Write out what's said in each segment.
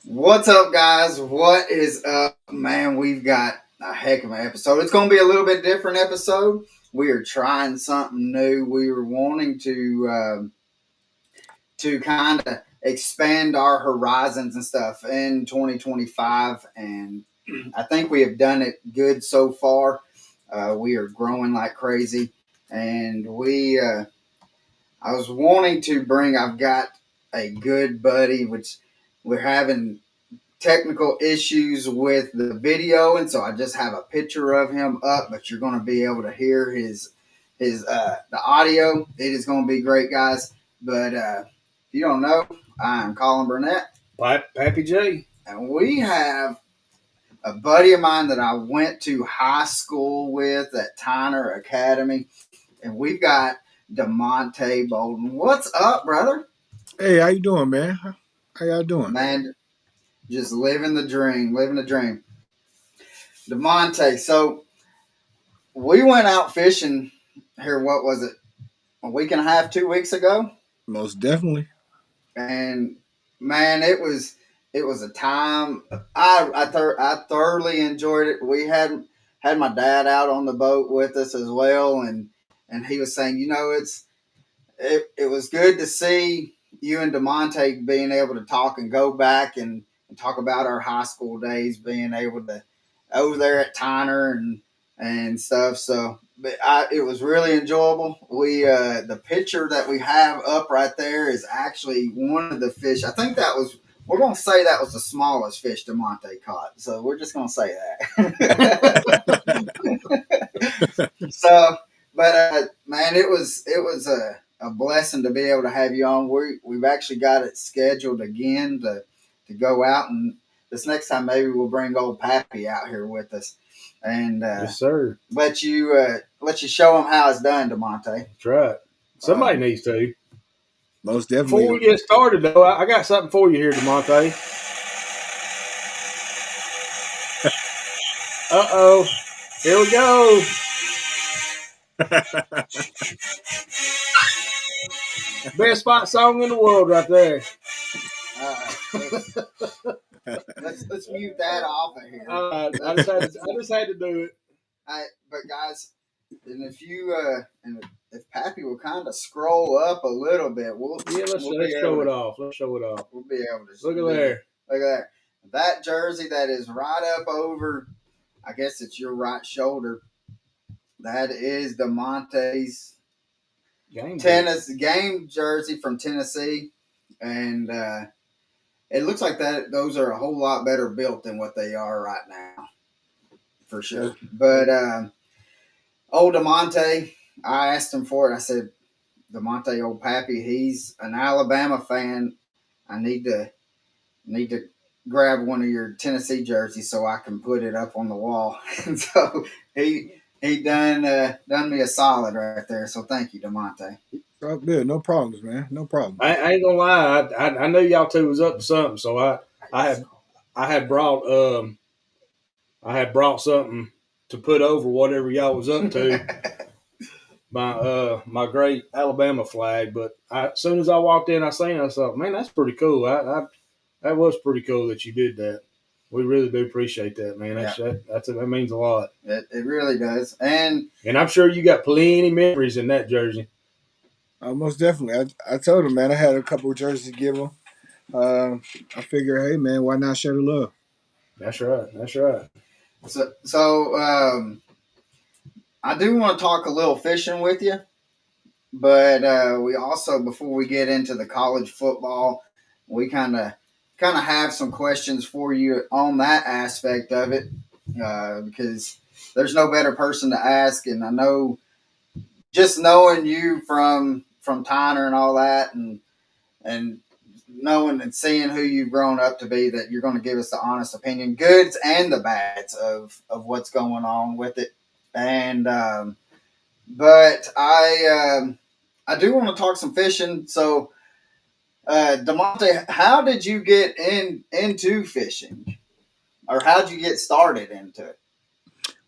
What's up, guys? What is up, man? We've got a heck of an episode. It's going to be a little bit different episode. We are trying something new. We were wanting to kind of expand our horizons and stuff in 2025, and I think we have done it good so far. We are growing like crazy, and I was wanting to bring. I've got a good buddy, which we're having technical issues with the video, and so I just have a picture of him up, but you're going to be able to hear his the audio. It is going to be great, guys. But if you don't know, I'm Colin Burnett, Pappy J, and we have a buddy of mine that I went to high school with at Tyner Academy, and we've got Demonte Bolden. What's up, brother? Hey, how you doing, man? How y'all doing? Man, just living the dream, living the dream. Demonte, so we went out fishing here, what was it, a week and a half, 2 weeks ago? Most definitely. And man, it was a time. I thoroughly enjoyed it. We had my dad out on the boat with us as well, and he was saying, it was good to see you and Demonte being able to talk and go back and talk about our high school days, being able to over there at Tyner and stuff. So, but it was really enjoyable. The picture that we have up right there is actually one of the fish. I think that was. We're gonna say that was the smallest fish Demonte caught. So we're just gonna say that. So, but man, it was a blessing to be able to have you on. We've actually got it scheduled again to go out, and this next time maybe we'll bring old Pappy out here with us, and yes, sir. let you show him how it's done, Demonte. That's right. Somebody needs to. Most definitely. Before we get started, though, I got something for you here, Demonte. Uh-oh. Here we go. Best spot song in the world right there. Let's mute that off of here. I just had to do it. But guys, and if Pappy will kind of scroll up a little bit, let's show it off. Let's show it off. We'll be able to look at there. Look at that. That jersey that is right up over, I guess it's your right shoulder. That is Demonte's game jersey from Tennessee, and it looks like those are a whole lot better built than what they are right now, for sure. But old Demonte, I asked him for it. I said, Demonte, old Pappy, he's an Alabama fan. I need to grab one of your Tennessee jerseys so I can put it up on the wall. And so he done me a solid right there. So thank you, Demonte. Oh, good. No problems, man. No problem. I ain't gonna lie. I knew y'all two was up to something, so I had brought something to put over whatever y'all was up to. my great Alabama flag, but as soon as I walked in, I seen it. I thought, man, that's pretty cool. That was pretty cool that you did that. We really do appreciate that, man. That means a lot. It really does, and I'm sure you got plenty memories in that jersey. Most definitely. I told him, man, I had a couple of jerseys to give him. I figure, hey, man, why not share the love? That's right. That's right. So I do want to talk a little fishing with you, but we also, before we get into the college football, we kind of have some questions for you on that aspect of it, because there's no better person to ask, and I know just knowing you from Tyner and all that, and knowing and seeing who you've grown up to be, that you're going to give us the honest opinion, goods and the bads of what's going on with it. And but I do want to talk some fishing. So Demonte, how did you get into fishing, or how did you get started into it?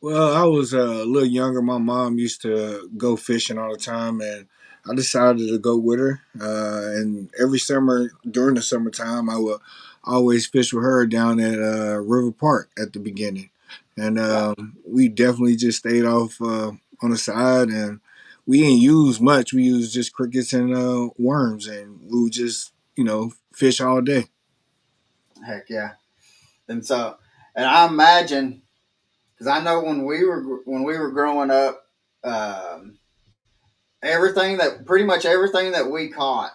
Well, I was a little younger. My mom used to go fishing all the time, and I decided to go with her. And every summer, during the summertime, I always fished with her down at River Park at the beginning, and Right. we definitely just stayed off on the side, and we didn't use much. We used just crickets and worms, and we would just fish all day. Heck yeah. And so, and I imagine because I know when we were growing up, um, everything that pretty much everything that we caught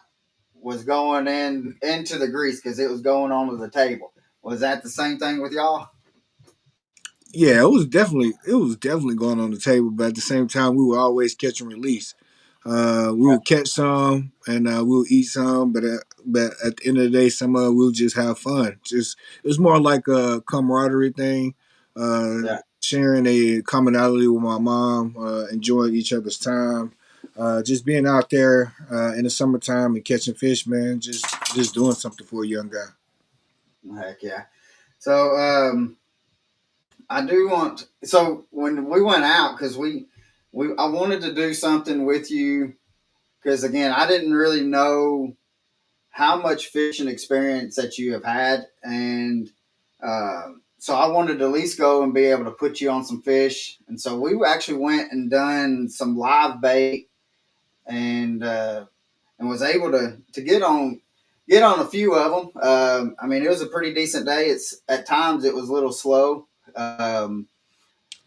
was going into the grease because it was going onto the table. Was that the same thing with y'all? Yeah, it was definitely going on the table, but at the same time, we would always catch and release. We would catch some and we'll eat some, but at the end of the day, some of it we'll just have fun. Just it was more like a camaraderie thing, Yeah. sharing a commonality with my mom, enjoying each other's time, just being out there in the summertime and catching fish, man. Just doing something for a young guy. Heck yeah. So I do want. So when we went out, because we I wanted to do something with you because again I didn't really know how much fishing experience that you have had, and so I wanted to at least go and be able to put you on some fish, and so we actually went and done some live bait, and and was able to get on a few of them. I mean, it was a pretty decent day. It's at times it was a little slow.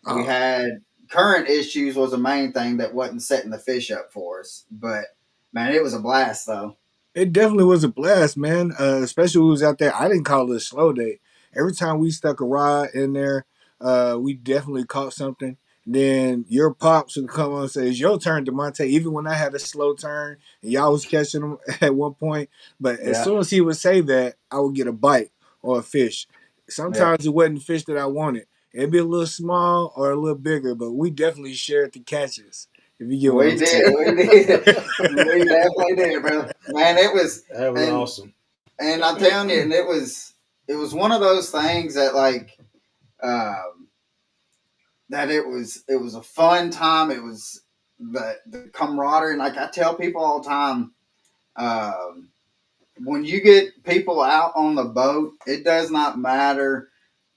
We Uh, had current issues was the main thing that wasn't setting the fish up for us, but man, it was a blast though. It definitely was a blast, man. Especially when we was out there. I didn't call it a slow day. Every time we stuck a rod in there, we definitely caught something. Then your pops would come on and say, "It's your turn, Demonte." Even when I had a slow turn and y'all was catching them at one point, but as Yeah, soon as he would say that, I would get a bite or a fish. yeah. Sometimes it wasn't fish that I wanted. It'd be a little small or a little bigger, but we definitely shared the catches. If you get what We I'm did, we did, saying. we definitely did, brother. Man, it was, That was and awesome. I'm telling you, and it was one of those things that like, um, that it was a fun time. It was the camaraderie, and like I tell people all the time, um, when you get people out on the boat, it does not matter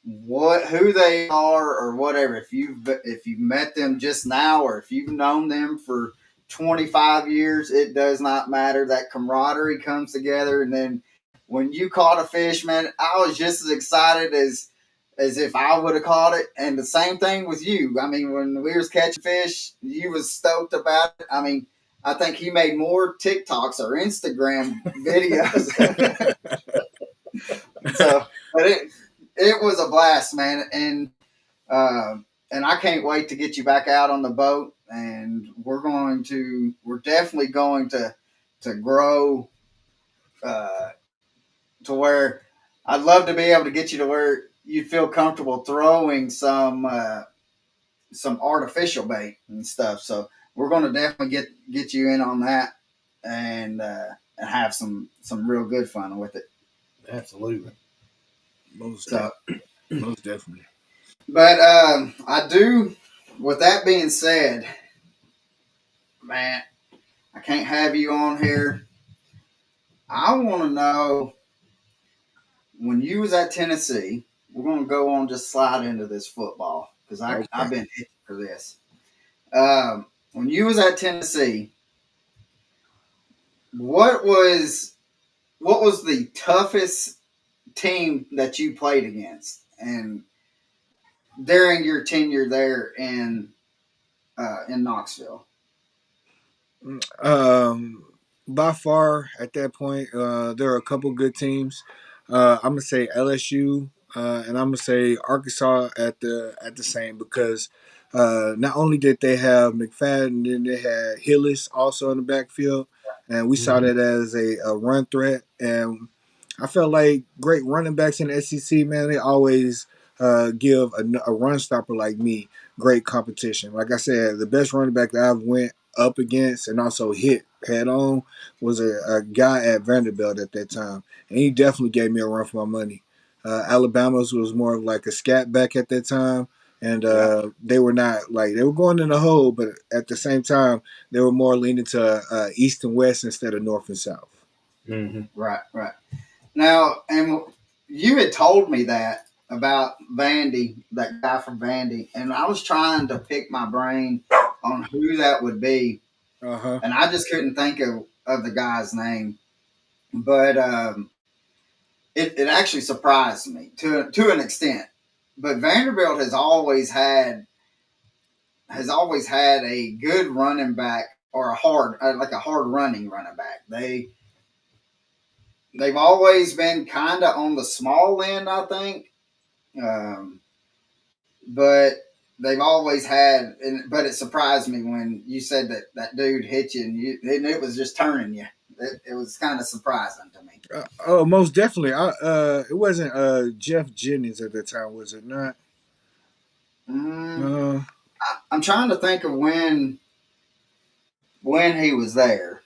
who they are or whatever. If you've met them just now or if you've known them for 25 years, it does not matter. That camaraderie comes together, and then when you caught a fish, man, I was just as excited as if I would have caught it. And the same thing with you. I mean, when we was catching fish, you was stoked about it. I mean, I think he made more TikToks or Instagram videos. So, but it was a blast, man, and I can't wait to get you back out on the boat. And we're definitely going to grow uh, to where I'd love to be able to get you to where you feel comfortable throwing some artificial bait and stuff. So we're going to definitely get you in on that and have some real good fun with it. Absolutely. Most So, definitely. Most definitely. but I do. With that being said, man, I can't have you on here. I want to know when you was at Tennessee. We're going to go on just slide into this football because Okay. I've been itching for this. When you was at Tennessee, what was what was the toughest team that you played against, and during your tenure there in Knoxville? Um, by far at that point, there are a couple good teams. I'm gonna say LSU, and I'm gonna say Arkansas at the same because not only did they have McFadden, then they had Hillis also in the backfield, and we saw Hmm. that as a run threat. And I felt like great running backs in the SEC, man, they always give a run stopper like me great competition. Like I said, the best running back that I've went up against and also hit head on was a guy at Vanderbilt at that time, and he definitely gave me a run for my money. Alabama's was more of like a scat back at that time, and Yeah, they were not like they were going in the hole, but at the same time they were more leaning to east and west instead of north and south. Hmm. right, right. Now, and you had told me that about Vandy, that guy from Vandy, and I was trying to pick my brain on who that would be, Uh-huh. and I just couldn't think of the guy's name. But it actually surprised me to an extent. But Vanderbilt has always had a good running back or a hard running running back. They've always been kind of on the small end, I think. Um, but they've always had, but it surprised me when you said that dude hit you and it was just turning you. It was kind of surprising to me. Oh, most definitely. It wasn't Jeff Jennings at the time, was it not? Mm, Uh, I'm trying to think of when he was there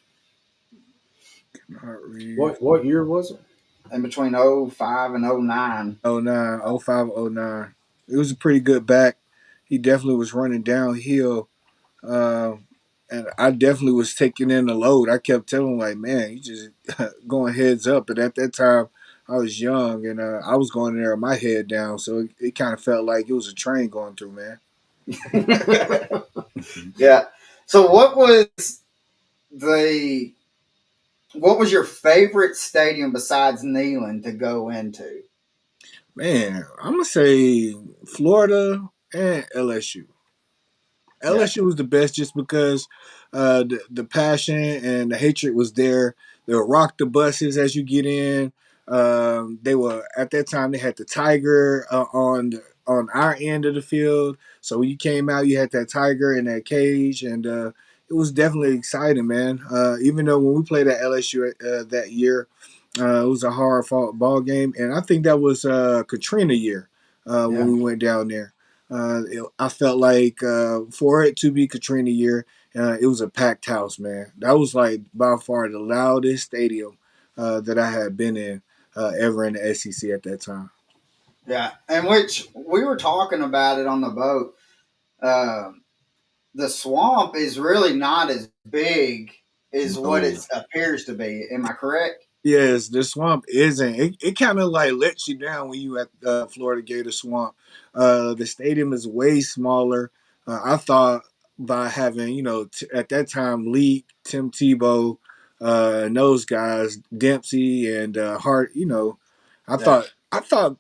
not read. What year was it? in between '05 and '09. Oh nine, oh five, oh nine. It was a pretty good back. He definitely was running downhill. Um, and I definitely was taking in the load. I kept telling him, like, man, you just going heads up. But at that time, I was young and I was going in there with my head down. So it kind of felt like it was a train going through, man. Yeah. So the what was your favorite stadium besides Neyland to go into? Man, I'm going to say Florida and LSU. Yeah. LSU was the best just because the passion and the hatred was there. They would rock the buses as you get in. They were at that time they had the tiger on our end of the field. So when you came out, you had that tiger in that cage, and it was definitely exciting, man. Even though when we played at LSU that year, it was a hard fought ball game, and I think that was Katrina year when Yeah. we went down there. I felt like for it to be Katrina year, it was a packed house, man. That was like by far the loudest stadium that I had been in ever in the SEC at that time. Yeah. And which we were talking about it on the boat. Um, the swamp is really not as big as what Oh. it appears to be. Am I correct? Yes, the swamp isn't. It kind of like lets you down when you at Florida Gator Swamp. The stadium is way smaller. I thought by having at that time Leak, Tim Tebow, and those guys, Dempsey and Hart. I Yeah. thought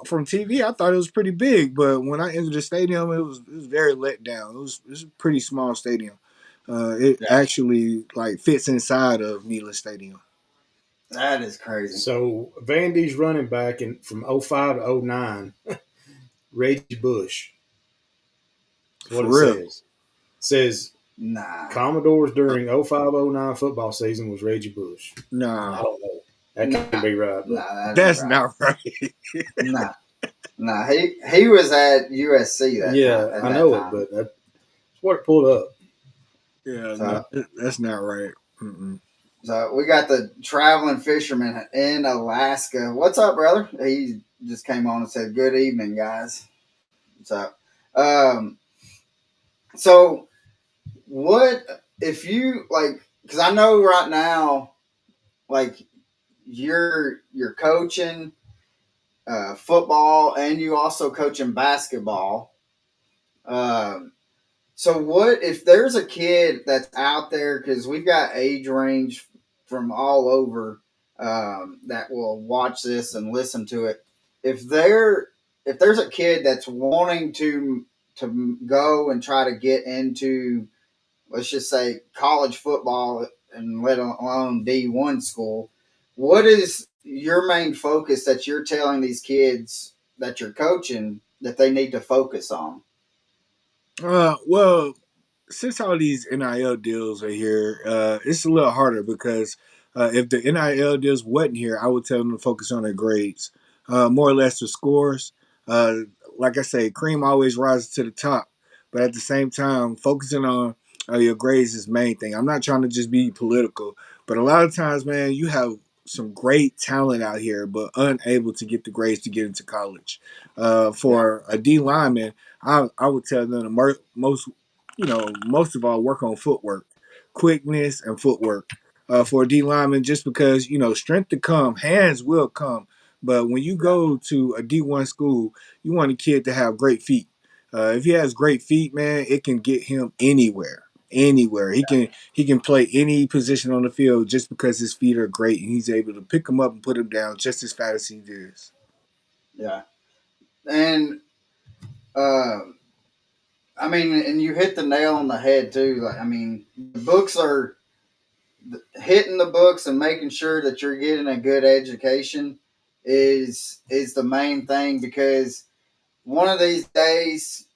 from TV I thought it was pretty big, but when I entered the stadium, it was very let down. It was a pretty small stadium. It Yeah. actually like fits inside of Neyland Stadium. That is crazy. So Vandy's running back from '05 to '09, Reggie Bush. That's what For it real. says. It says Nah. Commodores during '05 '09 football season was Reggie Bush. I Nah, don't know. That Nah. can't be right. But Nah, that ain't that's right. not right. Nah. Nah. He was at USC yeah, at I that know it, time. but that's what it pulled up. Yeah, no, So that's not right. Mm-mm. so we got the traveling fisherman in Alaska. What's up, brother? He just came on and said, "Good evening, guys." What's up? Um, so what if you like? Because I know right now, like you're coaching football and you also coaching basketball. Um, so what if there's a kid that's out there because we've got age range from all over that will watch this and listen to it. If there's a kid that's wanting to go and try to get into, let's just say, college football and let alone D1 school, what is your main focus that you're telling these kids that you're coaching that they need to focus on? Well, since all these NIL deals are here, it's a little harder because if the NIL deals wasn't here, I would tell them to focus on their grades, more or less the scores. Uh, like I say, cream always rises to the top, but at the same time, focusing on your grades is the main thing. I'm not trying to just be political, but a lot of times, man, you have some great talent out here, but unable to get the grades to get into college. Yeah, For a D lineman, I would tell them the most of all, work on footwork, quickness, and footwork for a D lineman. Just because strength to come, hands will come, But when you Yeah. go to a D1 school, you want a kid to have great feet. If he has great feet, man, it can get him anywhere. Anywhere he can play any position on the field just because his feet are great and he's able to pick them up and put them down just as fast as he does. Yeah. And uh, I mean, and you hit the nail on the head too. Like, I mean, the books are hitting the books and making sure that you're getting a good education is the main thing, because one of these days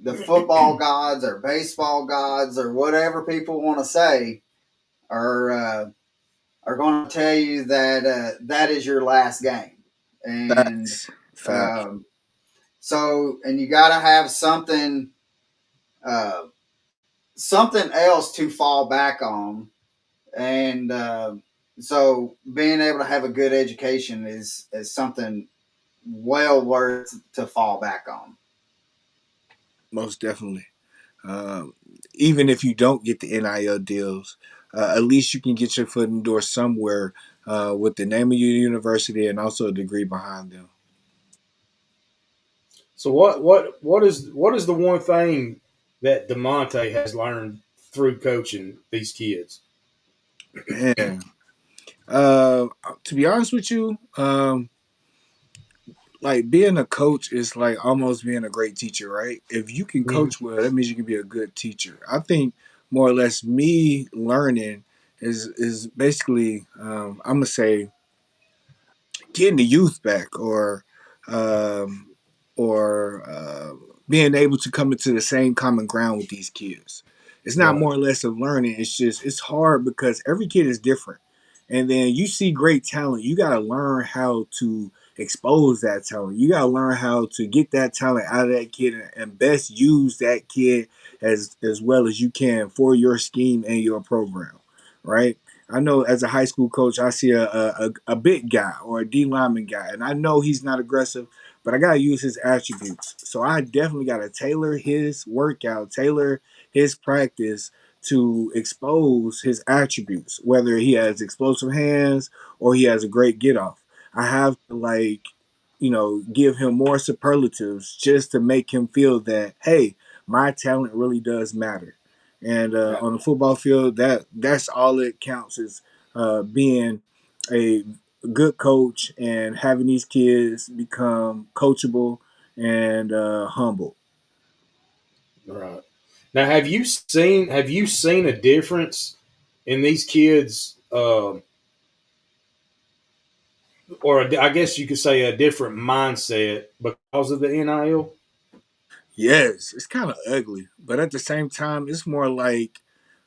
the football gods or baseball gods or whatever people want to say are are going to tell you that that is your last game, and Facts. Facts. um, so and you got to have something uh, something else to fall back on, and so being able to have a good education is something well worth to fall back on. Most definitely. Um, Even if you don't get the NIL deals, at least you can get your foot in the door somewhere with the name of your university and also a degree behind them. So what is the one thing that Demonte has learned through coaching these kids? Man, to be honest with you, like being a coach is like almost being a great teacher, right? If you can Mhm. coach well, that means you can be a good teacher. I think more or less me learning is basically I'm gonna say getting the youth back um, or being able to come into the same common ground with these kids. It's not Right. more or less of learning. It's just it's hard because every kid is different. And then you see great talent. You got to learn how to expose that talent. You got to learn how to get that talent out of that kid and best use that kid as well as you can for your scheme and your program, right? I know as a high school coach, I see a big guy or a D lineman guy, and I know he's not aggressive, but I got to use his attributes. So I definitely got to tailor his workout, tailor his practice to expose his attributes, whether he has explosive hands or he has a great get off. I have to give him more superlatives just to make him feel that, hey, my talent really does matter. And Yeah. on the football field, that's all it counts is being a good coach and having these kids become coachable and humble. Right. Now, have you seen a difference in these kids, or I guess you could say a different mindset because of the NIL? Yes, it's kind of ugly, but at the same time, it's more like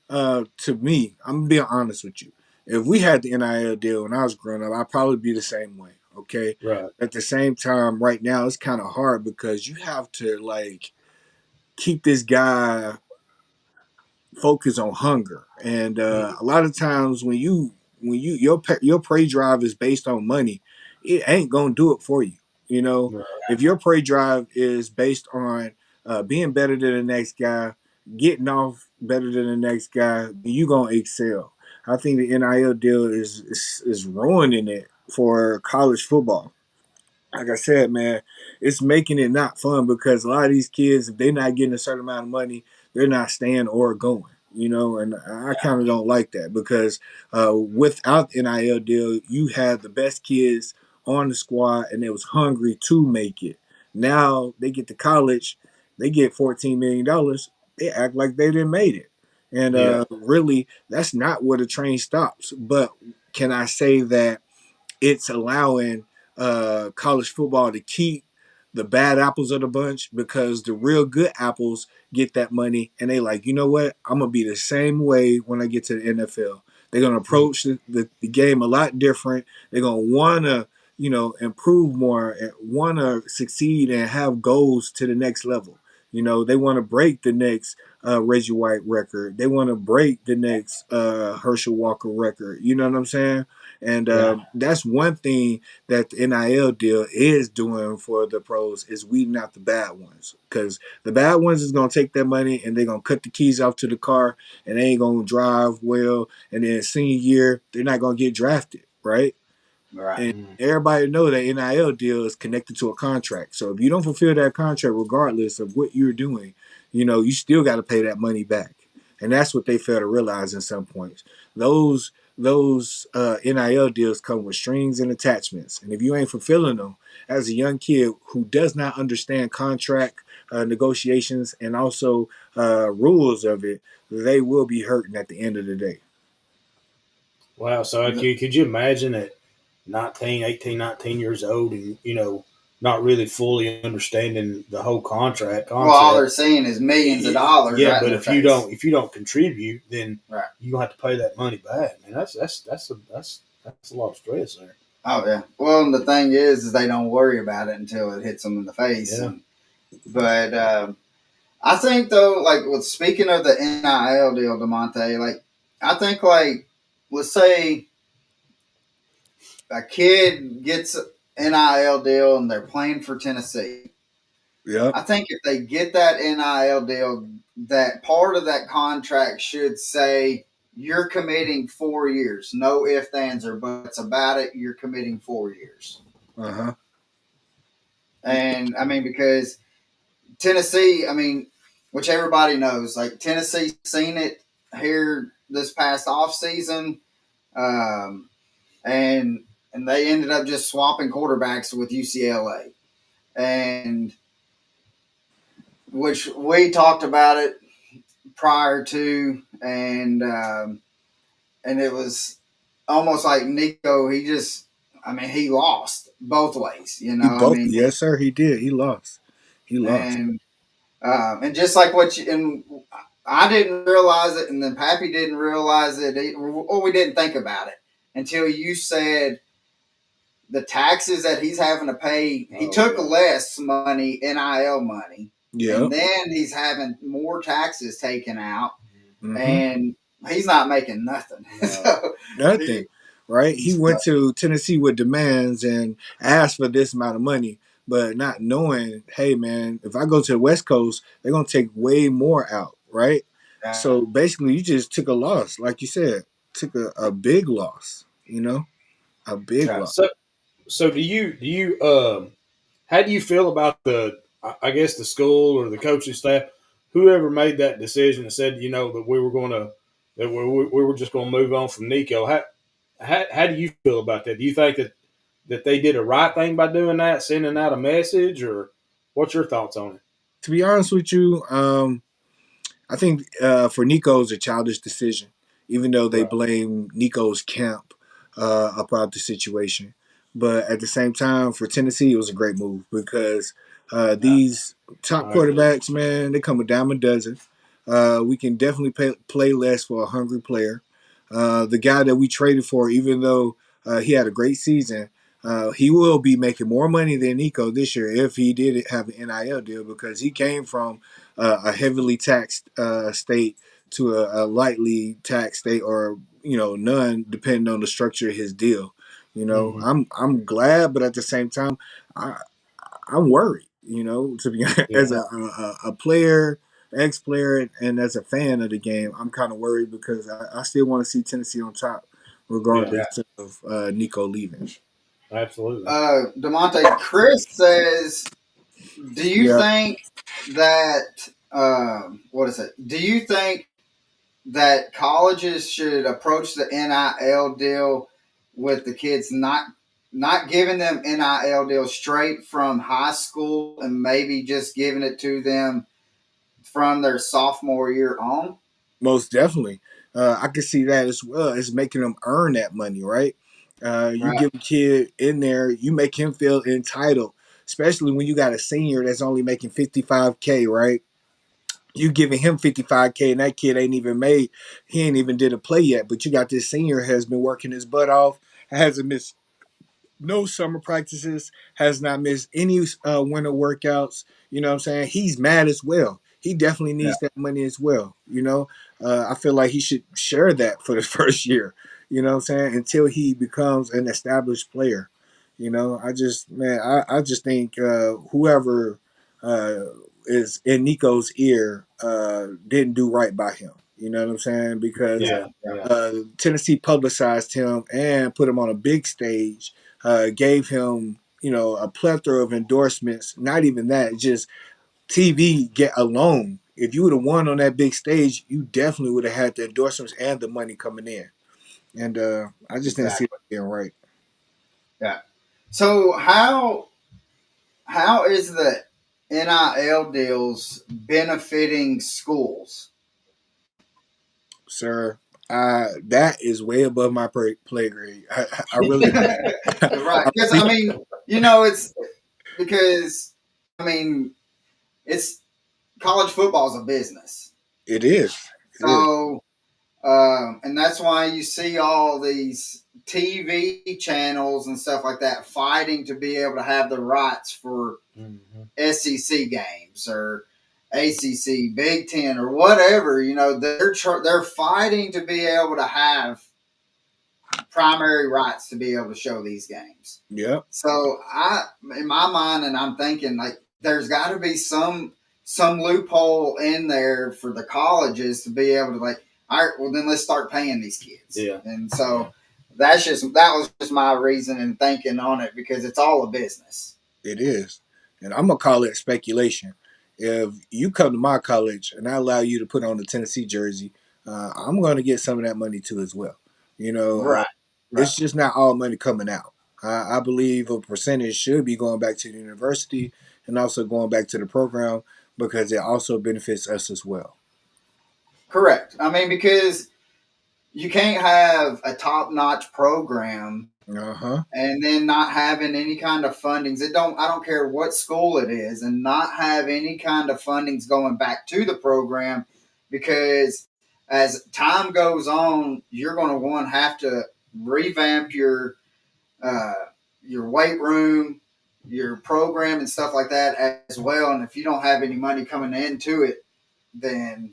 to me, I'm being honest with you. If we had the NIL deal when I was growing up, I'd probably be the same way. Okay. Right. At the same time, right now it's kind of hard because you have to like keep this guy focus on hunger. And Mhm. a lot of times when your prey drive is based on money, it ain't gonna do it for you. You know, Right. if your prey drive is based on being better than the next guy, getting off better than the next guy, you gonna excel. I think the NIL deal is ruining it for college football. Like I said, man, it's making it not fun because a lot of these kids, if they're not getting a certain amount of money, they're not staying or going. And I kind of don't like that because without the NIL deal, you had the best kids on the squad and they was hungry to make it. Now they get to college, they get $14 million. They act like they didn't made it, and Yeah. really, that's not where the train stops. But can I say that it's allowing college football to keep the bad apples of the bunch because the real good apples get that money and they like, you know what? I'm gonna be the same way when I get to the NFL. They're gonna Mhm. approach the game a lot different. They're gonna wanna, improve more and wanna succeed and have goals to the next level. They want to break the next Reggie White record. They want to break the next Herschel Walker record. You know what I'm saying? And Yeah. that's one thing that the NIL deal is doing for the pros is weeding out the bad ones. Because the bad ones is going to take their money and they're going to cut the keys off to the car and they ain't going to drive well. And then senior year, they're not going to get drafted, right? Right. And everybody know that NIL deal is connected to a contract. So if you don't fulfill that contract, regardless of what you're doing, you still got to pay that money back. And that's what they fail to realize in some points. Those NIL deals come with strings and attachments. And if you ain't fulfilling them as a young kid who does not understand contract negotiations and also rules of it, they will be hurting at the end of the day. Wow. So could you imagine at 19, 18, 19 years old and, not really fully understanding the whole contract Well, all they're concept? seeing is millions of dollars. Yeah, right but in if their you face. don't contribute, then Right. you gonna have to pay that money back. Man, that's a lot of stress there. Oh yeah. Well, and the thing is they don't worry about it until it hits them in the face. Yeah. But I think though, like with speaking of the NIL deal, Demonte, like I think like let's say a kid gets an NIL deal and they're playing for Tennessee. Yeah. I think if they get that NIL deal, that part of that contract should say you're committing 4 years. No ifs, ands, or buts about it. You're committing 4 years. Uh-huh. And I mean, because Tennessee, I mean, which everybody knows, like Tennessee's seen it here this past off season, and they ended up just swapping quarterbacks with UCLA, and which we talked about it prior to, and it was almost like Nico. I mean, he lost both ways. I mean, Yes, sir. He did. He lost. He lost. And just like and I didn't realize it, and then Pappy didn't realize it, or we didn't think about it until you said the taxes that he's having to pay. He took less money, NIL money, Yeah. and then he's having more taxes taken out, Mm-hmm. and he's not making nothing. So, Nothing. Right? He went to Tennessee with demands and asked for this amount of money, but not knowing, hey man, if I go to the West Coast, they're gonna take way more out, right? So basically you just took a loss, like you said. Took a big loss, a big loss. So how do you feel about I guess the school or the coaching staff, whoever made that decision and said, that we were just going to move on from Nico? How do you feel about that? Do you think that they did a right thing by doing that, sending out a message, or what's your thoughts on it? To be honest with you, I think for Nico, it's a childish decision, even though they blame Nico's camp about the situation. But at the same time, for Tennessee, it was a great move because these top quarterbacks, man, they come a dime a dozen. We can definitely play less for a hungry player. The guy that we traded for, even though he had a great season, he will be making more money than Nico this year if he did have an NIL deal because he came from a heavily taxed state to a lightly taxed state, or none, depending on the structure of his deal. I'm glad, but at the same time, I'm worried. To be as a player, ex-player, and as a fan of the game, I'm kind of worried because I still want to see Tennessee on top, regardless of Nico leaving. Absolutely. Demonte, Chris says, do you think that what is it? Do you think that colleges should approach the NIL deal with the kids not giving them NIL deals straight from high school and maybe just giving it to them from their sophomore year on? Most definitely. I can see that as well. It's making them earn that money, right? You give a kid in there, you make him feel entitled, especially when you got a senior that's only making $55K, right? You giving him $55K and that kid he ain't even did a play yet, but you got this senior has been working his butt off, hasn't missed no summer practices, has not missed any winter workouts. You know what I'm saying? He's mad as well. He definitely needs that money as well. I feel like he should share that for the first year. You know what I'm saying? Until he becomes an established player. I just think whoever is in Nico's ear didn't do right by him. You know what I'm saying? Because Tennessee publicized him and put him on a big stage gave him, a plethora of endorsements. Not even that, just TV get alone. If you would have won on that big stage, you definitely would have had the endorsements and the money coming in. And I just didn't see Exactly. that being right. Yeah. So how is the NIL deals benefiting schools? Sir, that is way above my play grade. I really, Right. I Because really, I mean, it's because I mean, it's college football is a business. it is. It is. So and that's why you see all these TV channels and stuff like that fighting to be able to have the rights for Mhm. SEC games or ACC, Big Ten, or whatever. They're fighting to be able to have primary rights to be able to show these games. Yep. So in my mind, and I'm thinking like there's got to be some loophole in there for the colleges to be able to like, all right, well then let's start paying these kids. Yeah. And so that was just my reason and thinking on it because it's all a business. It is. And I'm gonna call it speculation. If you come to my college and I allow you to put on the Tennessee jersey, I'm going to get some of that money too as well. You know, Right. Right. it's just not all money coming out. I believe a percentage should be going back to the university and also going back to the program because it also benefits us as well. Correct. I mean, because you can't have a top notch program Uh huh. and then not having any kind of fundings. I don't care what school it is, and not have any kind of fundings going back to the program because as time goes on, you're going to one have to revamp uh, your weight room, your program, and stuff like that as well. And if you don't have any money coming into it, then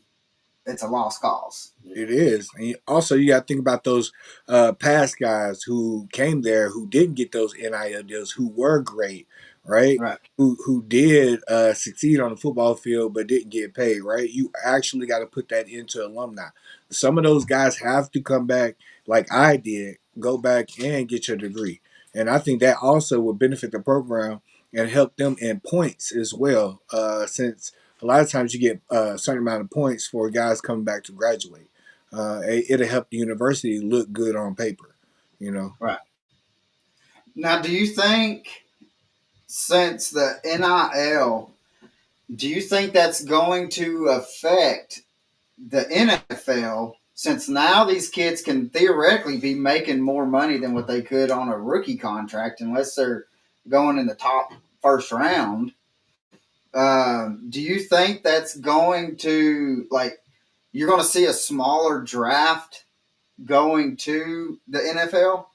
it's a lost cause. It is. And also, you got to think about those past guys who came there who didn't get those NIL deals, who were great, right? Right. Who did succeed on the football field but didn't get paid, right? You actually got to put that into alumni. Some of those guys have to come back, like I did, go back and get your degree. And I think that also would benefit the program and help them in points as well, since a lot of times you get a certain amount of points for guys coming back to graduate. It'll help the university look good on paper, you know. Right. Now, do you think since the NIL, do you think that's going to affect the NFL? Since now these kids can theoretically be making more money than what they could on a rookie contract, unless they're going in the top first round. Do you think that's going to like you're going to see a smaller draft going to the NFL?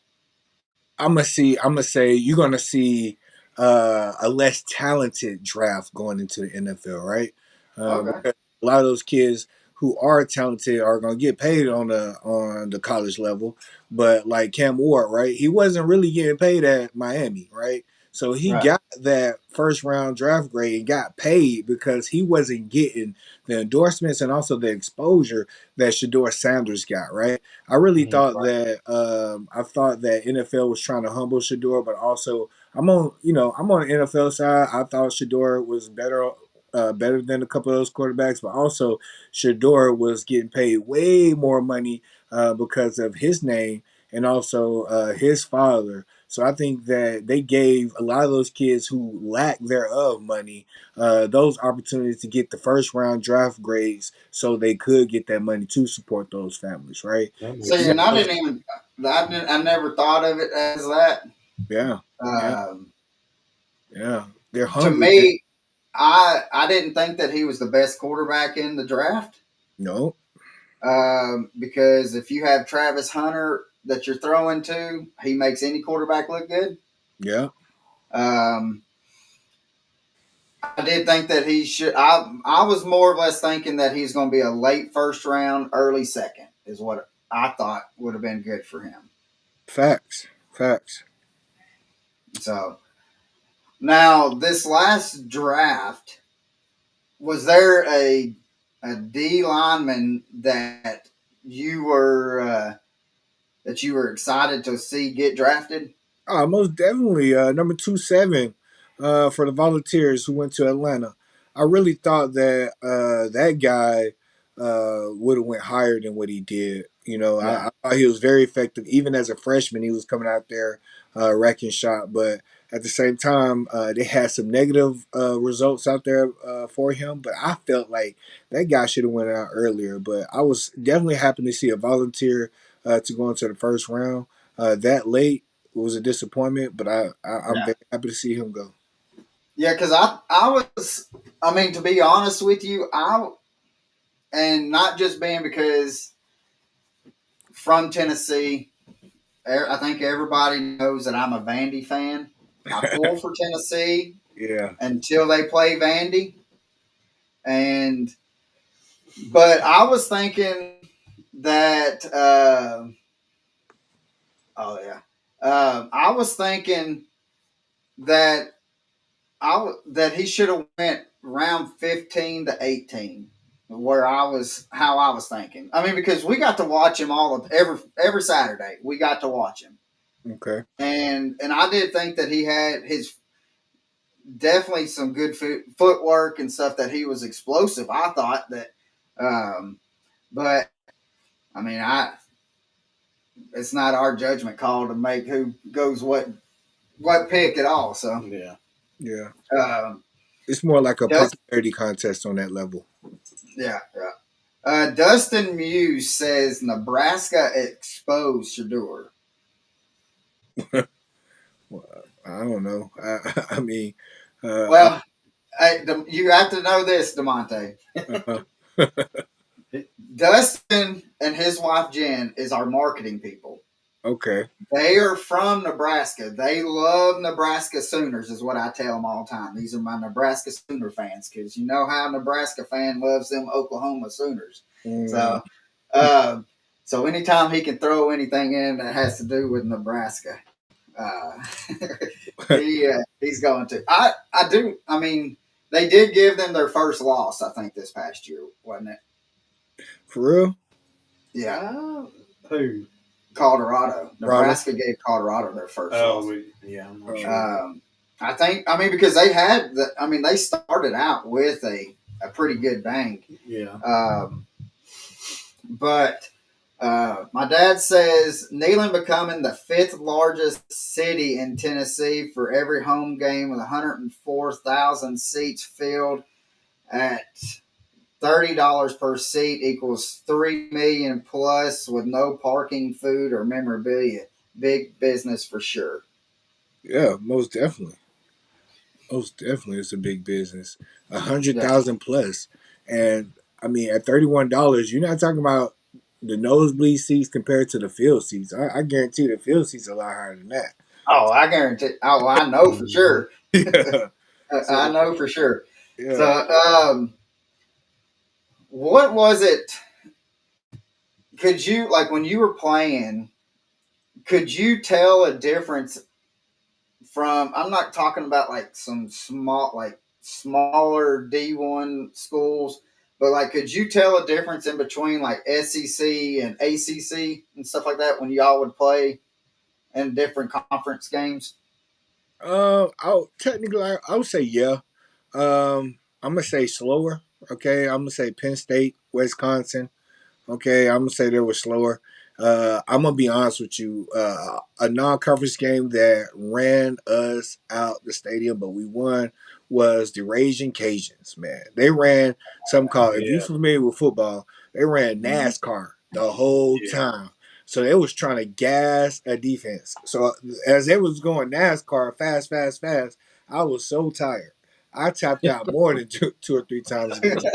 I'm gonna say you're gonna see a less talented draft going into the NFL, right? Okay. Because a lot of those kids who are talented are gonna get paid on the college level, but like Cam Ward, right? He wasn't really getting paid at Miami, right? So he Right. got that first round draft grade and got paid because he wasn't getting the endorsements and also the exposure that Shador Sanders got, right? I really Mhm. thought that I thought that NFL was trying to humble Shador, but also I'm on the NFL side. I thought Shador was better than a couple of those quarterbacks, but also Shador was getting paid way more money because of his name and also his father. So I think that they gave a lot of those kids who lack thereof money those opportunities to get the first round draft grades so they could get that money to support those families, right? That See, makes You got and I sense. those, didn't even I never thought of it as that. yeah, yeah, Um, yeah. They're to hungry, man. me, I didn't think that he was the best quarterback in the draft. No, Because if you have Travis Hunter that you're throwing to, he makes any quarterback look good. yeah, Um, I did think that he should. I was more or less thinking that he's going to be a late first round, early second is what I thought would have been good for him. facts, facts. So now this last draft, was there a D lineman you were that you were excited to see get drafted? Most definitely. Number 27 for the Volunteers who went to Atlanta. I really thought that that guy would have went higher than what he did. You know, Yeah, I thought he was very effective. Even as a freshman, he was coming out there wrecking shop. But at the same time, they had some negative results out there for him. But I felt like that guy should have went out earlier. But I was definitely happy to see a Volunteer to go into the first round that late. It was a disappointment, but I'm yeah, very happy to see him go. yeah. Because I was, I mean, to be honest with you, and not just being because from Tennessee, I think everybody knows that I'm a Vandy fan. I pull for Tennessee Yeah. until they play Vandy, and but I was thinking that. Oh yeah, I was thinking that that he should have went round 15 to 18, where I was how I was thinking. I mean, because we got to watch him every Saturday. We got to watch him, Okay. and I did think that he had his definitely some good footwork and stuff, that he was explosive. I thought that, um, but I mean, I it's not our judgment call to make who goes what pick at all. So, Yeah. Yeah. um, It's more like a does popularity contest on that level. yeah, yeah. Dustin Muse says Nebraska exposed Shador. Well, I don't know. I mean, uh, Well, you have to know this, Demonte. uh, Dustin and his wife Jen is our marketing people. okay. They are from Nebraska. They love Nebraska Sooners, is what I tell them all the time. These are my Nebraska Sooner fans, because you know how a Nebraska fan loves them Oklahoma Sooners. Mm, So, uh, so anytime he can throw anything in that has to do with Nebraska, uh, he's going to. I do. I mean, they did give them their first loss, I think, this past year, wasn't it? for real? Yeah, Who? Colorado. Rado? Nebraska gave Colorado their first Oh, loss. yeah, I'm not sure. Um, I think. I mean, because they had. I mean, they started out with a pretty good bang. Yeah. But my dad says Neyland becoming the fifth largest city in Tennessee for every home game with 104,000 seats filled at $30 per seat equals 3 million plus with no parking, food, or memorabilia. Big business for sure. yeah, most definitely. Most definitely, it's a big business. A hundred Yeah. thousand plus, and I mean, at $31, you're not talking about the nosebleed seats compared to the field seats. I guarantee the field seats are a lot higher than that. Oh, I guarantee. Oh, I know for Mhm. sure. Yeah. I So know for sure. So, yeah. what was it? Could you, like, when you were playing? Could you tell a difference from? I'm not talking about like some smaller D1 schools, but like, could you tell a difference in between like SEC and ACC and stuff like that when y'all would play in different conference games? I would say yeah. I'm gonna say slower. Okay, I'm gonna say Penn State, Wisconsin. Okay, I'm gonna say they were slower. I'm gonna be honest with you. A non-conference game that ran us out the stadium, but we won, was the Raging Cajuns. Man, they ran something called. If you're Yeah. familiar with football, they ran NASCAR the whole Yeah. time. So they was trying to gas a defense. So as they was going NASCAR fast, fast, fast, I was so tired. I tapped out more than two or three times in the game.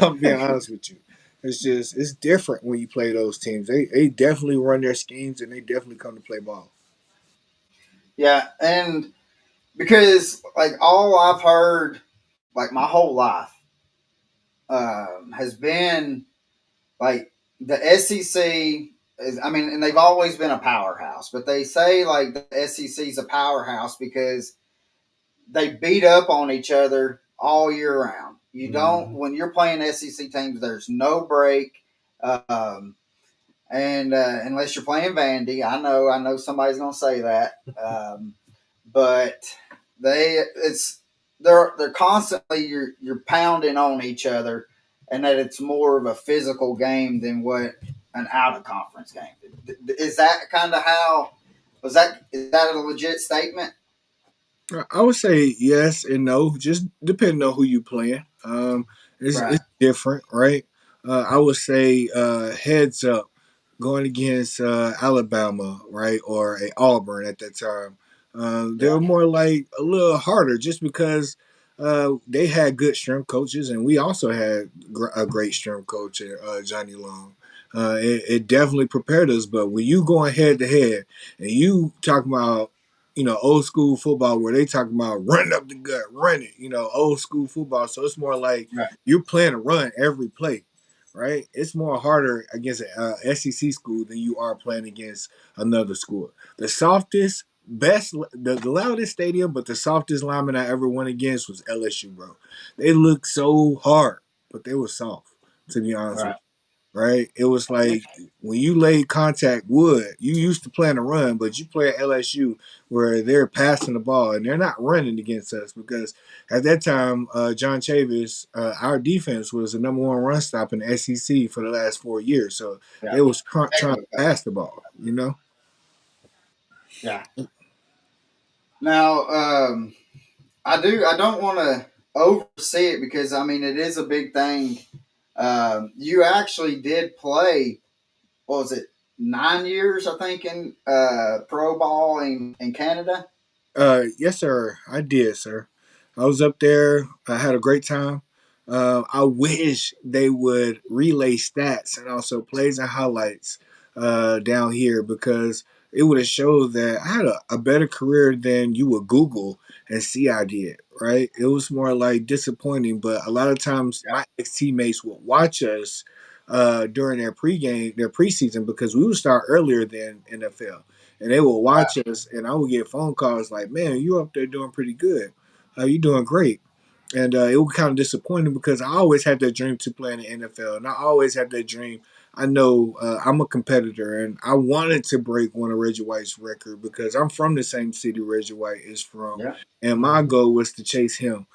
I'm being honest with you. It's different when you play those teams. They definitely run their schemes and they definitely come to play ball. Yeah, and because like all I've heard, like my whole life, has been like the SEC is. I mean, and they've always been a powerhouse, but they say like the SEC is a powerhouse because they beat up on each other all year round. You don't Mhm. when you're playing SEC teams. There's no break, um, and unless you're playing Vandy, I know somebody's gonna say that, but it's they're constantly you're pounding on each other, and that it's more of a physical game than what an out of conference game. Is that kind of how? Is that a legit statement? I would say yes and no, just depending on who you playing. Right. It's different, right? I would say heads up going against Alabama, right, or a Auburn at that time. They Yeah. were more like a little harder, just because they had good strength coaches, and we also had a great strength coach, Johnny Long. It definitely prepared us, but when you going head to head and you talking about old school football where they talk about running up the gut, run it, old school football. So it's more like Right. you're playing to run every play, right? It's more harder against a SEC school than you are playing against another school. The softest, best, the loudest stadium, but the softest lineman I ever went against was LSU, bro. They looked so hard, but they were soft, to be honest with Right. you, right? It was like when you laid contact wood, you used to plan to run, but you play at LSU where they're passing the ball and they're not running against us because at that time, John Chavis, our defense was the number one run stop in the SEC for the last 4 years. So Yeah. they was Heck trying of to a coach. pass the ball. Yeah. Now, I don't want to oversee it because I mean it is a big thing. You actually did play. What was it? 9 years, I think, in pro ball in Canada. Yes, sir. I did, sir. I was up there. I had a great time. I wish they would relay stats and also plays and highlights down here because it would have showed that I had a better career than you would Google and see I did. Right? It was more like disappointing, but a lot of times Yeah. my ex teammates would watch us during their pregame, their preseason because we would start earlier than NFL and they will watch us, and I would get phone calls like, "Man, you up there doing pretty good. You doing great." And it was kind of disappointing because I always had that dream to play in the NFL, and I always had that dream. I know I'm a competitor, and I wanted to break one of Reggie White's record because I'm from the same city Reggie White is from, Yeah. and my goal was to chase him,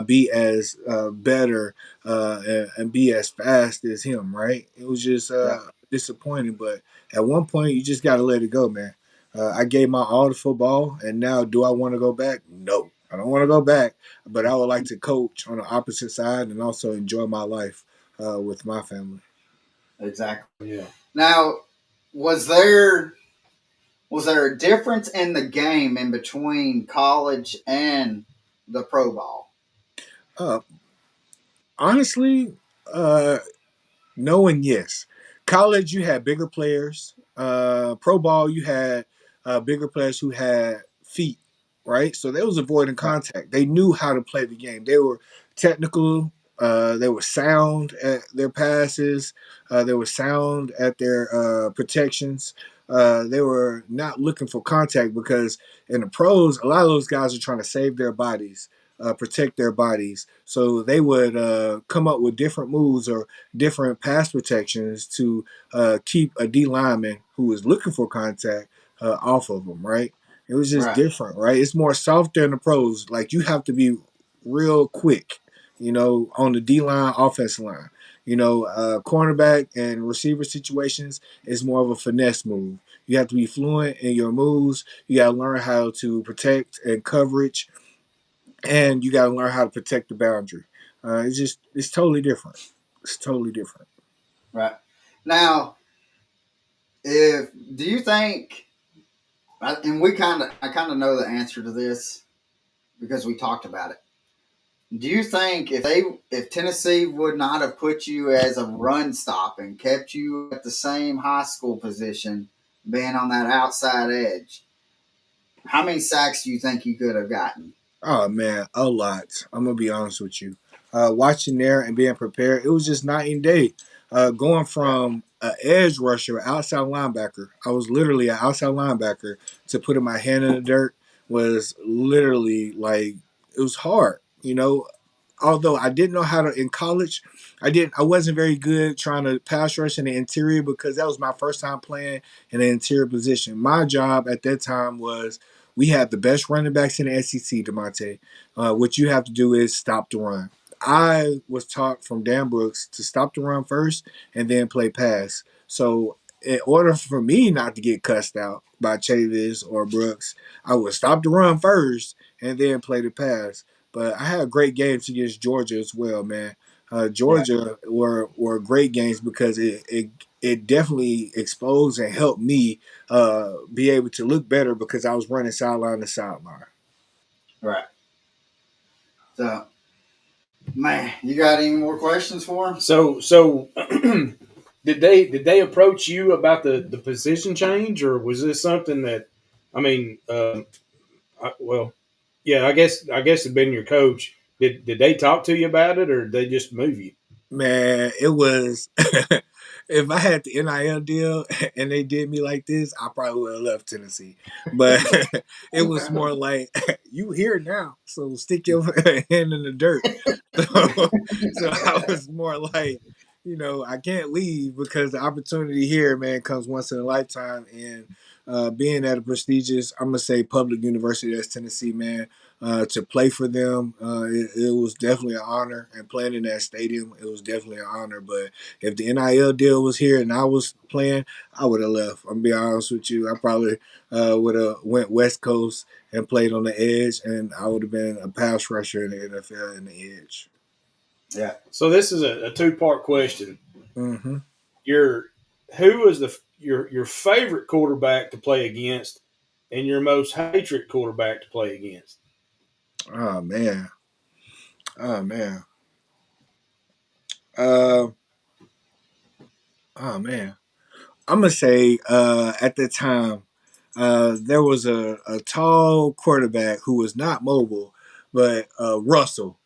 be as better, and be as fast as him. Right? It was just Yeah. disappointing, but at one point you just got to let it go, man. I gave my all to football, and now do I want to go back? No, I don't want to go back. But I would like to coach on the opposite side and also enjoy my life with my family. Exactly. Yeah. Now, was there was there a difference in the game in between college and the pro ball? Uh, Honestly, uh, no and yes. College, you had bigger players. Pro ball, you had bigger players who had feet, right? So they was avoiding Right. contact. They knew how to play the game. They were technical. They were sound at their passes. They were sound at their protections. They were not looking for contact because in the pros, a lot of those guys are trying to save their bodies, protect their bodies. So they would come up with different moves or different pass protections to keep a D lineman who is looking for contact off of them, right? It was just Right. different, right? It's more softer in the pros. Like you have to be real quick, on the D line, offensive line. Cornerback and receiver situations is more of a finesse move. You have to be fluent in your moves. You got to learn how to protect and coverage, and you got to learn how to protect the boundary. It's totally different. It's totally different. Right. Now, if do you think, and I kind of know the answer to this because we talked about it. Do you think if Tennessee would not have put you as a run stop and kept you at the same high school position, being on that outside edge, how many sacks do you think you could have gotten? Oh man, a lot. I'm gonna be honest with you. Watching there and being prepared, it was just night and day. Going Yeah. from an edge rusher, outside linebacker, I was literally an outside linebacker to putting my hand in the dirt was literally like it was hard. although I didn't know how to in college, I wasn't very good trying to pass rush in the interior because that was my first time playing in an interior position. My job at that time was we had the best running backs in the SEC, Demonte. What you have to do is stop the run. I was taught from Dan Brooks to stop the run first and then play pass. So in order for me not to get cussed out by Chavis or Brooks, I would stop the run first and then play the pass. But I had great games against Georgia as well, man. Yeah. Georgia were great games because it definitely exposed and helped me be able to look better because I was running sideline to sideline. Right. So, man, you got any more questions for him? So did they approach you about the position change, or was this something that, I mean, well, yeah, I guess it'd been your coach. Did they talk to you about it, or did they just move you? Man, it was if I had the NIL deal and they did me like this, I probably would have left Tennessee. But it was more like you here now, so stick your hand in the dirt. So I was more like, I can't leave because the opportunity here, man, comes once in a lifetime. And being at a prestigious, I'm gonna say, public university as Tennessee, man, to play for them. It was definitely an honor, and playing in that stadium, it was definitely an honor. But if the NIL deal was here and I was playing, I would have left. I'm gonna be honest with you. I probably would have went West Coast and played on the edge, and I would have been a pass rusher in the NFL in the edge. Yeah. So this is a two-part question. Mm-hmm. Your Who is your favorite quarterback to play against, and your most hatred quarterback to play against? Oh man. Oh man. Uh, oh man. I'm gonna say at the time there was a tall quarterback who was not mobile, but Russell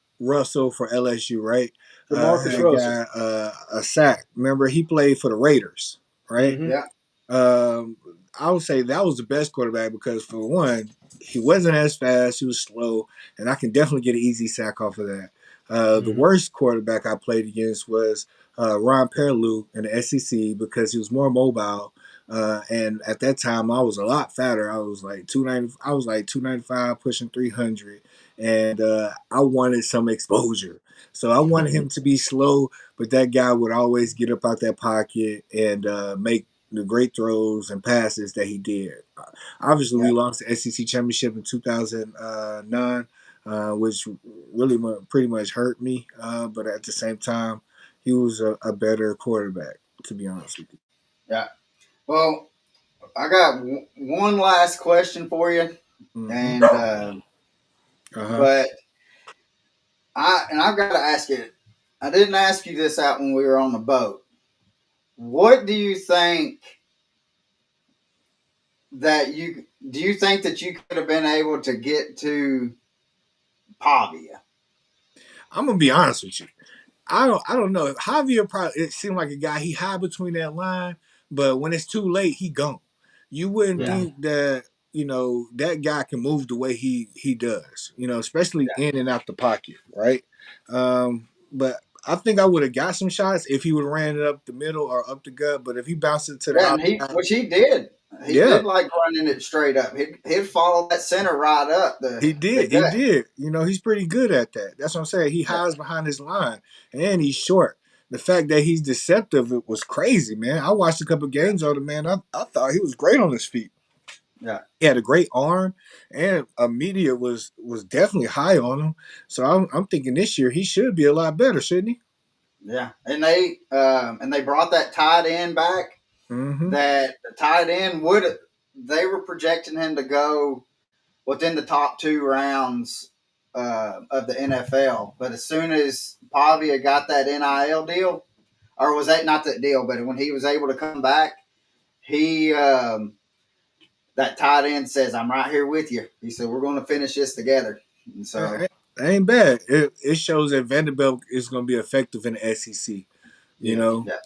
for LSU, right? DeMarcus That Russell. got a sack. Remember, he played for the Raiders, right? Mm-hmm. Yeah. Um, I would say that was the best quarterback because for one, he wasn't as fast, he was slow, and I can definitely get an easy sack off of that. The Mm-hmm. worst quarterback I played against was Ron Perlew in the SEC because he was more mobile. And at that time, I was a lot fatter. I was like 290. I was like 295, pushing 300, and I wanted some exposure. So I wanted him to be slow, but that guy would always get up out that pocket and make the great throws and passes that he did. Obviously, Yeah. we lost the SEC championship in 2009, which really pretty much hurt me. But at the same time, he was a better quarterback, to be honest with you. Yeah. Well, I got one last question for you, Mm-hmm. and Uh-huh. but I've got to ask you. I didn't ask you this out when we were on the boat. What do you think do you think that you could have been able to get to Pavia? I'm gonna be honest with you. I don't know. Javier probably it seemed like a guy he hide between that line, but when it's too late, he gone. You wouldn't Yeah. Mm-hmm. think that that guy can move the way he does. Especially in and out the pocket, right? But I think I would have got some shots if he would have ran it up the middle or up the gut. But if he bounced it to the Yeah, and outside, which he did. He yeah, did like running it straight up. He'd follow that center right up he the did. He gut. did. He's pretty good at that. That's what I'm saying. He Yeah, hides behind his line, and he's short. The fact that he's deceptive it was crazy, man. I watched a couple games of the man. I thought he was great on his feet. yeah, He had a great arm, and media was definitely high on him. So I'm thinking this year he should be a lot better, shouldn't he? yeah. And they brought that tight end back. Mm-hmm. That the tight end would they were projecting him to go within the top 2 rounds of the NFL. But as soon as Pavia got that NIL deal, or was that not that deal? But when he was able to come back, he that tight end says, "I'm right here with you." He said, "We're going to finish this together." And so, That ain't bad. It shows that Vanderbilt is going to be effective in the SEC. You Yeah. know, yeah,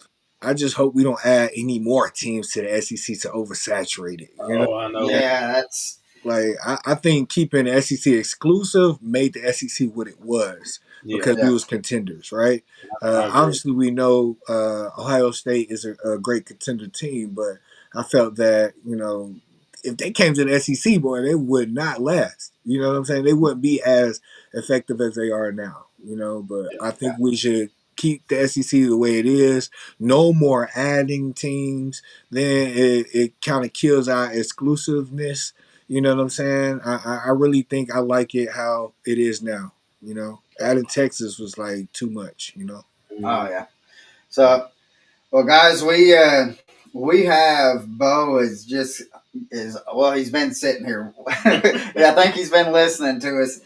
I just hope we don't add any more teams to the SEC to oversaturate it. Oh, I know. yeah, that's Like I think keeping the SEC exclusive made the SEC what it was Yeah, because we Yeah. was contenders, right? I agree. Obviously, we know Ohio State is a great contender team, but I felt that if they came to the SEC, boy, they would not last. You know what I'm saying? They wouldn't be as effective as they are now. But I think we should keep the SEC the way it is. No more adding teams. Then it kind of kills our exclusiveness. You know what I'm saying? I really think I like it how it is now. Adding Texas was like too much. Oh yeah. So, well, guys, we have Beau is well. He's been sitting here. Yeah, I think he's been listening to us.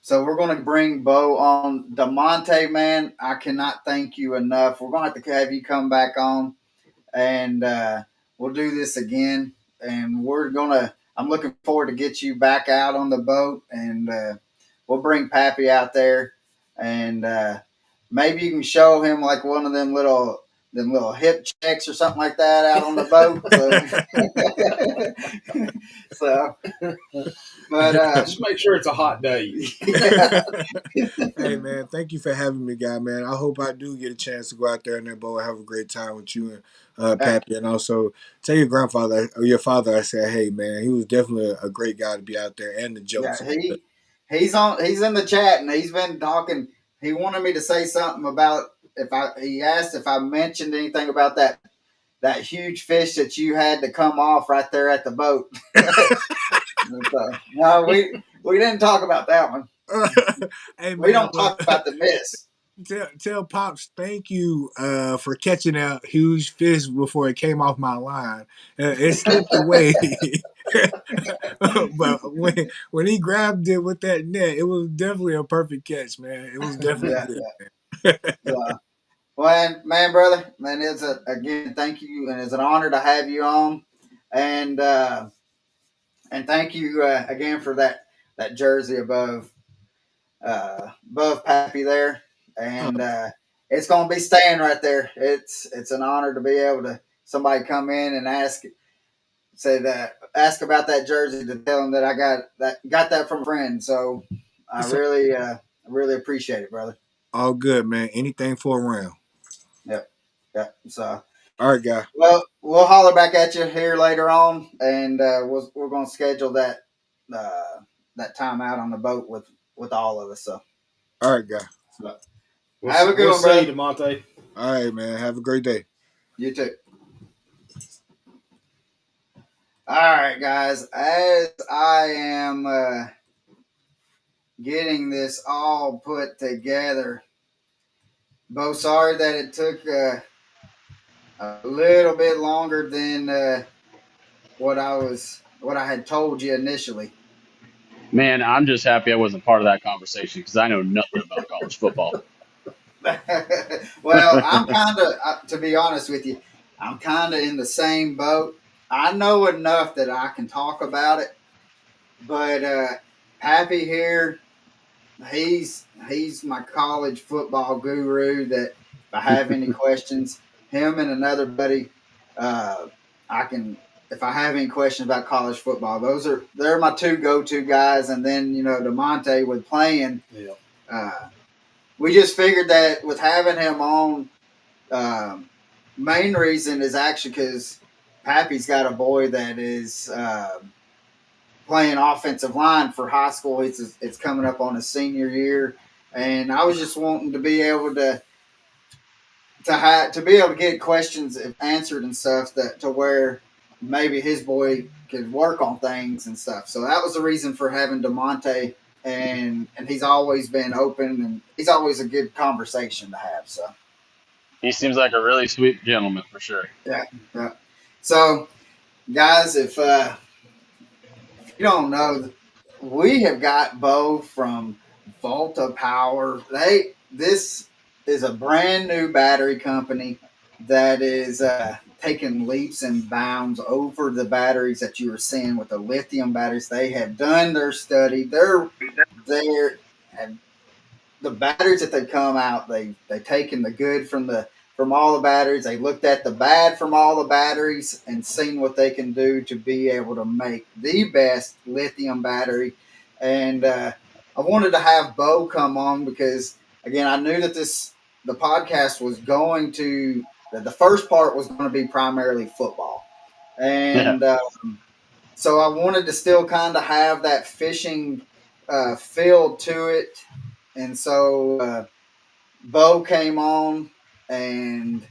So we're going to bring Beau on. Demonte, man, I cannot thank you enough. We're going to have to have you come back on, and we'll do this again. And we're gonna. I'm looking forward to get you back out on the boat, and we'll bring Pappy out there, and maybe you can show him like one of them little hip checks or something like that out on the boat. So but Just make sure it's a hot day. yeah, Hey man, thank you for having me, guy. Man, I hope I do get a chance to go out there in that boat and have a great time with you and heck, Pappy, and also tell your grandfather or your father I said, hey man, he was definitely a great guy to be out there, and the yeah, jokes. he's in the chat and he's been talking. He wanted me to say something about if I he asked if I mentioned anything about that huge fish that you had to come off right there at the boat. So, no, we didn't talk about that one. Hey We man, don't well, talk about the miss. tell Pops thank you for catching that huge fish before it came off my line. It slipped away, but when he grabbed it with that net, it was definitely a perfect catch, man. It was definitely Yeah, good. yeah. So, well, man, brother, man, again, thank you, and it's an honor to have you on, and thank you again for that jersey above Pappy there, Oh, and it's gonna be staying right there. It's an honor to be able to somebody come in and ask about that jersey to tell them that I got that from a friend. So I it's really appreciate it, brother. all good, man. Anything for a round. Yep, yep. So All right, guy. well, we'll holler back at you here later on, and we're gonna schedule that time out on the boat with all of us. All right, guy. So We'll have a good we'll one, see you, brother. Demonte. All right, man. Have a great day. You too. All right, guys. As I am getting this all put together, Bo, sorry that it took a little bit longer than what I had told you initially. Man, I'm just happy I wasn't part of that conversation because I know nothing about college football. Well, I'm kind of, to be honest with you, I'm kind of in the same boat. I know enough that I can talk about it, but Pappy here, he's my college football guru. That if I have any questions, him and another buddy, uh, I can. If I have any questions about college football, they're my two go-to guys. And then Demonte with playing. Yeah. Uh, we just figured that with having him on, um, main reason is actually because Pappy's got a boy that is playing offensive line for high school. It's coming up on his senior year, and I was just wanting to be able to be able to get questions answered and stuff that to where maybe his boy could work on things and stuff. So that was the reason for having Demonte, and he's always been open, and he's always a good conversation to have. So He seems like a really sweet gentleman for sure. yeah, yeah. So guys, if you don't know, we have got Beau from Volta Power. This is a brand new battery company that is taking leaps and bounds over the batteries that you were seeing with the lithium batteries. They have done their study. They're and the batteries that they come out, they've taken the good from from all the batteries. They looked at the bad from all the batteries and seen what they can do to be able to make the best lithium battery. And I wanted to have Beau come on because, again, I knew that the podcast was going to the first part was going to be primarily football, Yeah. and so I wanted to still kind of have that fishing feel to it, and so Beau came on, and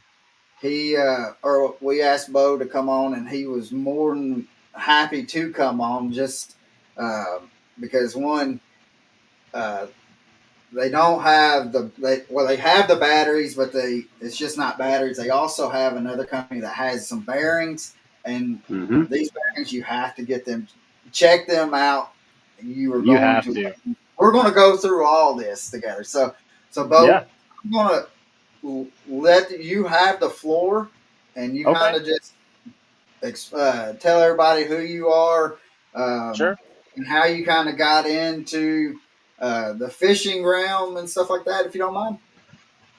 or we asked Beau to come on, and he was more than happy to come on, just uh, because one, uh, they don't have they have the batteries, but it's just not batteries. They also have another company that has some bearings, and Hmm. these bearings you have to get them, check them out. You are You going have to to. We're going to go through all this together. So Yeah. Beau, I'm going to let you have the floor, and you kind Okay. of just tell everybody who you are, Sure. and how you kind of got into the fishing realm and stuff like that, if you don't mind.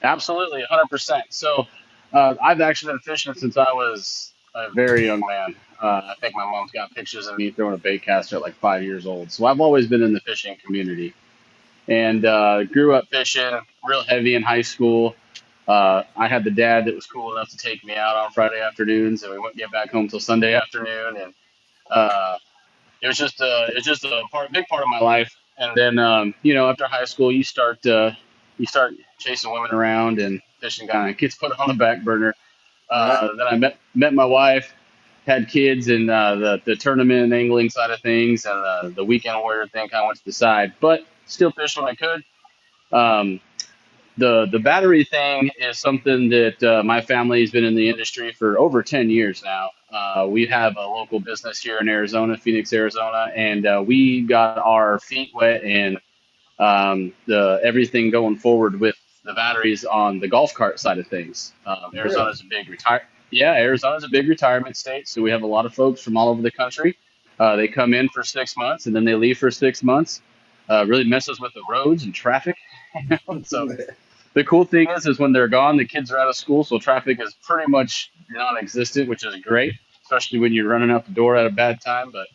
Absolutely, 100%. So, I've actually been fishing since I was a very young man. I think my mom's got pictures of me throwing a bait caster at like 5 years old. So I've always been in the fishing community, and grew up fishing real heavy in high school. I had the dad that was cool enough to take me out on Friday afternoons, and we wouldn't get back home till Sunday afternoon. And uh, big part of my life. And then after high school, you start chasing women around, and fishing kind of gets put on the back burner. Right, Then I met my wife, had kids, and the tournament and angling side of things, and the weekend warrior thing kind of went to the side. But still fish when I could. Um, the battery thing is something that my family has been in the industry for over 10 years now. We have a local business here in Arizona, Phoenix, Arizona, and we got our feet wet in the everything going forward with the batteries on the golf cart side of things. really, Arizona's a big Arizona's a big retirement state, so we have a lot of folks from all over the country. They come in for 6 months and then they leave for 6 months. Really messes with the roads and traffic. So the cool thing is when they're gone, the kids are out of school, so traffic is pretty much non-existent, which is great, especially when you're running out the door at a bad time. But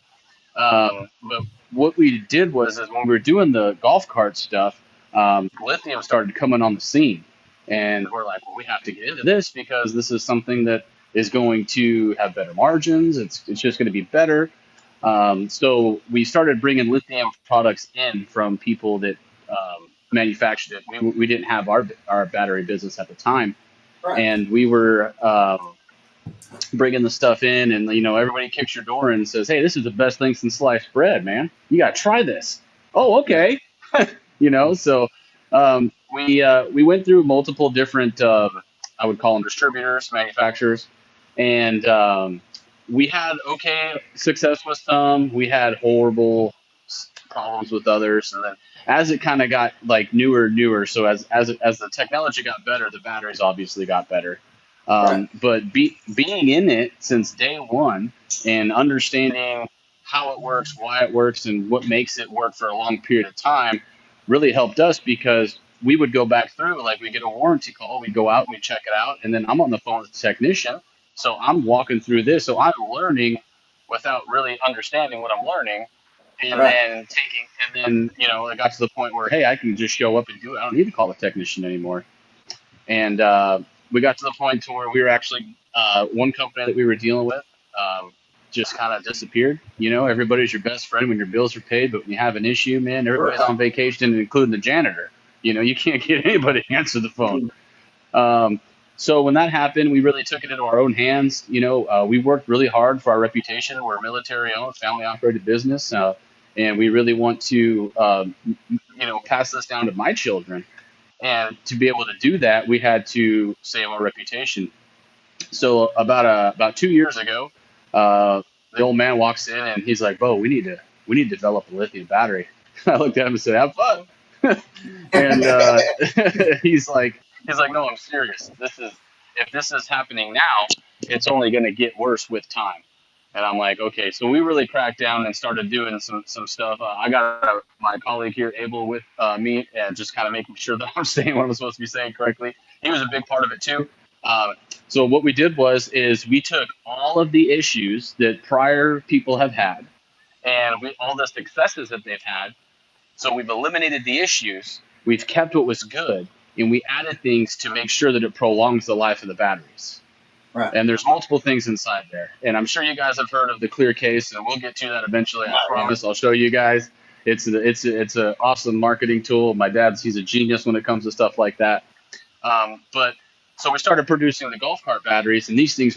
what we did was is when we were doing the golf cart stuff, lithium started coming on the scene, and we're like, well, we have to get into this because this is something that is going to have better margins. It's just going to be better. So we started bringing lithium products in from people that manufactured it. We didn't have our battery business at the time, right, and we were bringing the stuff in, and everybody kicks your door and says, "Hey, this is the best thing since sliced bread, man. You got to try this." Oh, yeah, okay. So we went through multiple different I would call them distributors, manufacturers, and we had okay success with some. We had horrible problems with others, and then as it kind of got like newer, so as the technology got better, the batteries obviously got better. right, But being in it since day one and understanding how it works, why it works, and what makes it work for a long period of time really helped us because we would go back through, like we get a warranty call, we go out and we check it out, and then I'm on the phone with the technician. So I'm walking through this. So I'm learning without really understanding what I'm learning. And right, then it got to the point where, hey, I can just show up and do it. I don't need to call a technician anymore. And we got to the point to where we were actually one company that we were dealing with just kind of disappeared. Everybody's your best friend when your bills are paid, but when you have an issue, man, everybody's right, on vacation, including the janitor. You can't get anybody to answer the phone. Um, so when that happened, we really took it into our own hands. We worked really hard for our reputation. We're a military-owned, family-operated business, and we really want to, pass this down to my children. And to be able to do that, we had to save our reputation. So about 2 years ago, the old man walks in and he's like, "Beau, we need to develop a lithium battery." I looked at him and said, "Have fun." And he's like, "No, I'm serious. If this is happening now, it's only going to get worse with time." And I'm like, okay. So we really cracked down and started doing some stuff. I got my colleague here, Abel, with me, and just kind of making sure that I'm saying what I'm supposed to be saying correctly. He was a big part of it too. So what we did is we took all of the issues that prior people have had, and all the successes that they've had. So we've eliminated the issues, we've kept what was good, and we added things to make sure that it prolongs the life of the batteries. Right. And there's multiple things inside there. And I'm sure you guys have heard of the clear case, and we'll get to that eventually. I promise. I'll show you guys. It's an awesome marketing tool. My he's a genius when it comes to stuff like that. But so we started producing the golf cart batteries, and these things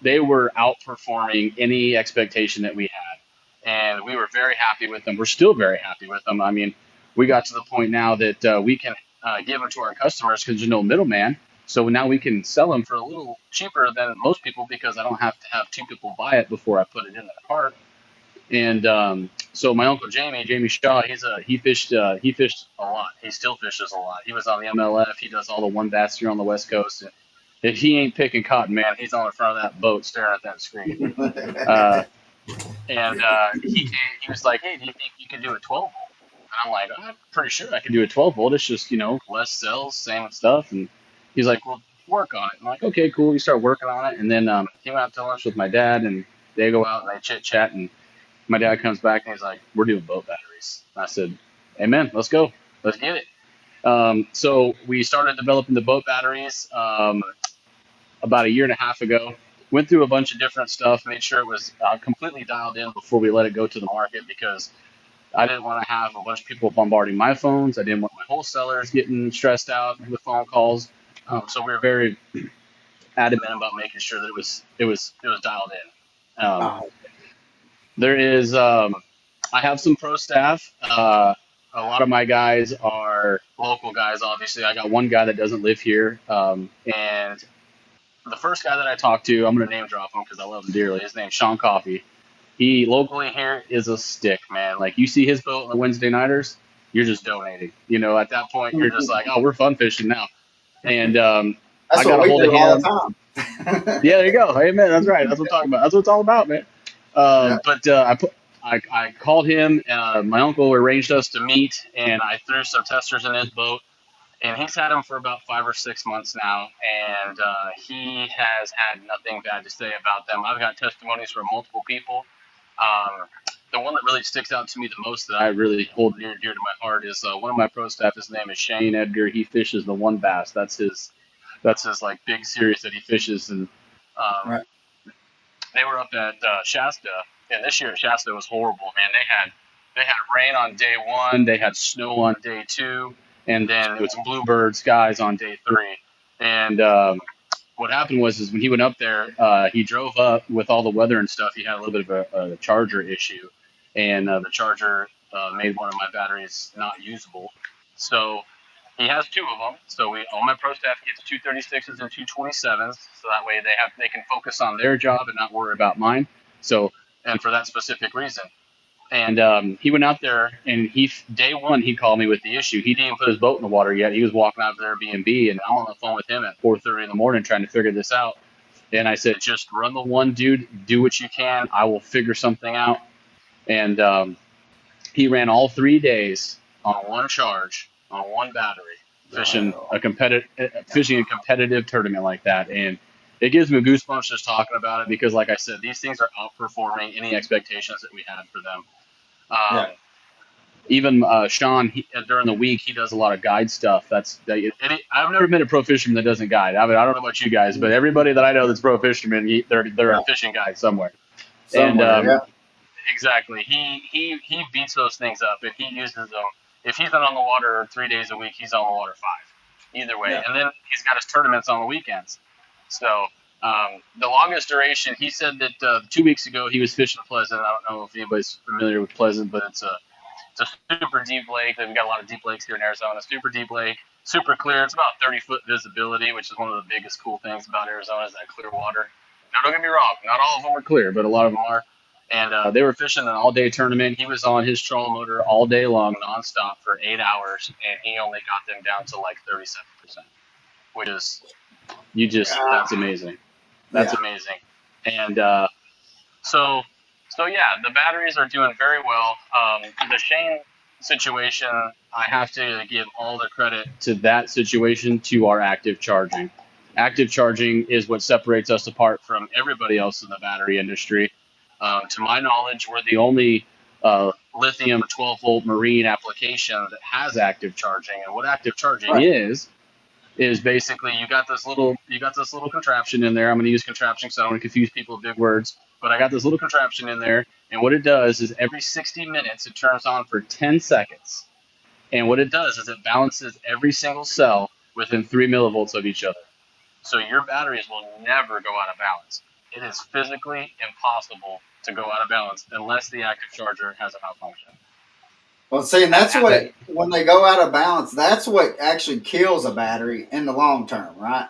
they were outperforming any expectation that we had. And we were very happy with them. We're still very happy with them. I mean, we got to the point now that we can give them to our customers because there's no middleman. So now we can sell them for a little cheaper than most people because I don't have to have two people buy it before I put it in the cart. And so my uncle Jamie Shaw, he fished a lot. He still fishes a lot. He was on the MLF. He does all the one bass here on the West Coast. And if he ain't picking cotton, man, he's on the front of that boat staring at that screen. He was like, "Hey, do you think you can do a 12 volt?" And I'm like, "I'm pretty sure I can do a 12 volt. It's just less cells, same stuff." And he's like, "Well, work on it." I'm like, "Okay, cool." We start working on it, and then he went out to lunch with my dad, and they go out and they chit chat, and my dad comes back and he's like, "We're doing boat batteries." And I said, "Amen. Let's go. Let's get it." So we started developing the boat batteries about a year and a half ago. Went through a bunch of different stuff, made sure it was completely dialed in before we let it go to the market because I didn't want to have a bunch of people bombarding my phones. I didn't want my wholesalers getting stressed out with phone calls. So we were very adamant about making sure that it was dialed in. There is, I have some pro staff. A lot of my guys are local guys, obviously. I got one guy that doesn't live here. And the first guy that I talked to, I'm going to name drop him because I love him dearly. His name's Sean Coffey. He locally here is a stick, man. Like you see his boat on the Wednesday nighters, you're just donating. At that point, you're just like, oh, we're fun fishing now. And That's I got what a we hold do of all him. the time. Yeah, there you go. Amen. That's right. That's what I'm talking about. That's what it's all about, man. But I called him. My uncle arranged us to meet, and I threw some testers in his boat. And he's had them for about 5 or 6 months now, and he has had nothing bad to say about them. I've got testimonies from multiple people. The one that really sticks out to me the most that I really hold near and dear to my heart is one of my pro staff. His name is Shane Edgar. He fishes the one bass. That's his like big series that he fishes. And Right. they were up at Shasta, and this year at Shasta was horrible, man. They had rain on day one, they had snow on day two, and then it was bluebird skies on day three. And what happened is when he went up there, he drove up with all the weather and stuff. He had a little bit of a charger issue, and the charger made one of my batteries not usable. So he has two of them. So all my pro staff gets 236s and 227s. So that way they can focus on their job and not worry about mine. So, and for that specific reason. And he went out there, and day one he called me with the issue. He didn't even put his boat in the water yet. He was walking out of their Airbnb, and I'm on the phone with him at 4:30 in the morning trying to figure this out. And I said, just run the one, dude. Do what you can. I will figure something out. And he ran all 3 days on one charge on one battery, fishing a competitive tournament like that. And it gives me goosebumps just talking about it because, like I said, these things are outperforming any expectations that we had for them. Even Sean, during the week, he does a lot of guide stuff. I've never met a pro fisherman that doesn't guide. I mean, I don't know about you guys, but everybody that I know that's pro fisherman, they're a fishing guide somewhere. Exactly. He beats those things up. If he uses them, if he's not on the water 3 days a week, he's on the water 5. Either way, and then he's got his tournaments on the weekends. So the longest duration, he said that 2 weeks ago he was fishing Pleasant. I don't know if anybody's familiar with Pleasant, but it's a super deep lake. We've got a lot of deep lakes here in Arizona. Super deep lake, super clear. It's about 30-foot visibility, which is one of the biggest cool things about Arizona is that clear water. Now, don't get me wrong, not all of them are clear, but a lot of them are. And they were fishing an all-day tournament. He was on his trolling motor all day long, nonstop for 8 hours, and he only got them down to like 37%, which is that's amazing. That's amazing. And so yeah, the batteries are doing very well. The Shane situation, I have to give all the credit to that situation to our active charging. Active charging is what separates us apart from everybody else in the battery industry. To my knowledge, we're the only lithium 12-volt marine application that has active charging. And what active charging Right. is basically you got this little contraption in there. I'm going to use contraption because I don't want to confuse people with big words, but I got this little contraption in there, and what it does is every 60 minutes it turns on for 10 seconds, and what it does is it balances every single cell within 3 millivolts of each other. So your batteries will never go out of balance. It is physically impossible to go out of balance unless the active charger has a malfunction. Well, see, and that's what, when they go out of balance, that's what actually kills a battery in the long term, right?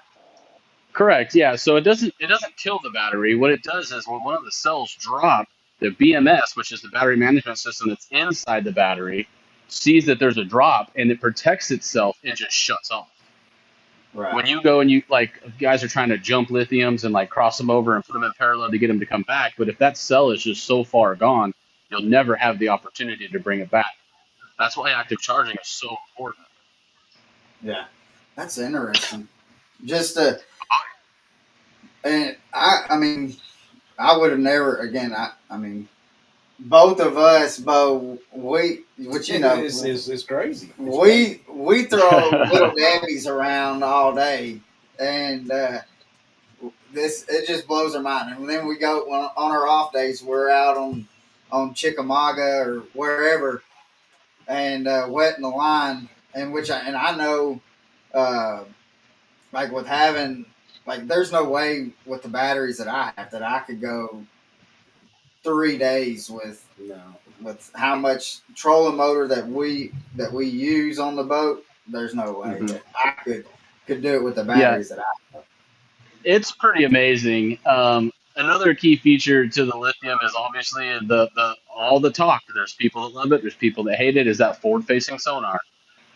Correct. Yeah. So it doesn't kill the battery. What it does is when one of the cells drop, the BMS, which is the battery management system that's inside the battery, sees that there's a drop and it protects itself and just shuts off. Right. When you go and you like guys are trying to jump lithiums and like cross them over and put them in parallel to get them to come back, but if that cell is just so far gone, you'll never have the opportunity to bring it back. That's why active charging is so important. Yeah, that's interesting. Just and I mean, I would have never again. I mean, both of us, Beau, which you know, it's crazy. we throw little dabbies around all day, and this it just blows our mind. And then we go on our off days, we're out on Chickamauga or wherever, and wetting the line, and I know, like with having like there's no way with the batteries that I have that I could go 3 days with how much trolling motor that we use on the boat. There's no way that I could do it with the batteries that I have. It's pretty amazing. Another key feature to the lithium is obviously the all the talk. There's people that love it. There's people that hate it. Is that forward-facing sonar?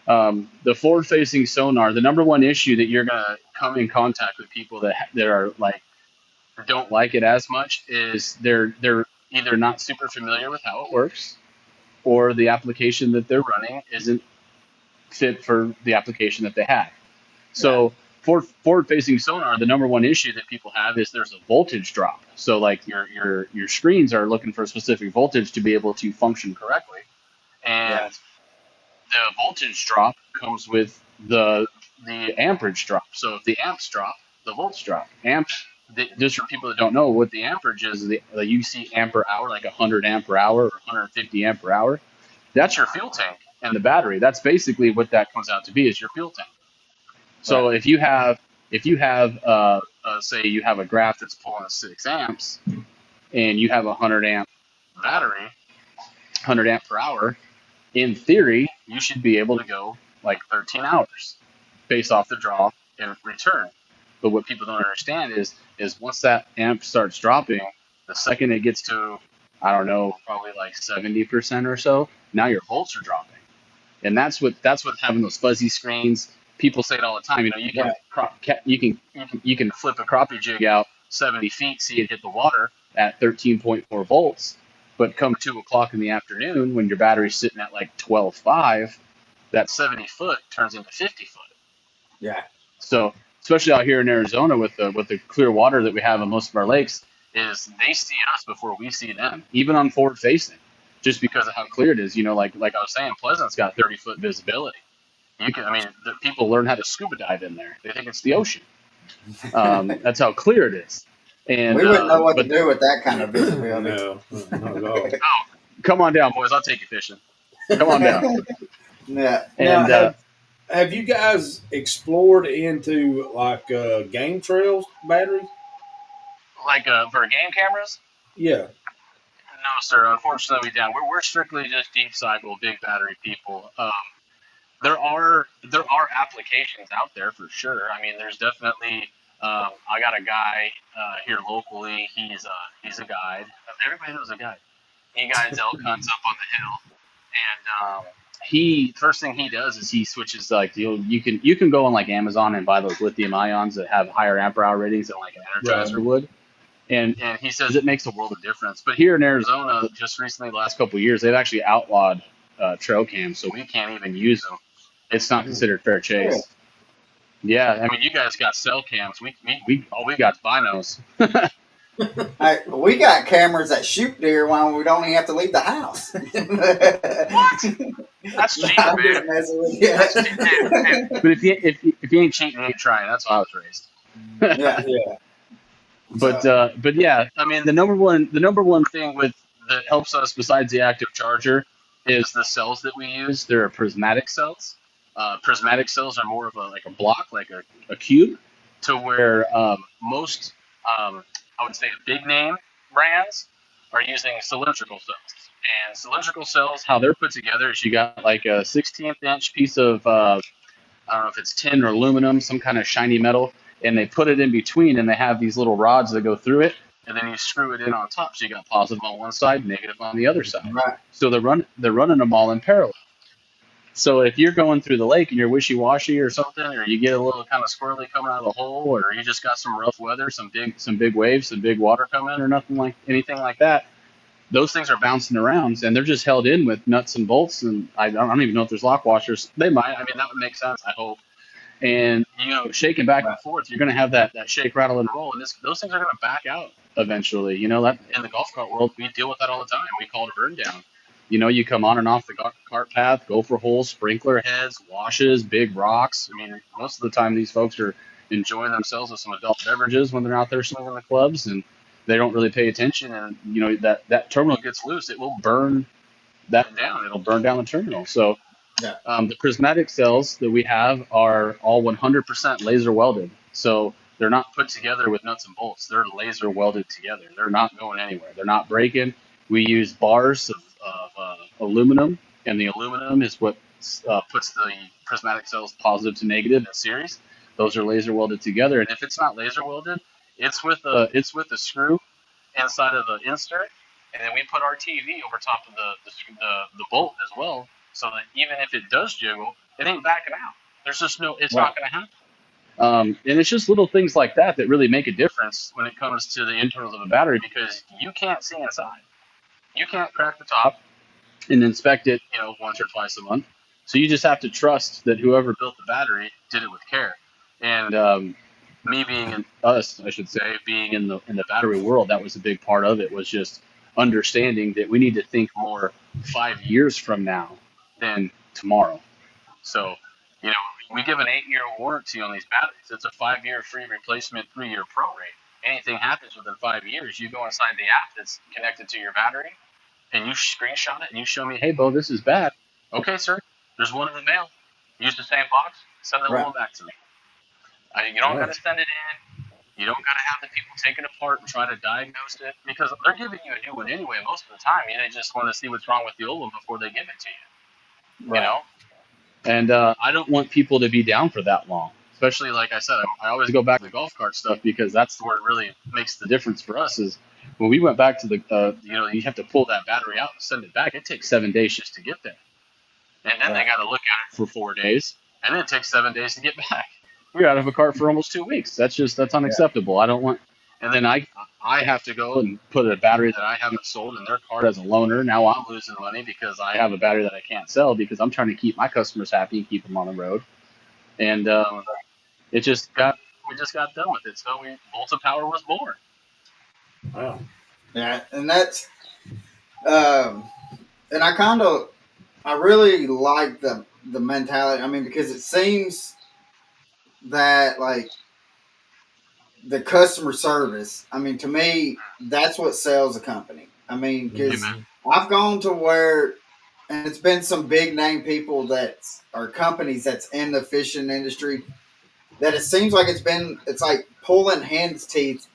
The forward-facing sonar. The number one issue that you're gonna come in contact with people that are like don't like it as much is they're either not super familiar with how it works, or the application that they're running isn't fit for the application that they have. So for forward-facing sonar, the number one issue that people have is there's a voltage drop. So like your screens are looking for a specific voltage to be able to function correctly, and the voltage drop comes with the amperage drop. So if the amps drop, the volts drop. Amps, just for people that don't know what the amperage is, the UC ampere hour, like 100 ampere hour or 150 ampere hour, that's your fuel tank and the battery. That's basically what that comes out to be, is your fuel tank. So if you have say you have a graph that's pulling 6 amps and you have a 100 amp battery, 100 amp per hour, in theory, you should be able to go like 13 hours based off the draw and return. But what people don't understand is once that amp starts dropping, the second it gets to, I don't know, probably like 70% or so, now your volts are dropping. And that's what having those fuzzy screens. People say it all the time. You know, you can flip a crappie jig out 70 feet, see it hit the water at 13.4 volts. But come 2 o'clock in the afternoon, when your battery's sitting at like 12.5, that 70 foot turns into 50 foot. Yeah. So especially out here in Arizona with the clear water that we have on most of our lakes, is they see us before we see them, even on forward facing, just because of how clear it is. You know, like I was saying, Pleasant's got 30-foot visibility. The people learn how to scuba dive in there. They think it's the ocean. That's how clear it is. And we wouldn't know what to do with that kind of visibility. No, not at all. Oh, come on down, boys. I'll take you fishing. Come on down. Yeah. And now, have you guys explored into like game trails batteries? Like for game cameras? Yeah. No, sir. Unfortunately, we don't. We're strictly just deep cycle, big battery people. There are applications out there for sure. I mean, there's definitely. I got a guy here locally. He's a guide. Everybody knows a guide. He guides elk hunts up on the hill, and he first thing he does is he switches like you can go on like Amazon and buy those lithium ions that have higher ampere hour ratings than like an Energizer would. And he says it makes a world of difference. But here in Arizona, just recently, the last couple of years, they've actually outlawed trail cams, so we can't even use them. It's not considered fair chase. Yeah, I mean, you guys got cell cams. We all we got binos. Hey, we got cameras that shoot deer when we don't even have to leave the house. What? That's cheating, I'm man. just messing with you. That's cheating. Hey, but if you ain't cheating, you ain't trying. That's how I was raised. Yeah. Yeah. So But yeah, I mean the number one thing with that helps us besides the active charger is the cells that we use. They're prismatic cells. Prismatic cells are more of a block, like a cube, to where most I would say big name brands are using cylindrical cells. And cylindrical cells, how they're put together is you got like a 16th inch piece of I don't know if it's tin or aluminum, some kind of shiny metal, and they put it in between, and they have these little rods that go through it, and then you screw it in on top. So you got positive on one side, negative on the other side. right, So they're running them all in parallel. So if you're going through the lake and you're wishy-washy or something, or you get a little kind of squirrely coming out of the hole, or you just got some rough weather, some big waves, some big water coming, or nothing like anything like that, those things are bouncing around and they're just held in with nuts and bolts. And I don't even know if there's lock washers. They might. I mean, that would make sense. I hope. And shaking back right, and forth, you're going to have that shake, rattle, and roll, and those things are going to back out eventually. That in the golf cart world, we deal with that all the time. We call it a burn down. You come on and off the cart path, go for holes, sprinkler heads, washes, big rocks. I mean, most of the time these folks are enjoying themselves with some adult beverages when they're out there swinging the clubs, and they don't really pay attention. And that terminal gets loose, it will burn that down. It'll burn down the terminal. So yeah, the prismatic cells that we have are all 100% laser welded. So they're not put together with nuts and bolts. They're laser welded together. They're not going anywhere. They're not breaking. We use bars of aluminum, and the aluminum is what puts the prismatic cells positive to negative in series. Those are laser welded together. And if it's not laser welded, it's with a screw inside of the insert, and then we put our TV over top of the bolt as well, so that even if it does jiggle, it ain't backing out. There's just no, it's right, not going to happen. And it's just little things like that really make a difference when it comes to the internals of a battery, because you can't see inside. You can't crack the top and inspect it, once or twice a month. So you just have to trust that whoever built the battery did it with care. And me being in us, I should say, being in the battery world, that was a big part of it. Was just understanding that we need to think more 5 years from now than tomorrow. So, you know, we give an 8-year warranty on these batteries. It's a 5-year free replacement, 3-year prorate. Anything happens within 5 years, you go inside the app that's connected to your battery, and you screenshot it and you show me, hey, Beau, this is bad. Okay, sir, there's one in the mail. Use the same box, send the right. one back to me. You don't got Wow. to send it in. You don't got to have the people take it apart and try to diagnose it, because they're giving you a new one anyway most of the time. They just want to see what's wrong with the old one before they give it to you, you Right. know? And I don't want people to be down for that long. Especially, like I said, I always go back to the golf cart stuff, because that's where it really makes the difference for us. Is when we went back to you have to pull that battery out and send it back. It takes 7 days just to get there, and then they Right. got to look at it for 4 days, and then it takes 7 days to get back. We're out of a cart for almost 2 weeks. That's Yeah. unacceptable. I don't want. And then I have to go and put a battery that I haven't sold in their cart as a loaner. Now I'm losing money because I have a battery that I can't sell, because I'm trying to keep my customers happy and keep them on the road. And it just got we just got done with it. So Volta Power was born. Wow. Yeah. And that's um, and I really like the mentality. I mean, because it seems that like the customer service. I mean, to me, that's what sells a company. I mean, because Amen. Mm-hmm. I've gone to where, and it's been some big name people that are companies that's in the fishing industry, that it seems like it's like pulling hen's teeth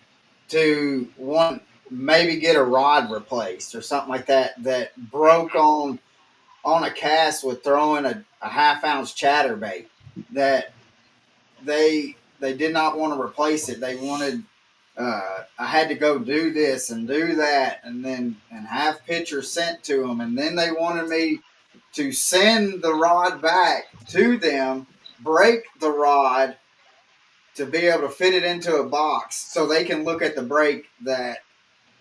to one maybe get a rod replaced or something like that that broke on a cast with throwing a half-ounce chatterbait, that they did not want to replace it. They wanted I had to go do this and do that, and then and have pictures sent to them, and then they wanted me to send the rod back to them, break the rod to be able to fit it into a box so they can look at the break that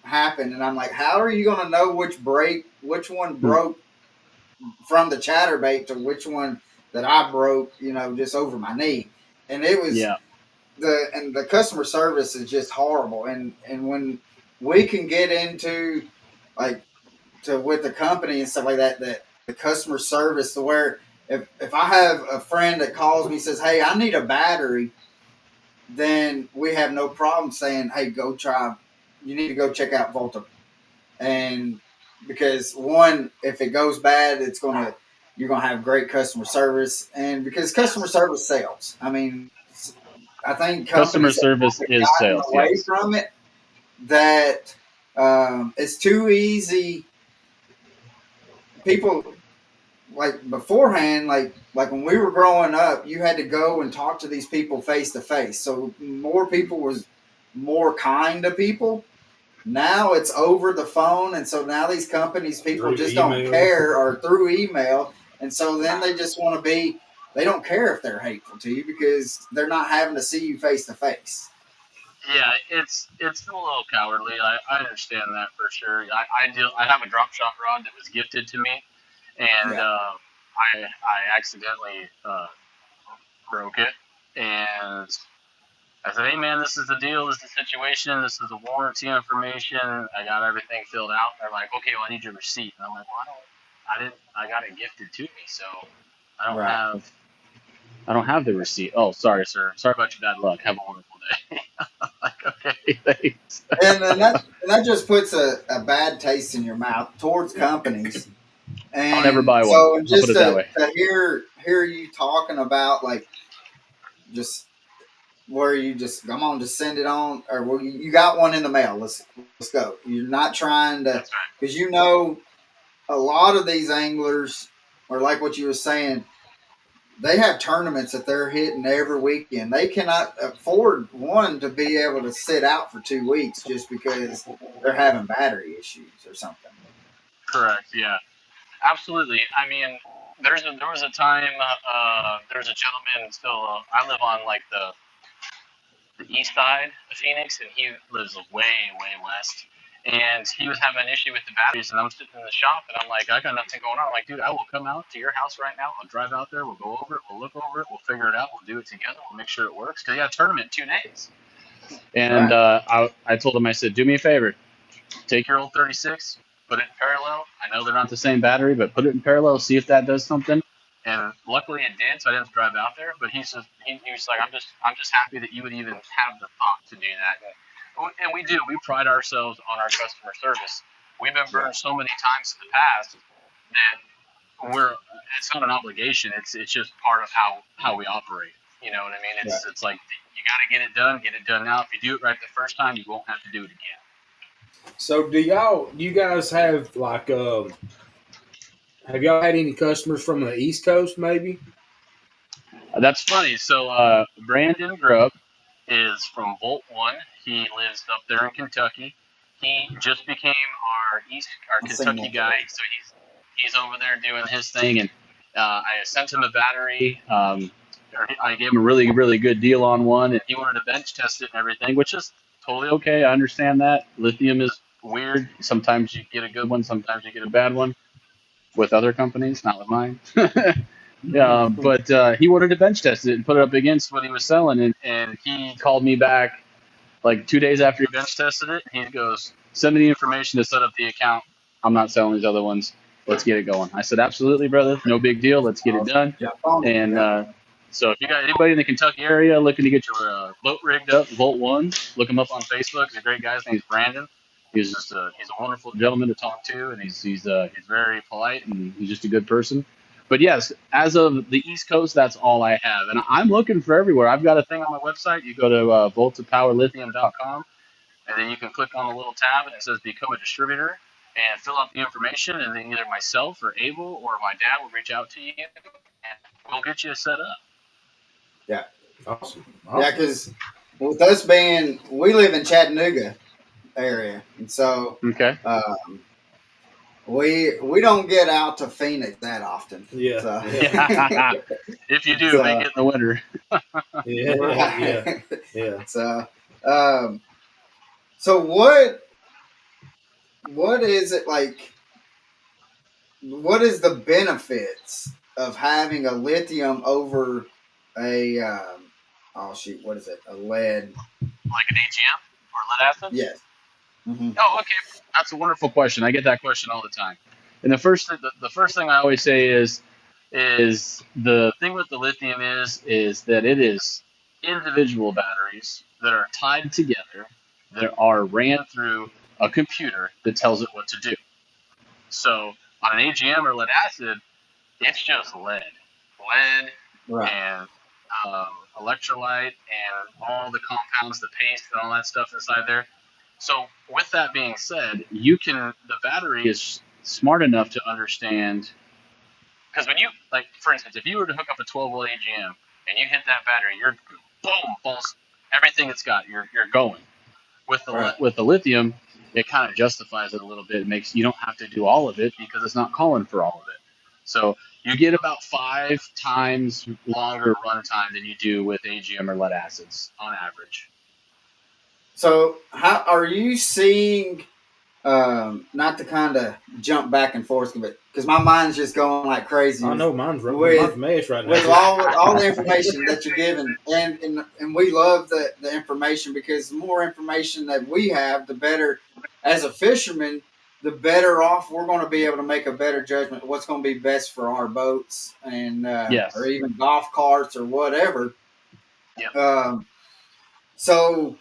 happened. And I'm like, how are you going to know which one broke from the chatterbait to which one that I broke, just over my knee? and it was Yeah. the customer service is just horrible. And when we can get into like to with the company and stuff like that, that the customer service to where if I have a friend that calls me and says, "Hey, I need a battery," then we have no problem saying, "Hey, go try. You need to go check out Volta." And because one, if it goes bad, you're gonna have great customer service, and because customer Yes. service sells. I mean, I think Customer companies have service kind of is gotten sales. away Yes. from it. That it's too easy. People like beforehand, like when we were growing up, you had to go and talk to these people face to face. So more people was more kind to people. Now it's over the phone, and so now these companies, people through just don't email. care, or through email, and so then they just want to be. They don't care if they're hateful to you because they're not having to see you face to face. Yeah, it's a little cowardly. I understand that for sure. I have a drop shot rod that was gifted to me, and Yeah, I accidentally broke it, and I said, "Hey man, this is the deal. This is the situation. This is the warranty information. I got everything filled out." They're like, "Okay, well I need your receipt." And I'm like, "Well, I didn't. I got it gifted to me, so I don't right. have I don't have the receipt." "Oh, sorry, sir. Sorry about your bad luck. Have a wonderful day." Like, okay, thanks. And that just puts a bad taste in your mouth towards companies. I'll never And buy one. so, and I'll put just it that way. to hear you talking about like just where you just come on, just send it on, or well, you got one in the mail. Let's go. You're not trying to That's right. because a lot of these anglers are like what you were saying. They have tournaments that they're hitting every weekend. They cannot afford one to be able to sit out for 2 weeks just because they're having battery issues or something. Correct. Yeah. Absolutely. I mean, there was a time. There's a gentleman. So I live on like the east side of Phoenix, and he lives way west. And he was having an issue with the batteries, and I'm sitting in the shop, and I'm like, I got nothing going on. I'm like, dude, I will come out to your house right now. I'll drive out there. We'll go over it. We'll look over it. We'll figure it out. We'll do it together. We'll make sure it works. Because he had a tournament in 2 days. And Right. I told him, I said, do me a favor. Take your old 36, put it in parallel. I know they're not the same battery, but put it in parallel, see if that does something. And luckily it did, so I didn't have to drive out there. But he was like, I'm just happy that you would even have the thought to do that. And we do. We pride ourselves on our customer service. We've been Yeah. burned so many times in the past that we're it's not an obligation. It's just part of how we operate. You know what I mean? Yeah. It's like you got to get it done. Get it done now. If you do it right the first time, you won't have to do it again. So you guys have like have y'all had any customers from the East Coast maybe? That's funny. So Brandon Grubb is from Volt One. He lives up there in Kentucky. He just became our I've seen Kentucky that guy. today. So he's over there doing his thing, and I sent him a battery. I gave him a really good deal on one, and he wanted to bench test it and everything, which is totally okay. I understand that lithium is weird. Sometimes you get a good one, sometimes you get a bad one with other companies, not with mine. Yeah, but he wanted to bench test it and put it up against what he was selling, and he called me back like 2 days after he bench tested it. He goes, "Send me the information to set up the account. I'm not selling these other ones. Let's get it going." I said, "Absolutely, brother. No big deal. Let's get it Awesome. done." Jump on it. And Yeah. so if you got anybody in the Kentucky area looking to get your boat rigged up, Volt One, look him up on Facebook. He's a great guy. His name's Brandon. He's a wonderful gentleman to talk to, and he's very polite, and he's just a good person. But yes, as of the East Coast, that's all I have, and I'm looking for everywhere. I've got a thing on my website. You go to voltapowerlithium.com, and then you can click on the little tab, and it says "Become a Distributor," and fill out the information, and then either myself or Abel or my dad will reach out to you, and we'll get you set up. Yeah. Awesome. Yeah. Awesome. Because with us being, we live in Chattanooga area, and so Okay. um, we don't get out to Phoenix that often. Yeah. So, Yeah. If you do, make so it in the winter. Yeah. Yeah. right. Yeah. So, um, so what is it like? What is the benefits of having a lithium over a oh shoot, what is it? A lead. Like an AGM or lead acid? Yes. Hmm. Oh, okay. That's a wonderful question. I get that question all the time. And the first thing I always say is the thing with the lithium is that it is individual batteries that are tied together that are ran through a computer that tells it what to do. So on an AGM or lead acid, it's just lead Right. and electrolyte and all the compounds, the paste and all that stuff inside there. So with that being said, the battery is smart enough to understand, because when you, like, for instance, if you were to hook up a 12-volt AGM and you hit that battery, you're boom, falls everything it's got. You're going. Right. With the lithium, it kind of justifies it a little bit. It makes you don't have to do all of it because it's not calling for all of it. So you get about 5 times longer runtime than you do with AGM or lead acids on average. So, how are you seeing? Not to kind of jump back and forth, but because my mind's just going like crazy I know mine's with mesh right now. with all the information that you're giving, and we love the information, because the more information that we have, the better. As a fisherman, the better off we're going to be able to make a better judgment of what's going to be best for our boats and or Yes. even golf carts or whatever. Yep. So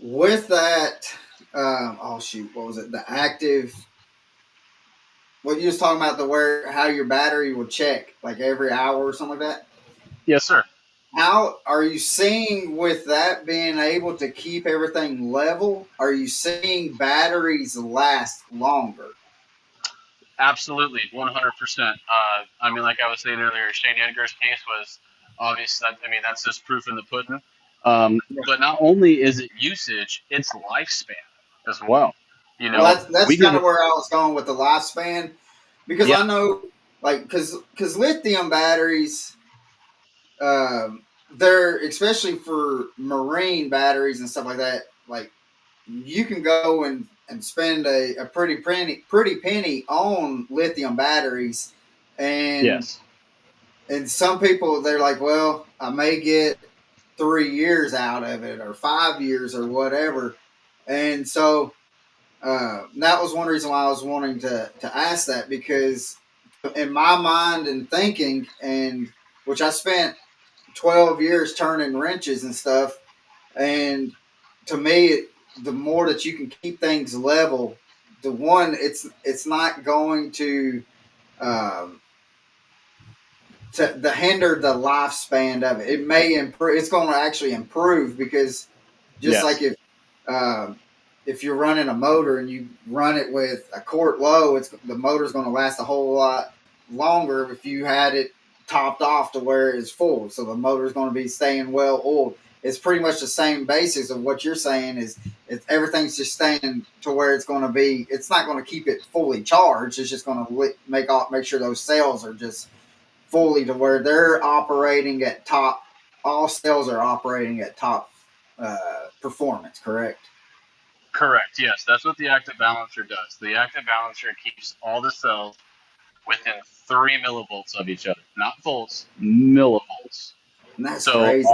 with that, oh shoot, what was it? The active. What you was talking about, how your battery will check like every hour or something like that. Yes, sir. How are you seeing with that being able to keep everything level? Are you seeing batteries last longer? Absolutely, 100%. I mean, like I was saying earlier, Shane Edgar's case was obvious. I mean, that's just proof in the pudding. But not only is it usage, it's lifespan as well. You Well, know, that's we kind can. of where I was going with the lifespan, because Yep. I know, like, because lithium batteries, they're especially for marine batteries and stuff like that. Like, you can go and spend a pretty penny on lithium batteries, and Yes. some people, they're like, well, I may get 3 years out of it or 5 years or whatever, and so that was one reason why I was wanting to ask that, because in my mind and thinking, and which I spent 12 years turning wrenches and stuff, and to me, the more that you can keep things level, the one, it's not going um, to hinder the lifespan of it. It may improve. It's going to actually improve, because just like Yes. if you're running a motor and you run it with a quart low, the motor's going to last a whole lot longer if you had it topped off to where it's full. So the motor's going to be staying well oiled. It's pretty much the same basis of what you're saying. Everything's just staying to where it's going to be. It's not going to keep it fully charged. It's just going to make sure those cells are just fully to where they're operating at top. All cells are operating at top performance. Correct. Correct. Yes, that's what the active balancer does. The active balancer keeps all the cells within 3 millivolts of each other, not volts, millivolts. And that's So crazy.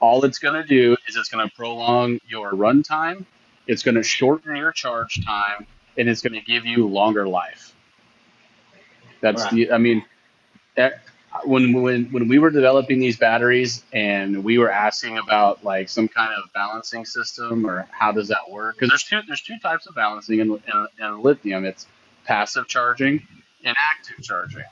all it's going to do is it's going to prolong your run time, it's going to shorten your charge time, and it's going to give you longer life. Right. I mean, eh, when we were developing these batteries and we were asking about like some kind of balancing system or how does that work? Because there's two types of balancing in lithium. It's passive charging and active charging.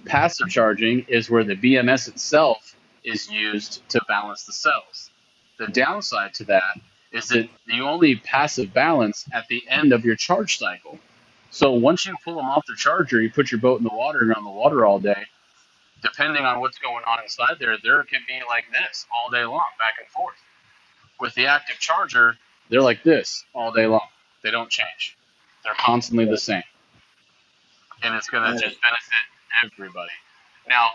Passive charging is where the BMS itself is used to balance the cells. The downside to that is that you only passive balance at the end of your charge cycle. So once you pull them off the charger, you put your boat in the water and on the water all day. Depending on what's going on inside there can be like this all day long, back and forth. With the active charger, they're like this all day long. They don't change. They're constantly the same, and it's going to just benefit everybody. Now,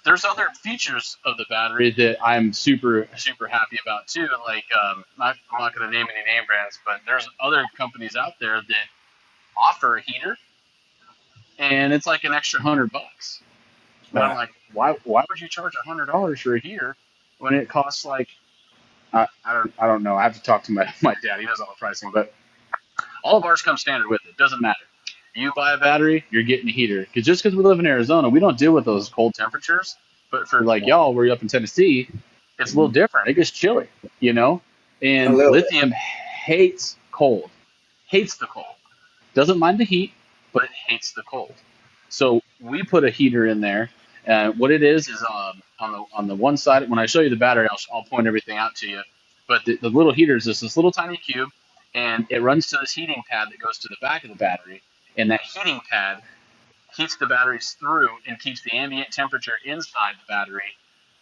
there's other features of the battery that I'm super happy about too. Like I'm not going to name any name brands, but there's other companies out there that offer a heater, and it's like an extra $100. And I'm Right. like, why would you charge $100 for a heater when it costs like I don't know. I have to talk to my dad. He knows all the pricing, but all of ours come standard with it. Doesn't matter. You buy a battery, you're getting a heater. Because just because we live in Arizona, we don't deal with those cold temperatures. But for like y'all, where you're up in Tennessee, it's a little different. It gets chilly, you know. A And little bit. lithium hates cold, hates the cold. Doesn't mind the heat, but it hates the cold. So we put a heater in there. And what it is on the one side. When I show you the battery, I'll point everything out to you. But the little heater is just this little tiny cube, and it runs to this heating pad that goes to the back of the battery. And that heating pad heats the batteries through and keeps the ambient temperature inside the battery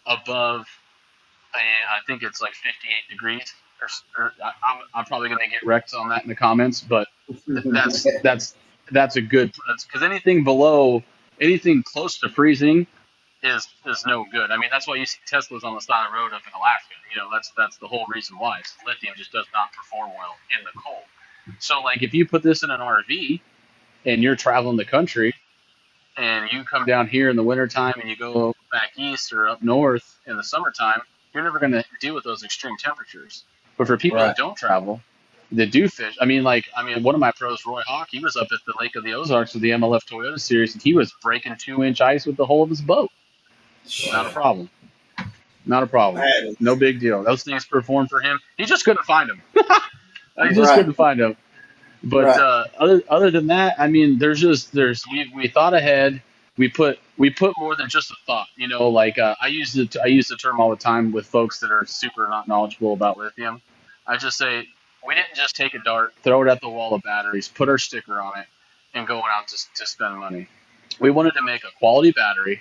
above, I think it's like 58 degrees. I'm probably going to get wrecked on that in the comments, but that's a good, because anything close to freezing is no good. I mean, that's why you see Teslas on the side of the road up in Alaska. You know, that's the whole reason why. Lithium just does not perform well in the cold. So, like, if you put this in an RV and you're traveling the country and you come down here in the wintertime and you go back east or up north in the summertime, you're never going to deal with those extreme temperatures. But for people Right. that don't travel, that do fish, one of my pros, Roy Hawk, he was up at the Lake of the Ozarks with the MLF Toyota Series, and he was breaking 2-inch ice with the hull of his boat. Not a problem. Not a problem. That No is, big deal. Those things perform for him. He just couldn't find them. He just right. couldn't find them. But Right. other than that, I mean, we thought ahead. We put more than just a thought. You know, like I use the term all the time with folks that are super not knowledgeable about lithium. I just say we didn't just take a dart, throw it at the wall of batteries, put our sticker on it, and go out to spend money. We wanted to make a quality battery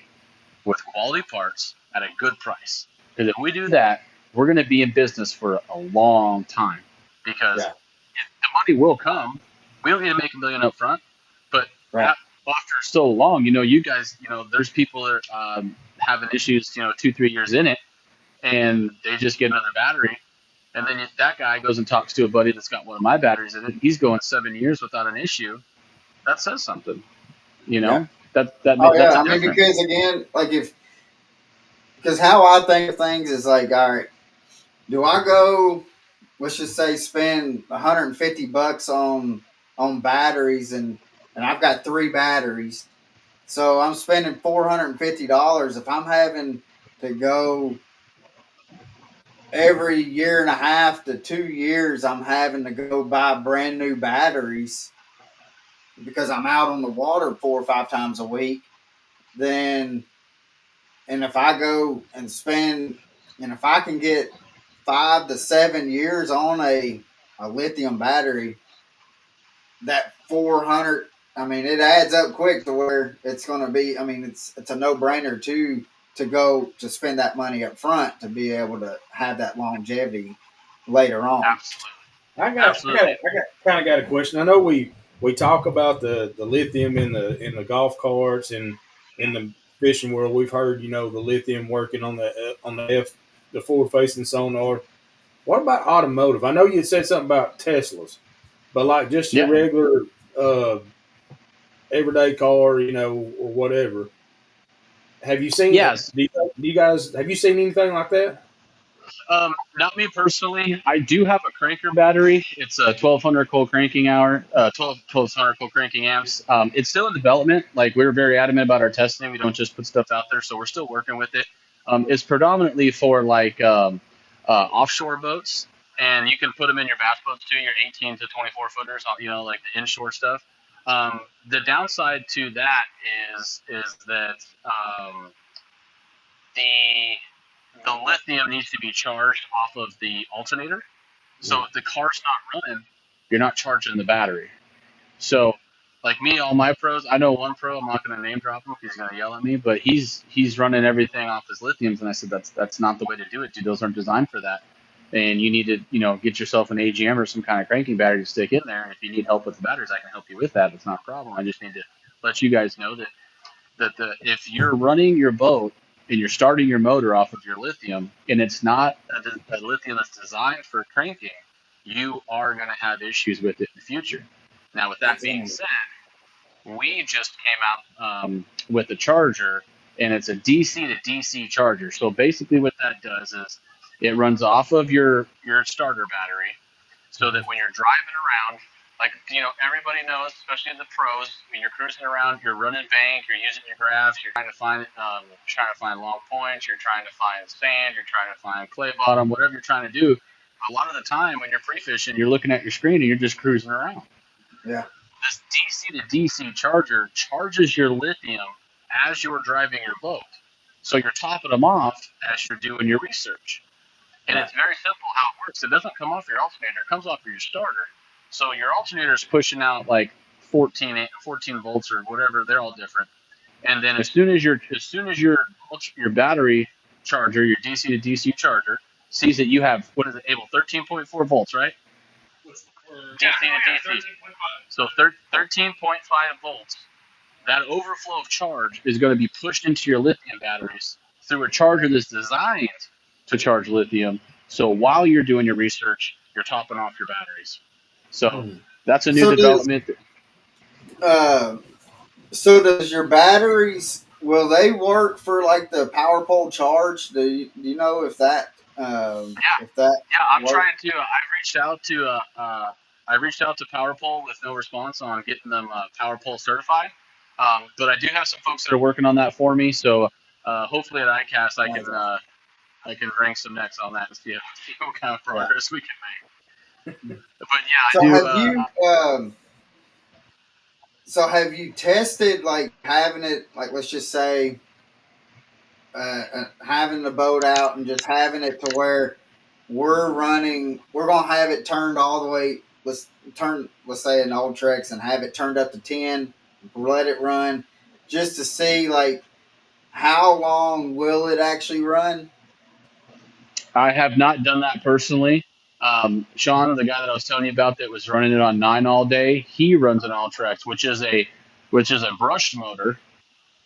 with quality parts at a good price. Because if we do that, we're going to be in business for a long time. Because Yeah. the money will come. We don't need to make a million up front, but Right. after so long, you guys, there's people that are having issues, 2-3 years in it, and they just get another battery, and then that guy goes and talks to a buddy that's got one of my batteries in it. He's going 7 years without an issue. That says something, you know. Yeah. Oh That's yeah. a I mean, difference. because again, like because how I think of things is like, all right, do I go? Let's just say spend $150 on batteries, and I've got three batteries, so I'm spending $450. If I'm having to go every year and a half to 2 years, I'm having to go buy brand new batteries because I'm out on the water 4 or 5 times a week. Then, and if I go and spend, and if I can get 5 to 7 years on a lithium battery, that 400, I mean, it adds up quick to where it's going to be. I mean, it's a no brainer to go to spend that money up front to be able to have that longevity later on. Absolutely, I absolutely. got kind of got a question. I know we talk about the lithium in the golf carts and in the fishing world. We've heard the lithium working on the forward facing sonar. What about automotive? I know you said something about Teslas, but like just your Yeah. regular uh, everyday car, or whatever. Have you seen? Yes. Do you guys have you seen anything like that? Not me personally. I do have a cranker battery. It's a 1200 cold cranking hour, 1200 cold cranking amps. It's still in development. Like we're very adamant about our testing. We don't just put stuff out there, so we're still working with it. It's predominantly for like offshore boats, and you can put them in your bass boats too. Your 18 to 24 footers, like the inshore stuff. The downside to that is that the lithium needs to be charged off of the alternator. So if the car's not running, you're not charging the battery. So, like me, all my pros, I know one pro. I'm not going to name drop him because he's going to yell at me. But he's running everything off his lithiums, and I said that's not the way to do it, dude. Those aren't designed for that. And you need to get yourself an AGM or some kind of cranking battery to stick in there. If you need help with the batteries, I can help you with that. It's not a problem. I just need to let you guys know that if you're running your boat and you're starting your motor off of your lithium and it's not a lithium that's designed for cranking, you are going to have issues with it in the future. Now, with that being said, we just came out with a charger and it's a DC to DC charger. So basically, what that does is it runs off of your starter battery, so that when you're driving around, like everybody knows, especially the pros, when you're cruising around, you're running bank, you're using your graphs, you're trying to find long points, you're trying to find sand, you're trying to find clay bottom, whatever you're trying to do. A lot of the time when you're free fishing, you're looking at your screen and you're just cruising around. Yeah. This DC to DC charger charges your lithium as you're driving your boat. So you're topping them off as you're doing your research. And it's very simple how it works. It doesn't come off your alternator. It comes off of your starter. So your alternator is pushing out like 14 volts or whatever. They're all different. And then as soon as your battery charger, your DC to DC charger, sees that you have, what is it, Abel, 13.4 volts, right? DC to DC. So 13.5 volts. That overflow of charge is going to be pushed into your lithium batteries through a charger that's designed to charge lithium. So while you're doing your research, you're topping off your batteries. So that's a new development. So does your batteries, will they work for like the power pole charge? Do you know if that if that I'm works? trying to. I reached out to PowerPole with no response on getting them PowerPole certified. But I do have some folks that are working on that for me. So hopefully at ICAST I can bring some necks on that and see what kind of progress we can make. But yeah, So I do. have you so have you tested like having it, like let's just say having the boat out and just having it to where we're gonna have it turned all the way, let's say an old Trex, and have it turned up to 10, let it run just to see like how long will it actually run? I have not done that personally. Sean, the guy that I was telling you about that was running it on 9 all day, he runs an Ultrex, which is a brushed motor,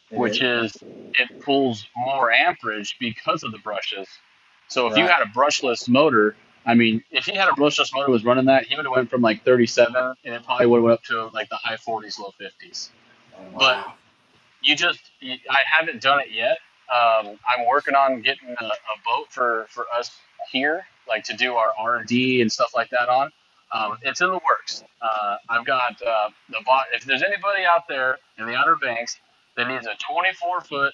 which is it pulls more amperage because of the brushes. So if you had a brushless motor, I mean, if he had a brushless motor was running that, he would have went from like 37, and it probably would have went up to like the high 40s, low 50s. Oh, wow. But I haven't done it yet. I'm working on getting a boat for us here, like to do our R&D and stuff like that on. It's in the works. I've got the bot. If there's anybody out there in the Outer Banks that needs a 24-foot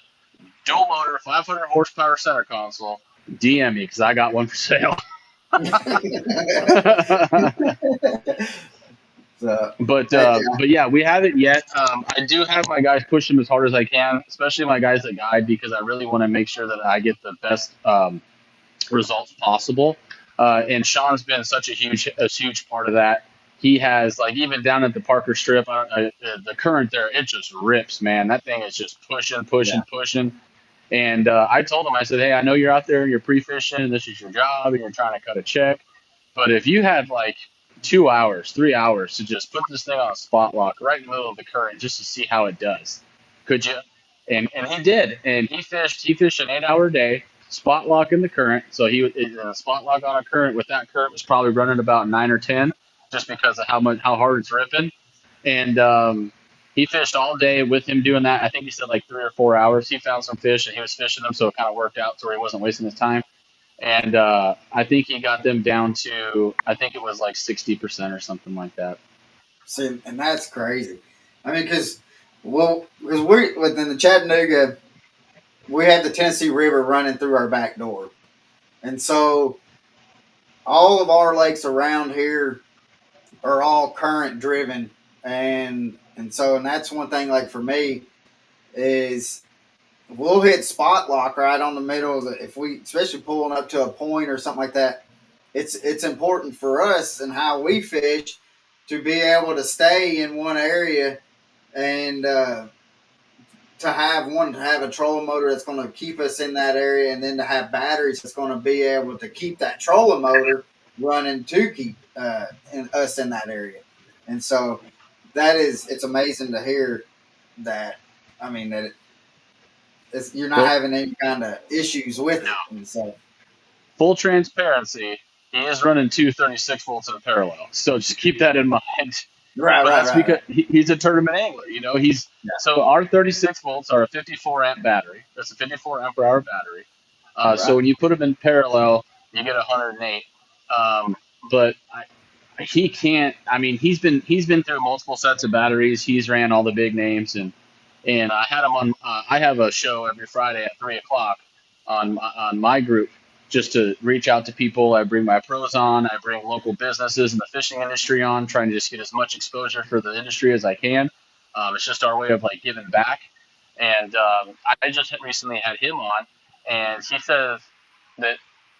dual motor, 500 horsepower center console, DM me because I got one for sale. But yeah, we haven't yet. I do have my guys push them as hard as I can, especially my guys that guide, because I really want to make sure that I get the best results possible. And Sean's been such a huge part of that. He has, like, even down at the Parker Strip, the current there, it just rips, man. That thing is just pushing. And I told him, I said, hey, I know you're out there and you're pre-fishing and this is your job and you're trying to cut a check. But if you had like 2 hours, 3 hours to just put this thing on a spot lock right in the middle of the current just to see how it does, could you? And he did. And he fished an 8-hour day, spot lock in the current. So he was in a spot lock on a current with that current was probably running about 9 or 10 just because of how hard it's ripping. And he fished all day with him doing that. I think he said like 3 or 4 hours. He found some fish and he was fishing them, so it kind of worked out so he wasn't wasting his time. And I think he got them down to, I think it was like 60% or something like that. See, and that's crazy. I mean, because we within the Chattanooga, we have the Tennessee River running through our back door, and so all of our lakes around here are all current driven, and that's one thing. Like for me, is we'll hit spot lock right on the middle of if we, especially pulling up to a point or something like that. It's important for us and how we fish to be able to stay in one area and to have a trolling motor that's going to keep us in that area, and then to have batteries that's going to be able to keep that trolling motor running to keep us in that area. And so it's amazing to hear that. I mean, that you're not having any kind of issues with it. And so, full transparency, he is running 236 volts in a parallel. So just keep that in mind. Right, But right, that's right, because right. he's a tournament angler. He's Yeah, so our 36 volts are a 54 amp battery. That's a 54 amp per hour battery. So right. when you put them in parallel, you get 108. But he can't. I mean, he's been through multiple sets of batteries. He's ran all the big names, and I had him on. I have a show every Friday at 3 o'clock on my group just to reach out to people. I bring my pros on. I bring local businesses in the fishing industry on, trying to just get as much exposure for the industry as I can. It's just our way of like giving back. And I just recently had him on, and he says that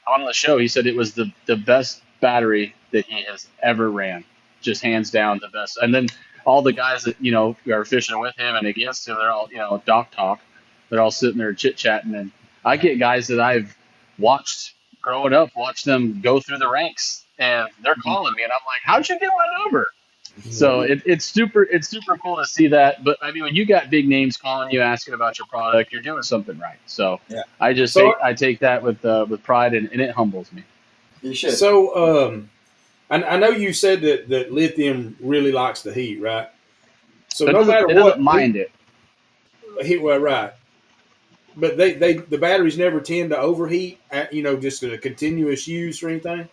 on the show, he said it was the best battery that he has ever ran, just hands down the best. And then all the guys that are fishing with him and against him, they're all dock talk. They're all sitting there chit chatting, and I get guys that I've watched growing up, watch them go through the ranks, and they're calling me, and I'm like, "How'd you get my number?" So it's super cool to see that. But I mean, when you got big names calling you asking about your product, you're doing something right. So Yeah, I just So take that with pride, and it humbles me. you should. so I know you said that lithium really likes the heat, right? So no matter It doesn't what, mind it. heat, well, right. But the batteries never tend to overheat. Just a continuous use or anything.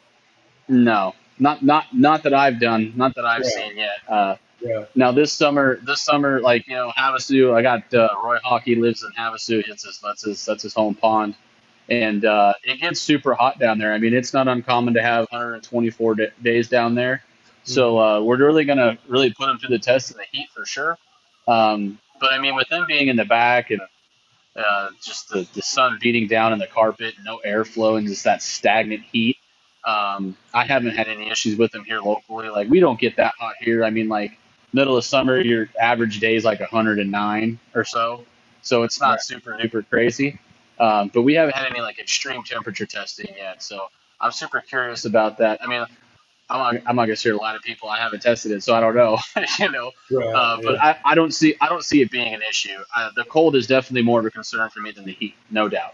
No, not that I've done, not that I've Right. seen yet. Right. Now this summer, like Havasu, I got Roy Hockey lives in Havasu. That's his home pond, and it gets super hot down there. I mean, it's not uncommon to have 124 days down there. So Mhm. we're really gonna really put them through the test in the heat for sure. But I mean, with them being in the back and just the sun beating down in the carpet, no airflow, and just that stagnant heat. I haven't had any issues with them here locally. Like we don't get that hot here. I mean, like middle of summer, your average day is like 109 or so, so it's not Right. super duper crazy. But we haven't had any like extreme temperature testing yet, so I'm super curious about that. I mean, I'm not gonna scare a lot of people. I haven't tested it, so I don't know. you know, Right. but Yeah. I don't see it being an issue. The cold is definitely more of a concern for me than the heat, no doubt.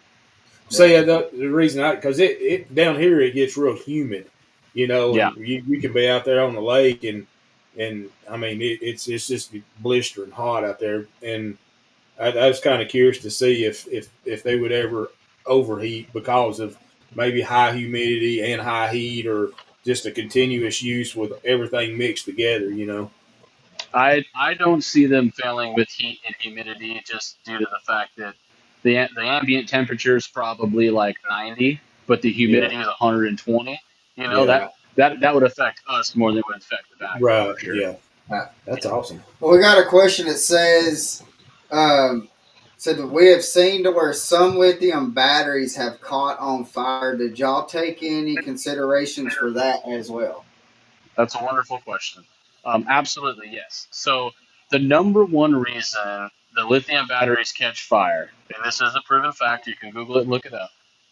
So yeah, the reason because it down here it gets real humid, Yeah, and you can be out there on the lake and I mean it's just blistering hot out there, and I was kind of curious to see if they would ever overheat because of maybe high humidity and high heat, or just a continuous use with everything mixed together. I don't see them failing with heat and humidity just due to the fact that the ambient temperature is probably like 90, but the Yeah, humidity is 120. You know yeah, that would affect us more than it would affect the background right, for sure. yeah. That's awesome. Well, we got a question that um, said that we have seen to where some lithium batteries have caught on fire. Did y'all take any considerations for that as well? That's a wonderful question. Absolutely, yes. So, the number one reason the lithium batteries catch fire, and this is a proven fact, you can Google it and look it up,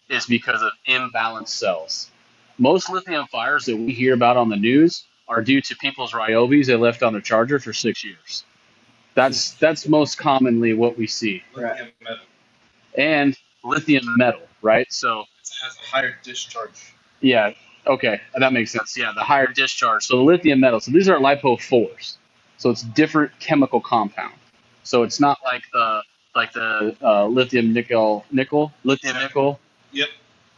is because of imbalanced cells. Most lithium fires that we hear about on the news are due to people's Ryobis they left on their charger for 6 years. That's most commonly what we see. Right. Lithium metal. And lithium metal, right? So It has a higher discharge. yeah. Okay, that makes sense. Yeah, the higher discharge. So the lithium metal. So these are lipo fours. So it's different chemical compound. So it's not like the lithium nickel, Yep.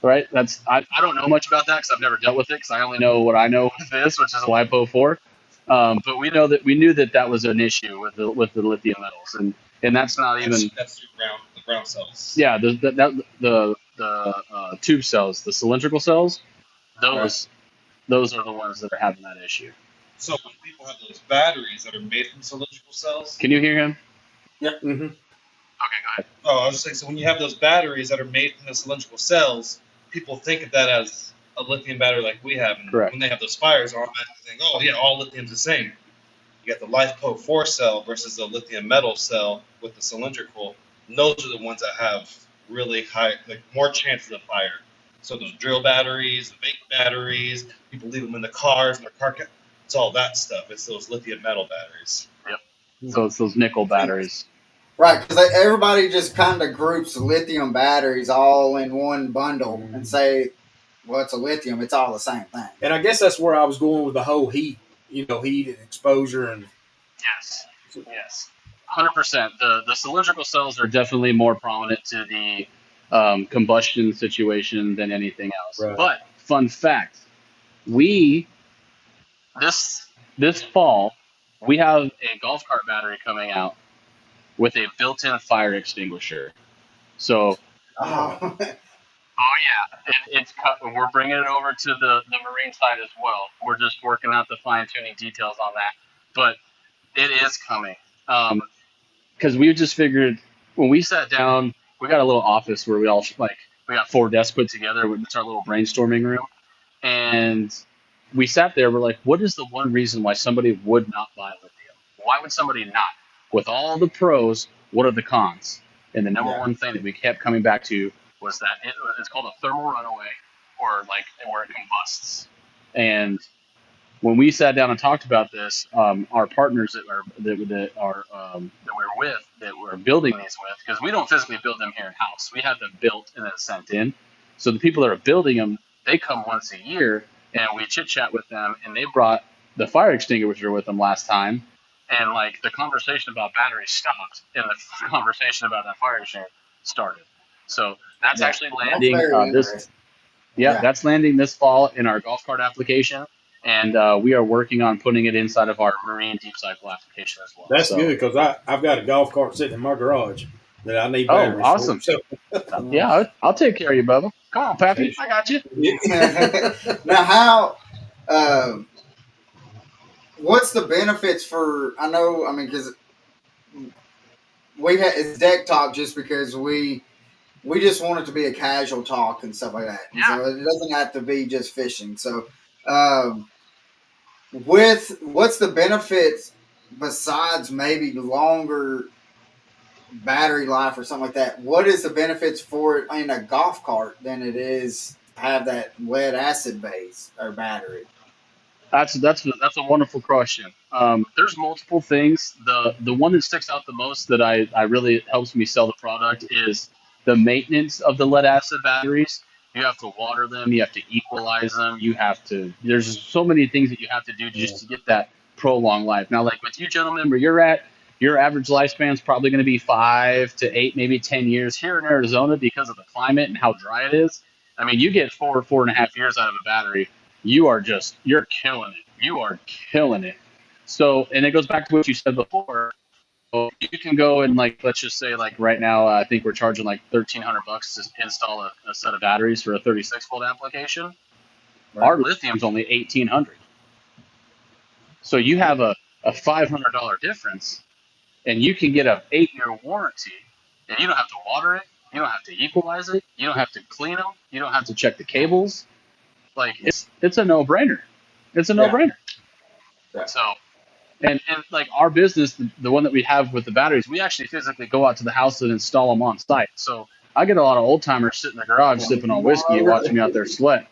right? I don't know much about that because I've never dealt with it because I only know what I know with this, which is a lipo four. But we knew that was an issue with the lithium metals, and that's not even That's the ground cells. yeah the tube cells, the cylindrical cells. Right. Those are the ones that are having that issue. So when people have those batteries that are made from cylindrical cells, Can you hear him? Hmm. Okay, go ahead. oh, I was just saying, so when you have those batteries that are made from the cylindrical cells, people think of that as a lithium battery like we have. And Correct. when they have those fires, automatically think, oh, yeah, all lithium's the same. You got the LiFePO4 cell versus the lithium metal cell with the cylindrical. And those are the ones that have really high, like more chances of fire. So those drill batteries, the vape batteries, people leave them in the cars, in their it's all that stuff. It's those lithium metal batteries. Yep. So it's those nickel batteries. Right, because everybody just kind of groups lithium batteries all in one bundle and say, well, it's a lithium, it's all the same thing. And I guess that's where I was going with the whole heat heat and exposure and Yes, yes, 100%. The cylindrical cells are definitely more prominent to the combustion situation than anything else. right. But fun fact, we this this fall we have a golf cart battery coming out with a built-in fire extinguisher. So, Oh, oh yeah, we're bringing it over to the marine side as well. We're just working out the fine-tuning details on that, but it is coming. Because we just figured when we sat down, we got a little office where we got 4 desks put together. It's our little brainstorming room, and we sat there. We're like, what is the one reason why somebody would not buy lithium? Why would somebody not? With all the pros, what are the cons? And the number yeah, one thing that we kept coming back to was that it's called a thermal runaway, or like where it combusts. And when we sat down and talked about this, our partners that we're with, that we're building these with, because we don't physically build them here in house. We have them built and then sent in. So the people that are building them, they come once a year, and we chit chat with them, and they brought the fire extinguisher with them last time, and like the conversation about batteries stopped, and the conversation about that fire extinguisher started. So that's yeah. actually That's landing very this interesting. yeah, Yeah. that's landing this fall in our golf cart application, and we are working on putting it inside of our marine deep cycle application as well. That's So, good because I've got a golf cart sitting in my garage that I need oh, batteries for. awesome. So Yeah, I'll take care of you, Bubba. Come on, Pappy, I got you. Now, how? Um, what's the benefits for? I know. I mean, because we had it's deck talk just because we just want it to be a casual talk and stuff like that. And Yeah, so it doesn't have to be just fishing. So, um, with what's the benefits besides maybe longer battery life or something like that? What is the benefits for it in a golf cart than it is to have that lead acid base or battery? that's a wonderful question. There's multiple things. The one that sticks out the most that I really helps me sell the product is the maintenance of the lead acid batteries. You have to water them. You have to equalize them. You have to. There's so many things that you have to do yeah, just to get that prolonged life. Now, like with you gentlemen, where you're at, your average lifespan is probably going to be 5 to 8, maybe 10 years. Here in Arizona, because of the climate and how dry it is, I mean, you get 4.5 years out of a battery, you're killing it. You are killing it. So, and it goes back to what you said before. So you can go and like, let's just say like right now, I think we're charging like $1,300 to install a set of batteries for a 36-volt application. Right. Our lithium's only 1,800. So you have a $500 difference, and you can get a 8-year warranty, and you don't have to water it. You don't have to equalize it. You don't have to clean them. You don't have to check the cables. Like it's a no brainer. It's a no Yeah. brainer. Yeah. So and like our business, the one that we have with the batteries, we actually physically go out to the house and install them on site. So I get a lot of old timers sitting in the garage sipping on whiskey and watching me out there sweat.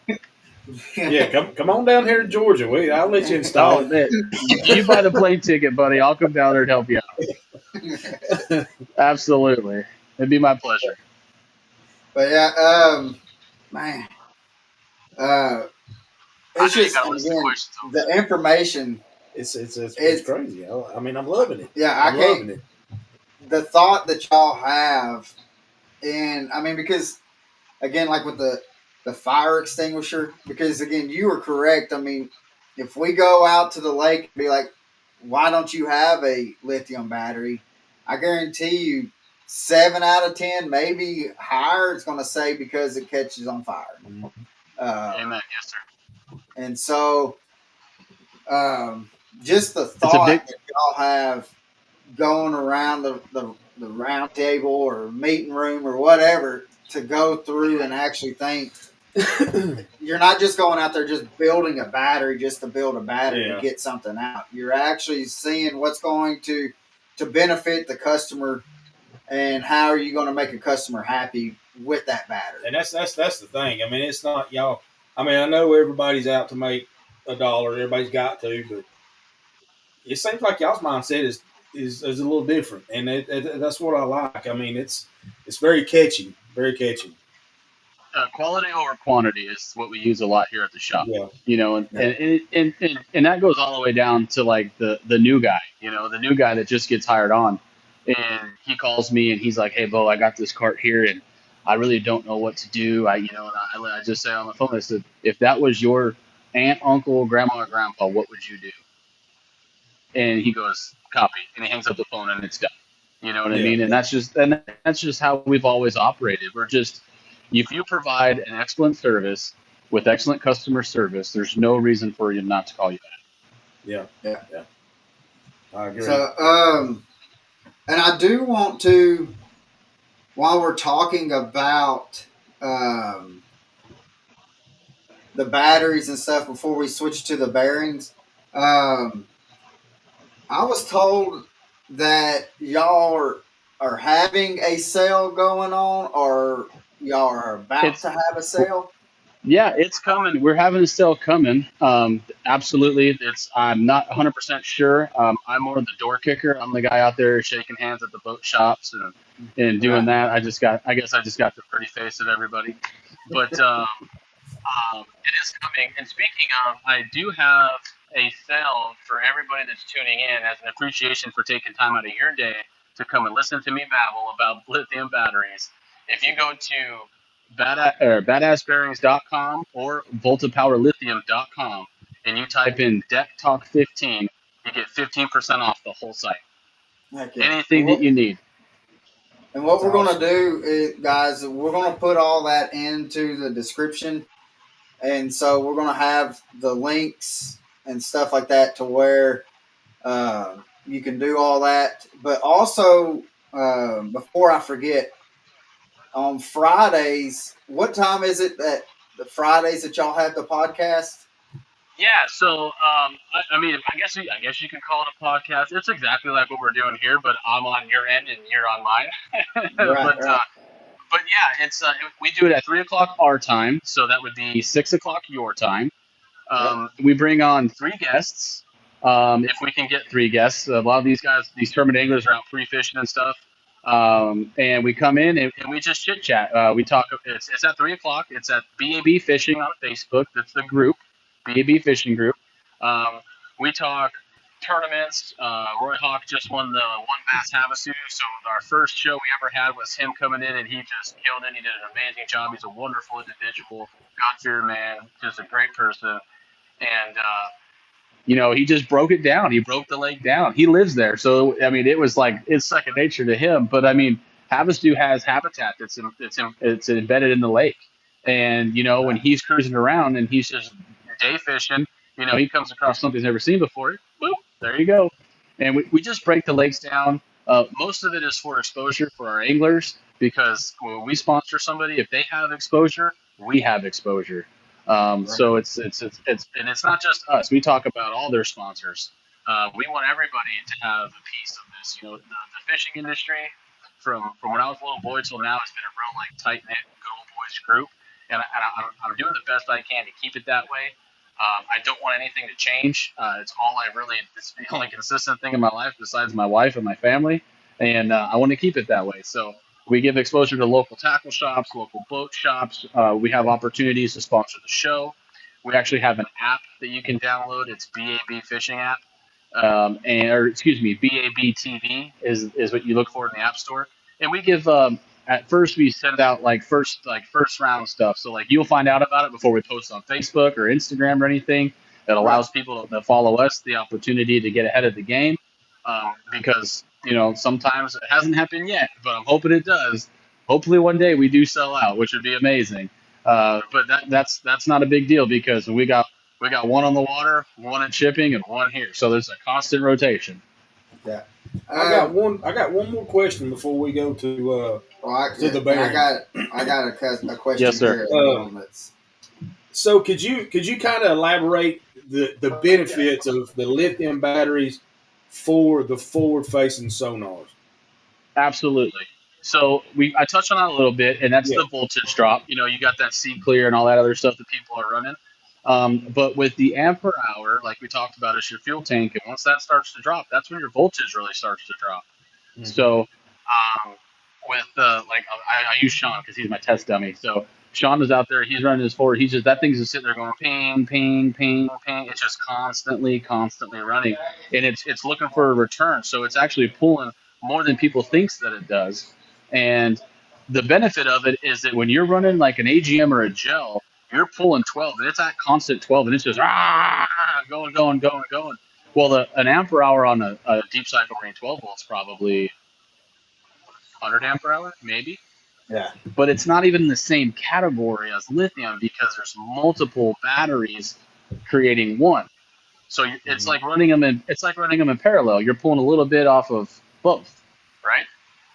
yeah. Come on down here to Georgia. I'll let you install Oh, it. man, you buy the plane ticket, buddy. I'll come down there and help you out. Absolutely, it'd be my pleasure. But yeah, man, uh, I it's know you just, got a and list of again, questions over the information. It's It's crazy. I mean, I'm loving it. yeah, I I'm can't. loving it. The thought that y'all have, and I mean, because again, like with the fire extinguisher, because again, you were correct. I mean, if we go out to the lake and be like, why don't you have a lithium battery? I guarantee you, 7 out of 10, maybe higher, it's going to say because it catches on fire. Mhm. there. Um, Amen. Yes, sir. and so, um, just the It's a thought big. that y'all have going around the round table or meeting room or whatever to go through and actually think you're not just going out there just building a battery just to build a battery to Yeah, get something out. You're actually seeing what's going to benefit the customer and how are you going to make a customer happy with that battery. and that's the thing. I mean, it's not y'all. I mean, I know everybody's out to make a dollar. Everybody's got to, but it seems like y'all's mindset is a little different, and that's what I like. I mean, it's very catchy, very catchy. Quality over quantity is what we use a lot here at the shop. Yeah. You know, and, Yeah. and that goes all the way down to like the new guy, you know, the new guy that just gets hired on. And he calls me and he's like, "Hey, Beau, I got this cart here and I really don't know what to do." I just say on the phone, I said, "If that was your aunt, uncle, grandma, or grandpa, what would you do?" And he goes, "Copy." And he hangs up the phone and it's done. You know what I Yeah. mean? And that's just how we've always operated. We're just, if you provide an excellent service with excellent customer service, there's no reason for you not to call you back. Yeah. Yeah. Yeah. I agree. So, and I do want to, while we're talking about um, the batteries and stuff, before we switch to the bearings, um, I was told that y'all are having a sale going on, or y'all are about It's to have a sale. Yeah, it's coming. We're having a sale coming. Absolutely. I'm not 100% sure. I'm more the door kicker. I'm the guy out there shaking hands at the boat shops and doing Right. that. I guess I just got the pretty face of everybody. But it is coming. And speaking of, I do have a sale for everybody that's tuning in as an appreciation for taking time out of your day to come and listen to me babble about lithium batteries. If you go to badassbearings.com or voltapowerlithium.com and you type in Deck Talk 15, you get 15% off the whole site. Heck yeah. Anything that you need. And what That's we're going awesome. to do, is, guys, we're going to put all that into the description. And so we're going to have the links and stuff like that to where you can do all that. But also, before I forget, on Fridays, what time is it that the Fridays that y'all have the podcast? Yeah, so I mean, I guess you can call it a podcast. It's exactly like what we're doing here, but I'm on your end and you're on mine. Right, right. But yeah, we do it at 3 o'clock our time, so that would be 6 o'clock your time. Yep. We bring on three guests. If we can get three guests, a lot of these guys, these tournament anglers, are out free fishing and stuff. And we come in and we just chit chat. We talk. It's at 3 o'clock. It's at BAB Fishing on Facebook. That's the group, BAB Fishing Group. Um, we talk tournaments. Roy Hawk just won the One Bass Havasu. So our first show we ever had was him coming in, and he just killed it. He did an amazing job. He's a wonderful individual, God-fearing man, just a great person. And he just broke it down. He broke the lake down. He lives there, so I mean, it was like it's second nature to him. But I mean, Havasu has habitat it's embedded in the lake, and when Right. he's cruising around and he's just day fishing, he comes across something he's never seen before. Boop, there you go. And we just break the lakes down. Most of it is for exposure for our anglers because when we sponsor somebody, if they have exposure, we have exposure. Right. So it's not just us. We talk about all their sponsors. We want everybody to have a piece of this. The fishing industry, from when I was a little boy till now, has been a real like tight knit, good old boys group, I'm doing the best I can to keep it that way. I don't want anything to change. It's the only consistent thing in my life besides my wife and my family, and I want to keep it that way. So we give exposure to local tackle shops, local boat shops. We have opportunities to sponsor the show. We actually have an app that you can download. It's BAB Fishing app, or excuse me, BAB TV is what you look for in the App Store. And we give at first we send out first round stuff. So like you'll find out about it before we post on Facebook or Instagram or anything. That Right. allows people that follow us the opportunity to get ahead of the game. Because sometimes it hasn't happened yet, but I'm hoping it does. Hopefully one day we do sell out, which would be amazing. But that's not a big deal because we got one on the water, one at shipping, and one here. So there's a constant rotation. Yeah. I got one more question before we go to the And bearings. I got a question Yes, sir. here as well. That's So could you kind of elaborate the benefits of the lithium batteries for the forward facing sonars? Absolutely. So I touched on that a little bit, and that's Yeah. the voltage drop. You got that C clear and all that other stuff that people are running. But with the amp per hour, like we talked about, is your fuel tank, and once that starts to drop, that's when your voltage really starts to drop. Mm-hmm. So with I use Sean because he's my test dummy. So Sean is out there. He's running his forward. He's just that thing's just sitting there going ping, ping, ping, ping. It's just constantly running, and it's looking for a return. So it's actually pulling more than people thinks that it does. And the benefit of it is that when you're running like an AGM or a gel, you're pulling 12, and it's at constant 12, and it's just going, going, going, going. Well, an amp per hour on a deep cycle range 12 volts probably 100 amp per hour, maybe, Yeah. but it's not even in the same category as lithium because there's multiple batteries creating one. So it's like running them in parallel. You're pulling a little bit off of both, right?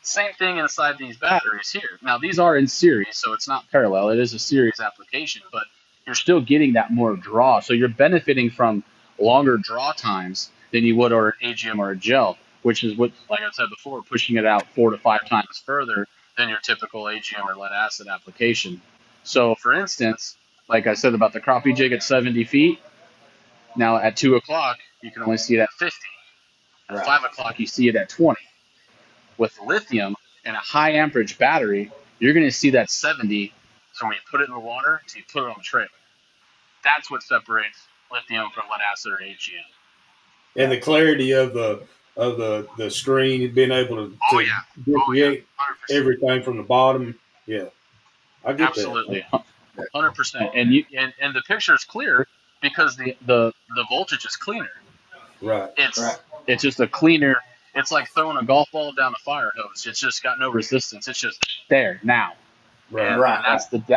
Same thing inside these batteries here. Now these are in series, so it's not parallel. It is a series application, but you're still getting that more draw. So you're benefiting from longer draw times than you would or an AGM or a gel, which is what, like I said before, pushing it out 4 to 5 times further than your typical AGM or lead acid application. So for instance, like I said about the crappie jig at 70 feet, now at 2 o'clock, you can only see it at 50. At Right. 5 o'clock, you see it at 20. With lithium and a high amperage battery, you're going to see that 70 from when you put it in the water to you put it on the trailer. That's what separates lithium from lead acid or AGM. And the clarity of the screen, being able to differentiate everything from the bottom. Yeah, I get Absolutely, 100%. And the picture is clear because the voltage is cleaner. that. Right. It's just a cleaner. It's like throwing a golf ball down a fire hose. It's just got no resistance. It's just there now. Right. And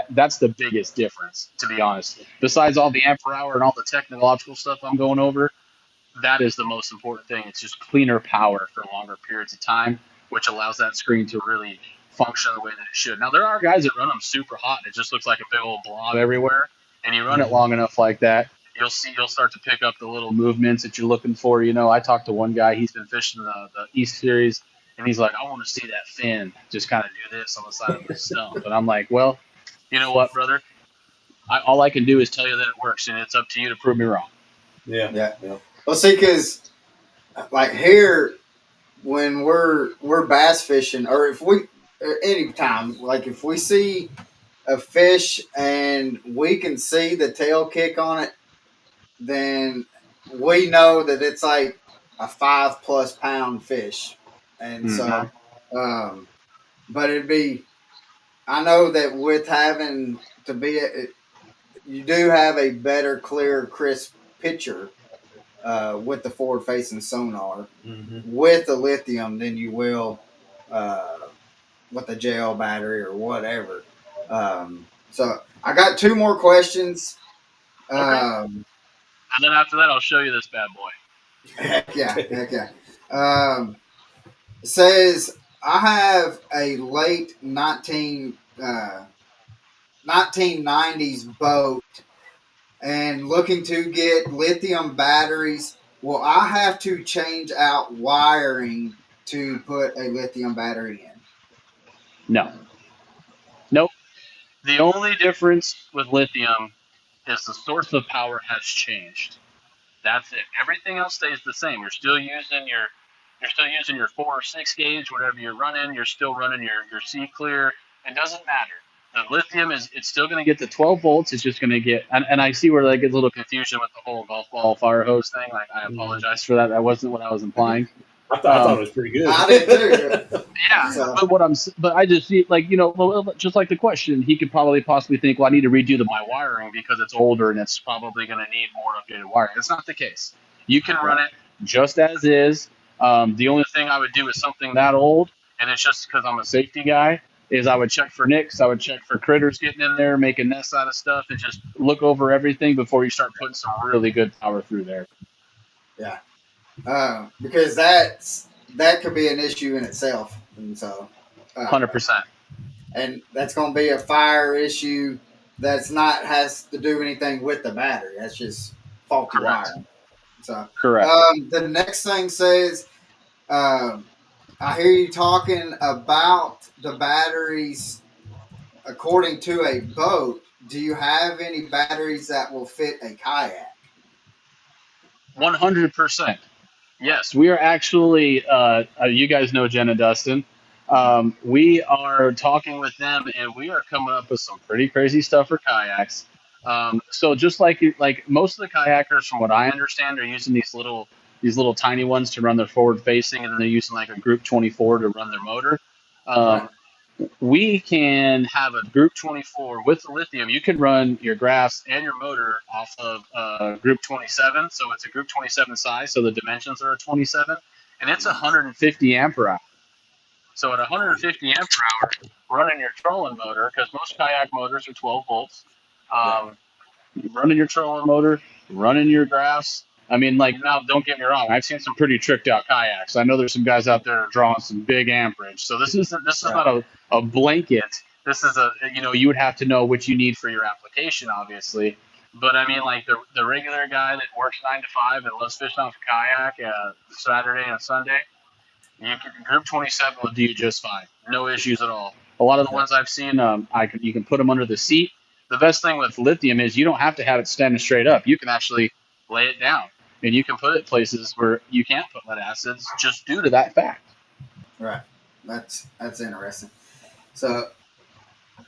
that's the biggest difference, to be honest. Besides all the amp per hour and all the technological stuff I'm going over, that is the most important thing. It's just cleaner power for longer periods of time, which allows that screen to really function the way that it should. Now, there are guys that run them super hot, and it just looks like a big old blob everywhere. And you run it long enough like that, you'll start to pick up the little movements that you're looking for. You know, I talked to one guy, he's been fishing the East Series, and he's like, I want to see that fin just kind of do this on the side of the stump. And I'm like, well, you know what, brother? All I can do is tell you that it works, and it's up to you to prove me wrong. Yeah. Well, see, because like here, when we're bass fishing, or any time, like if we see a fish and we can see the tail kick on it, then we know that it's like a 5+ pound fish. And so, but I know that with having to be, you do have a better, clear, crisp picture with the forward facing sonar with the lithium than you will with a gel battery or whatever. So I got 2 more questions. And then after that, I'll show you this bad boy. Heck yeah. It says I have a late 1990s boat and looking to get lithium batteries. Will I have to change out wiring to put a lithium battery in? No. Nope. The only difference with lithium is the source of power has changed. That's it. Everything else stays the same. You're still using your 4 or 6 gauge, whatever you're running. You're still running your C clear. It doesn't matter. The lithium it's still going to get the 12 volts. It's just going to get, and I see where that gets a little confusion with the whole golf ball fire hose thing. Like, I apologize for that. That wasn't what I was implying. I thought it was pretty good. I did too. Yeah, so. But I just see, like, you know, just like the question, he could possibly think, well, I need to redo my wiring because it's older and it's probably going to need more updated wiring. It's not the case. You can run it just as is. The only thing I would do is something that old, and it's just because I'm a safety guy, is I would check for nicks, I would check for critters getting in there, making nests out of stuff, and just look over everything before you start putting some really good power through there. Yeah. Because that could be an issue in itself, and so 100%. And that's going to be a fire issue that's not has to do anything with the battery. That's just faulty wiring. So correct. The next thing says, I hear you talking about the batteries according to a boat. Do you have any batteries that will fit a kayak? 100%. Yes, we are actually. You guys know Jen and Dustin. We are talking with them, and we are coming up with some pretty crazy stuff for kayaks. So just like most of the kayakers, from what I understand, are using these little tiny ones to run their forward facing, and then they're using like a Group 24 to run their motor. Right. Um, we can have a Group 24 with the lithium. You can run your graphs and your motor off of Group 27. So it's a Group 27 size. So the dimensions are a 27, and it's 150 ampere hour. So at 150 ampere hour, running your trolling motor, because most kayak motors are 12 volts. Right. Running your trolling motor, running your graphs. I mean, like, now, don't get me wrong. I've seen some pretty tricked out kayaks. I know there's some guys out there drawing some big amperage. So this is Right. not a blanket. This is you would have to know what you need for your application, obviously. But I mean, like the regular guy that works 9 to 5 and loves fishing off a kayak Saturday and Sunday, Group 27 will do just fine. No issues at all. A lot of the Yeah. ones I've seen, you can put them under the seat. The best thing with lithium is you don't have to have it standing straight up. You can actually lay it down, and you can put it places where you can't put lead acids just due to that fact. Right. That's interesting. So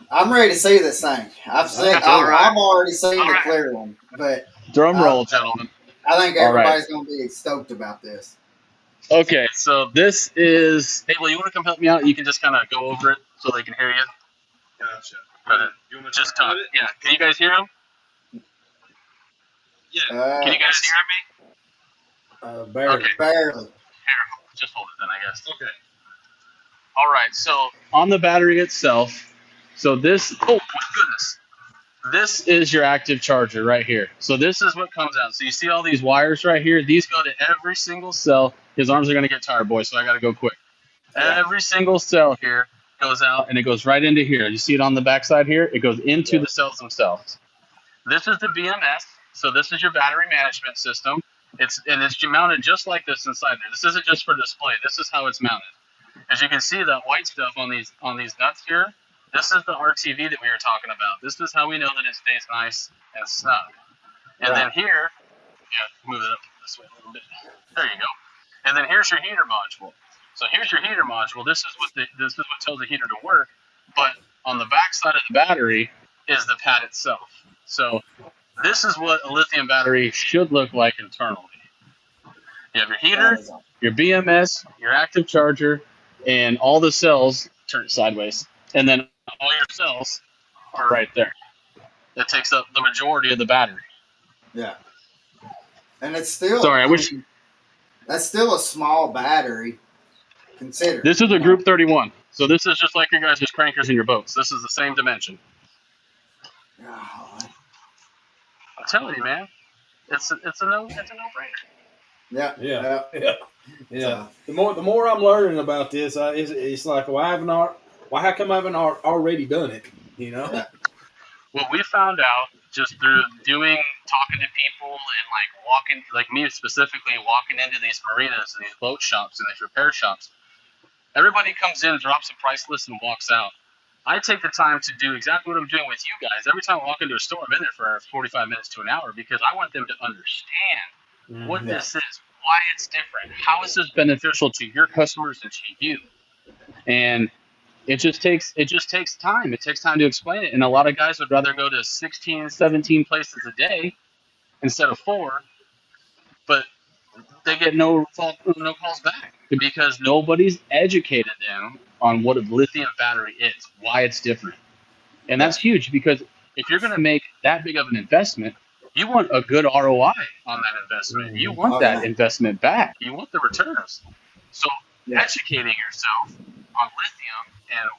I'm ready to see this thing. I've already seen All the right. clear one, but Drum roll, gentlemen. I think All right. everybody's going to be stoked about this. Okay, so this is. Hey, well, you want to come help me out? You can just kind of go over it so they can hear you. Gotcha. Go ahead. You want me to Just talk talk. about it? Yeah. Can you guys hear him? Yeah. Can you guys hear me? Barely. Okay. Barely. Here, just hold it then, I guess. Okay. All right, so on the battery itself, so this, oh my goodness, this is your active charger right here. So this is what comes out. So you see all these wires right here? These go to every single cell. His arms are going to get tired, boys, so I got to go quick. Yeah. Every single cell here goes out, and it goes right into here. You see it on the backside here? It goes into the cells themselves. This is the BMS, so this is your battery management system. It's mounted just like this inside there. This isn't just for display. This is how it's mounted. As you can see, that white stuff on these nuts here, this is the RTV that we were talking about. This is how we know that it stays nice and snug. And then here, move it up this way a little bit. There you go. And then here's your heater module. So here's your heater module. This is what tells the heater to work. But on the back side of the battery is the pad itself. So this is what a lithium battery should look like internally. You have your heater, your BMS, your active charger, and all the cells, turn it sideways, and then all your cells are right there. That takes up the majority of the battery. Yeah. And it's still. Sorry, I wish. That's still a small battery. Consider. This is a Group 31. So this is just like your guys' crankers in your boats. This is the same dimension. Oh, I'm telling you, man. It's a no-brainer. yeah. Yeah. The more I'm learning about this, it's like, why how come I haven't already done it? You know. Yeah. What we found out just through talking to people and like walking, like me specifically, walking into these marinas and these boat shops and these repair shops, everybody comes in, drops a price list, and walks out. I take the time to do exactly what I'm doing with you guys. Every time I walk into a store, I'm in there for 45 minutes to an hour because I want them to understand what this is, why it's different, how is this beneficial to your customers and to you. And it just takes time. It takes time to explain it. And a lot of guys would rather go to 16, 17 places a day instead of 4, but they get no calls back because nobody's educated them on what a lithium battery is, why it's different. And that's huge because if you're going to make that big of an investment, you want a good ROI on that investment. You want that investment back. You want the returns. So educating yourself on lithium and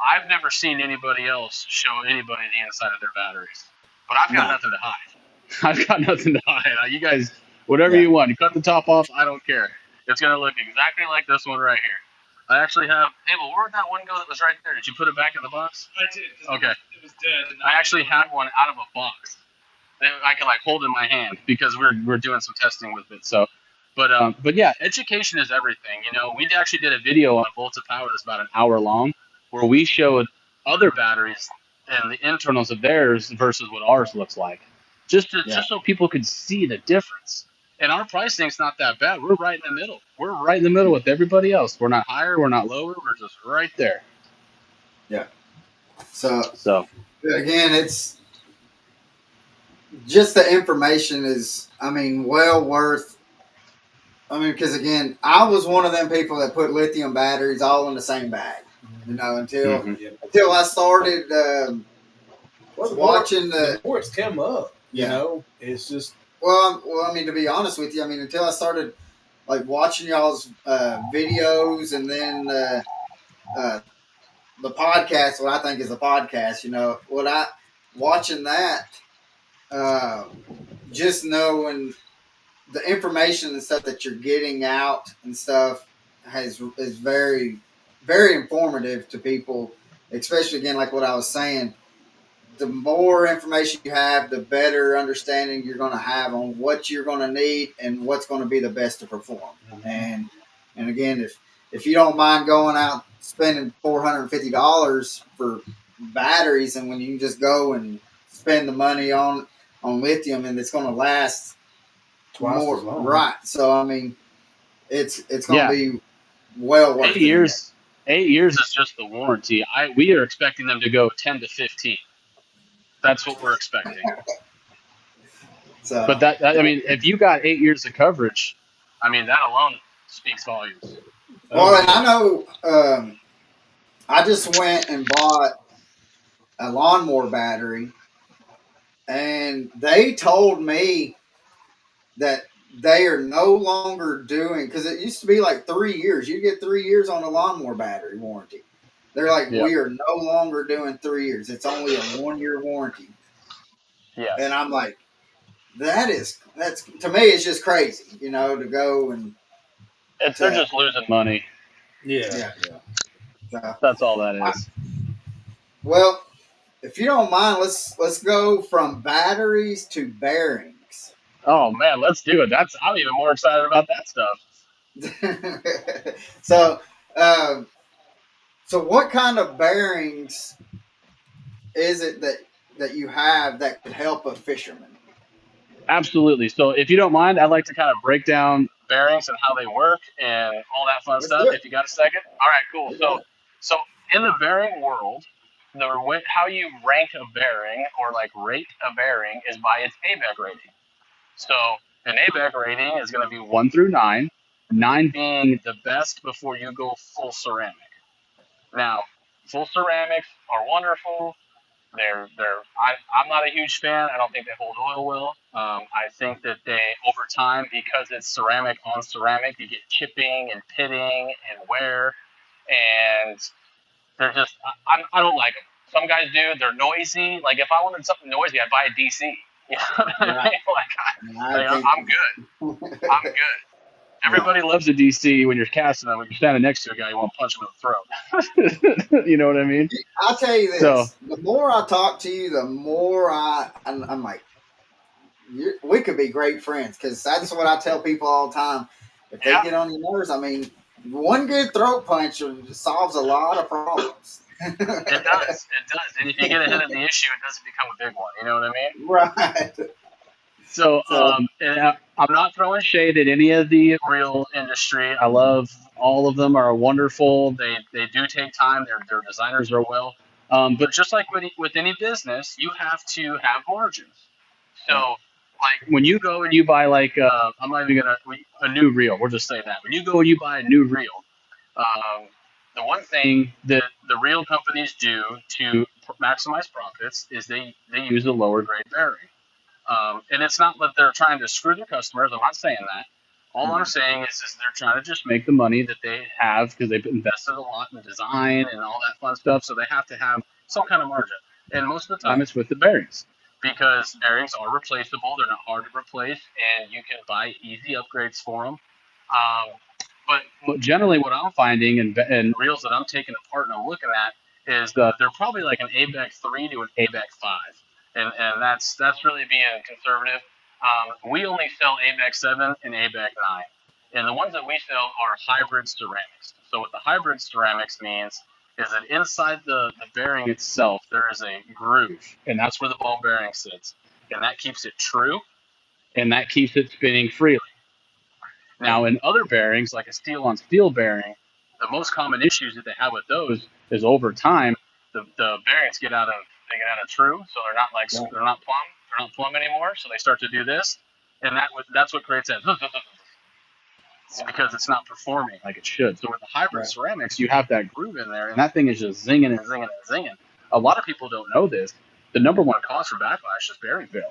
I've never seen anybody else show anybody the inside of their batteries, but I've got nothing to hide. I've got nothing to hide. You guys, whatever you want, you cut the top off, I don't care. It's going to look exactly like this one right here. I actually have, well, where'd that one go that was right there? Did you put it back in the box? I did. Okay. It was dead. I actually had one out of a box that I can hold in my hand because we're doing some testing with it. So, but yeah, education is everything. We actually did a video on Volta Power that's about an hour long where we showed other batteries and the internals of theirs versus what ours looks like, just so people could see the difference. And our pricing's not that bad. We're right in the middle. We're right in the middle with everybody else. We're not higher. We're not lower. We're just right there. Yeah. So So again, it's just the information is, I mean, well worth. I mean, because again, I was one of them people that put lithium batteries all in the same bag. You know, hmm until I started Well, watching the more it's come up, it's just well, I mean, to be honest with you, I mean, until I started like watching y'all's videos and then uh, the podcast, what I think is a podcast, what I watching that, uh, just knowing the information and stuff that you're getting out and stuff is very, very informative to people, especially again, like what I was saying. The more information you have, the better understanding you're going to have on what you're going to need and what's going to be the best to perform. And again, if you don't mind going out spending $450 for batteries, and when you can just go and spend the money on lithium, and it's going to last twice more, as long. right? So I mean, it's going to yeah, be well worth 8 years. it. 8 years is just the warranty. We are expecting them to go 10 to 15. That's what we're expecting. But So I mean, if you got 8 years of coverage, I mean, that alone speaks volumes. well, and I know I just went and bought a lawnmower battery, and they told me that they are no longer doing, because it used to be like 3 years. You get 3 years on a lawnmower battery warranty. They're like, Yep. we are no longer doing 3 years. It's only a 1 year warranty. And Yes. I'm like, that's to me, it's just crazy, to go and They're to just losing money. yeah. Yeah. So, That's all that is. well, if you don't mind, let's go from batteries to bearings. Oh man, let's do it. I'm even more excited about that stuff. so, um, so what kind of bearings is it that you have that could help a fisherman? Absolutely. So if you don't mind, I'd like to kind of break down bearings and how they work and all that fun Let's stuff. do it. If you got a second. All right, cool. You got So it. so in the bearing world, how you rank a bearing or like rate a bearing is by its ABEC rating. So an ABEC rating is going to be 1 through 9, 9 being the best before you go full ceramic. Now, full ceramics are wonderful. I'm not a huge fan. I don't think they hold oil well. I think that they, over time, because it's ceramic on ceramic, you get chipping and pitting and wear, and they're just, I don't like them. Some guys do. They're noisy. Like, if I wanted something noisy, I'd buy a DC. You know what I mean? Right. I think. I'm good. I'm good. Everybody loves a DC when you're casting them. When you're standing next to a guy, you want to punch him in the throat. You know what I mean? I'll tell you So, this: the more I talk to you, the more I'm like, we could be great friends, because that's what I tell people all the time. If they yeah. get on your nerves, I mean, one good throat punch solves a lot of problems. It does. It does. And if you get ahead of the issue, it doesn't become a big one. You know what I mean? Right. So, So and I'm not throwing shade at any of the reel industry. I love all of them are wonderful. They do take time. Their designers are well. But just like with any business, you have to have margins. So, right. like when you go and you buy I'm not even gonna a new reel. We'll just say that when you go and you buy a new reel, the one thing that the reel companies do to maximize profits is they use a lower grade bearing. And it's not that they're trying to screw their customers. I'm not saying that. All I'm saying is they're trying to just make the money that they have because they've invested a lot in design and all that fun stuff. So they have to have some kind of margin. And most of the time, Right. it's with the bearings because bearings are replaceable. They're not hard to replace, and you can buy easy upgrades for them. But generally, what I'm finding and reels that I'm taking apart and I'm looking at is they're probably like an ABEC 3 to an ABEC 5, and that's really being conservative. We only sell ABEC 7 and ABEC 9, and the ones that we sell are hybrid ceramics. So what the hybrid ceramics means is that inside the bearing itself there is a groove, and that's where the ball bearing sits, and that keeps it true, and that keeps it spinning freely. Now, in other bearings, like a steel on steel bearing, the most common issues that they have with those is over time, the bearings get out of true, so they're not plumb anymore. So they start to do this, and that's what creates that. It's because it's not performing like it should. So with the hybrid Right. ceramics, you have that groove in there, and that thing is just zinging and zinging and zinging. A lot of people don't know this. The number one cause for backlash is bearing failure.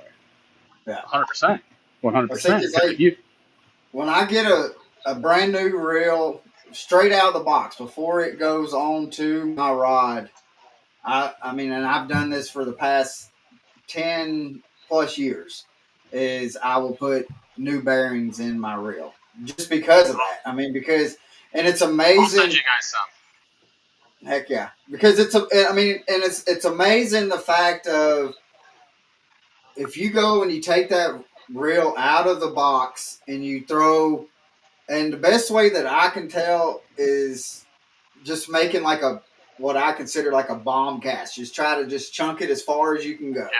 Yeah. 100%. 100%. I think it's Because like when I get a brand new reel straight out of the box before it goes on to my rod, I mean, and I've done this for the past 10 plus years, is I will put new bearings in my reel just because of that. I mean, and it's I'll amazing. send you guys some. Heck yeah, because I mean, and it's amazing the fact of if you go and you take that reel out of the box and you throw, and the best way that I can tell is just making like what I consider like a bomb cast. Just try to just chunk it as far as you can go. Yeah.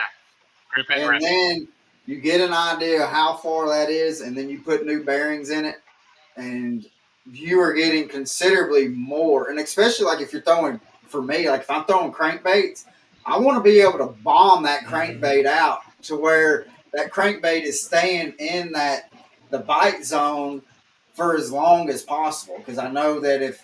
Grip and And rip. then you get an idea of how far that is, and then you put new bearings in it, and you are getting considerably more. And especially like if you're throwing, for me, like if I'm throwing crankbaits, I want to be able to bomb that crankbait out to where that crankbait is staying in the bite zone for as long as possible. Because I know that if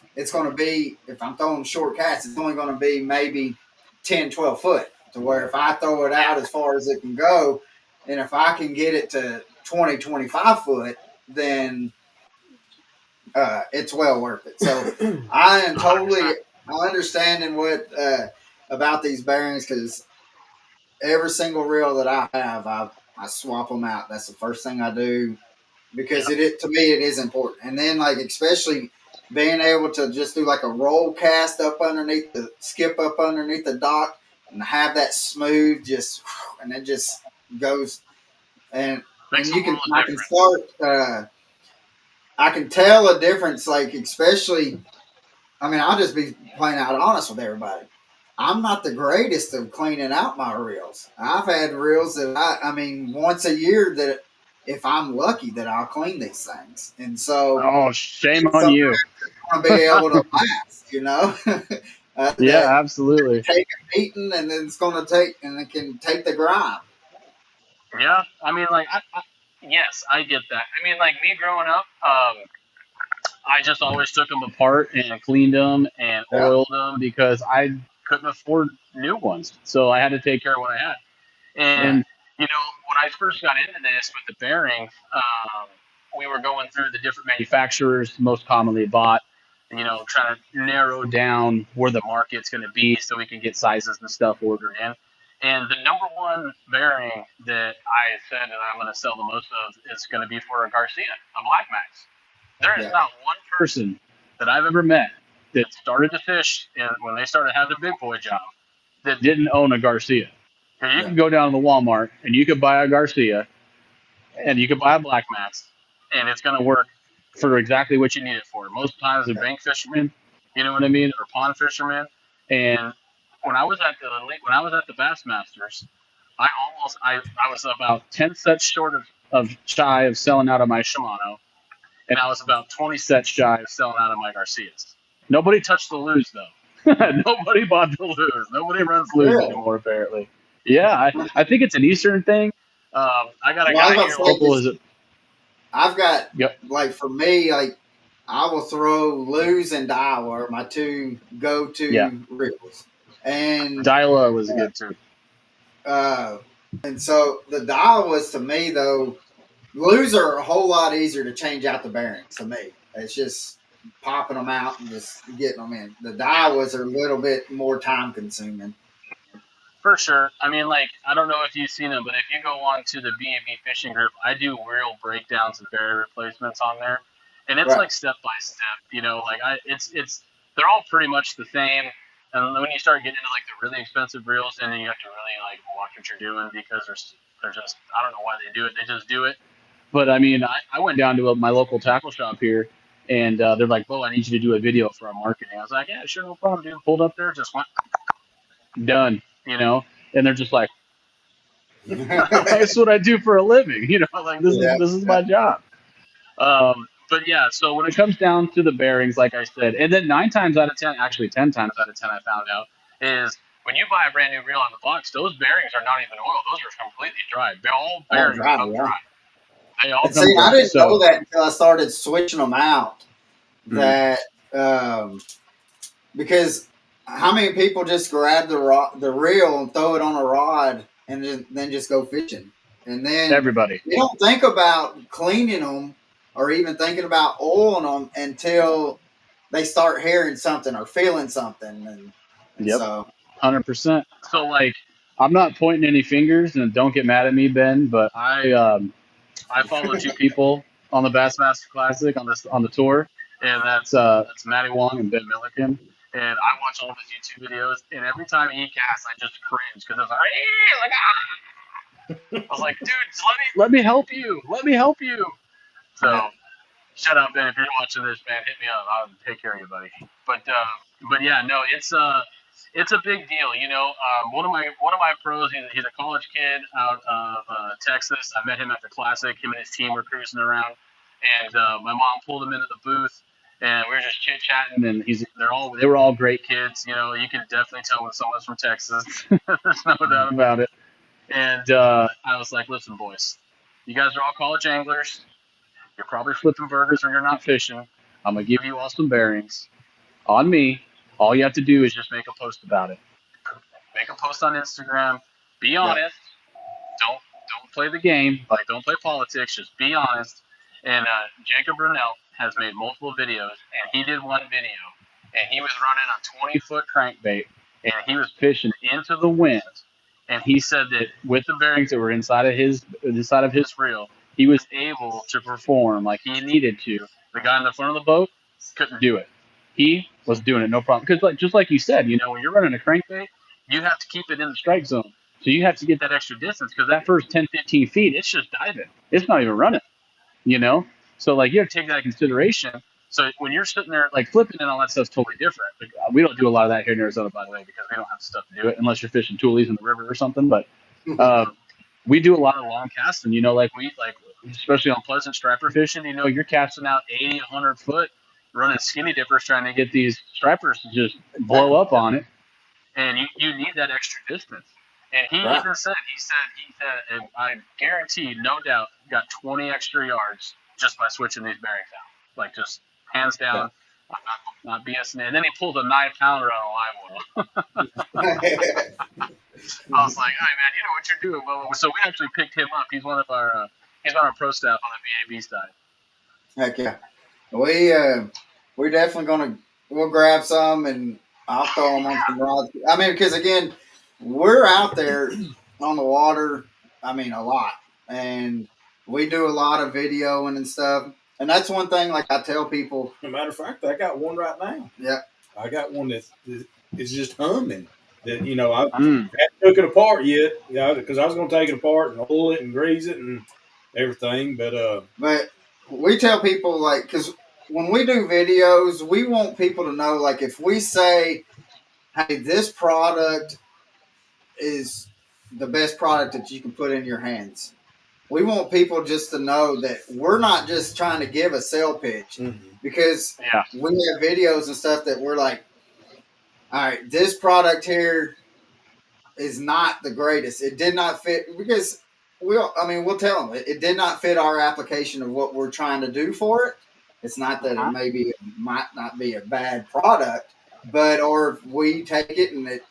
I'm throwing short casts, it's only going to be maybe 10, 12 foot. To where if I throw it out as far as it can go, and if I can get it to 20, 25 foot, then it's well worth it. So I am totally understanding what about these bearings, because every single reel that I have, I swap them out. That's the first thing I do, because it to me it is important. And then like especially being able to just do like a roll cast up underneath the skip up underneath the dock and have that smooth and it just goes and Makes a you can world of I can difference. start I can tell a difference, like especially. I mean, I'll just be plain out honest with everybody. I'm not the greatest of cleaning out my reels. I've had reels that I mean, once a year that if I'm lucky that I'll clean these things, and so Oh, shame it's on something you. I want to be able to last, you know, that Yeah, absolutely. take a beating and then it's going to take and it can take the grime. Yeah, I mean, like, yes, I get that. I mean, like me growing up, I just always took them apart and cleaned them and Yeah, oiled them because I couldn't afford new ones, so I had to take care of what I had. right. And when I first got into this with the bearings, we were going through the different manufacturers most commonly bought, trying to narrow down where the market's going to be so we can get sizes and stuff ordered in. And the number one bearing that I said that I'm going to sell the most of is going to be for a Garcia, a Black Max. There is Yeah, not one person that I've ever met that started to fish and when they started having a big boy job that didn't own a Garcia. Because you yeah, can go down to the Walmart and you could buy a Garcia and you could buy a Black Max and it's going to work for exactly what you need it for. Most times they're yeah, bank fishermen, you know what I mean, or pond fishermen. And when I was at the Bassmasters, I was about 10 sets short of shy of selling out of my Shimano, and I was about 20 sets shy of selling out of my Garcias. Nobody touched the lures though. Nobody bought the lures. Nobody runs lures really. anymore, apparently. Yeah, I think it's an Eastern thing. I got a Well, I was guy about here to say local. this. Is it? I've got Yep. like for me, like I will throw Lose and Daiwa are my two Yeah. go-to reels, and Dyla was good too. uh, and so the Daiwas to me though, Lose are a whole lot easier to change out the bearings. To me, it's just popping them out and just getting them in. The Daiwas are a little bit more time consuming. For sure. I mean, like, I don't know if you've seen them, but if you go on to the B&B fishing group, I do real breakdowns and barrier replacements on there, and it's Right. like step by step. They're all pretty much the same. And when you start getting into like the really expensive reels, then you have to really like watch what you're doing because they're just I don't know why they do it. They just do it. But I mean, I went down to my local tackle shop here, and they're like, "Bo, I need you to do a video for our marketing." I was like, "Yeah, sure, no problem, dude." Pulled up there, just went done, and they're just like, Yeah. "That's what I do for a living," like this is my job. But yeah, so when it comes down to the bearings, like I said, and then 9 times out of 10, actually 10 times out of 10, I found out is when you buy a brand new reel on the box, those bearings are not even oil; those are completely dry. All Oh, bearings dry, come yeah. dry. They all And come see, I dry. didn't So know that until I started switching them out. mhm. That because how many people just grab the reel and throw it on a rod and then just go fishing, and then Everybody, you don't think about cleaning them or even thinking about oiling them until they start hearing something or feeling something, and yep, so 100%. So like, I'm not pointing any fingers, and don't get mad at me, Ben, but I follow two people on the Bassmaster Classic on the tour, and that's Matty Wong and Ben Milliken. And I watch all of his YouTube videos, and every time he casts, I just cringe because it's like, "Eh," like I was like, dude, just let me help you, let me help you. yeah, So shut up, Ben. If you're watching this, man, hit me up. I'll take care of you, buddy. But yeah, no, it's a big deal. One of my pros. He's a college kid out of Texas. I met him at the Classic. Him and his team were cruising around, and my mom pulled him into the booth, and we were just chit chatting. And they were all great kids. You can definitely tell when someone's from Texas. There's no doubt about it. And I was like, listen, boys, you guys are all college anglers. You're probably flipping burgers or you're not fishing. I'm gonna give you all some bearings on me. All you have to do is just make a post about it. Make a post on Instagram. Be yeah, honest. Don't play the game. Like don't play politics. Just be honest. And Jacob Brunel has made multiple videos, and he did one video, and he was running a 20-foot crankbait, and he was fishing into the wind, and he said that with the bearings that were inside of his reel, he was able to perform like he needed to. The guy in the front of the boat couldn't do it. He was doing it no problem because, like just like you said, when you're running a crankbait, you have to keep it in the strike zone. So you have to get that extra distance because that first 10, 15 feet, it's just diving. It's not even running, you know? So, like, you have to take that into consideration. So when you're sitting there, like, flipping and all that stuff's totally different. Like, we don't do a lot of that here in Arizona, by the way, because we don't have stuff to do it unless you're fishing toolies in the river or something. But we do a lot of long casting, especially on pleasant striper fishing, you're casting out 80, 100 foot, running skinny dippers trying to get these stripers to just blow exactly, up on it, and you need that extra distance. And he right, even said, I guarantee, no doubt, got 20 extra yards just by switching these bearings out. Like, just hands yeah. down, I'm not BSing it. And then he pulled a 9-pounder on a live well. I was like, hey, man, you know what you're doing. Well, so we actually picked him up. He's on our pro staff on the VAB side. Heck yeah, we're definitely we'll grab some and I'll throw them on some rods. I mean, because again, we're out there on the water. I mean, a lot, and we do a lot of videoing and stuff. And that's one thing. Like I tell people, As a matter of fact, I got one right now. yeah, I got one that is just humming. That I Mm. haven't took it apart yet. Yeah, because I was going to take it apart and oil it and grease it and everything. but we tell people like because when we do videos, we want people to know like if we say, "Hey, this product is the best product that you can put in your hands." We want people just to know that we're not just trying to give a sale pitch because Yeah. we have videos and stuff that we're like, all right, this product here is not the greatest. It did not fit because we'll tell them it did not fit our application of what we're trying to do for it. It's not that it Uh-huh. might not be a bad product, but or if we take it and it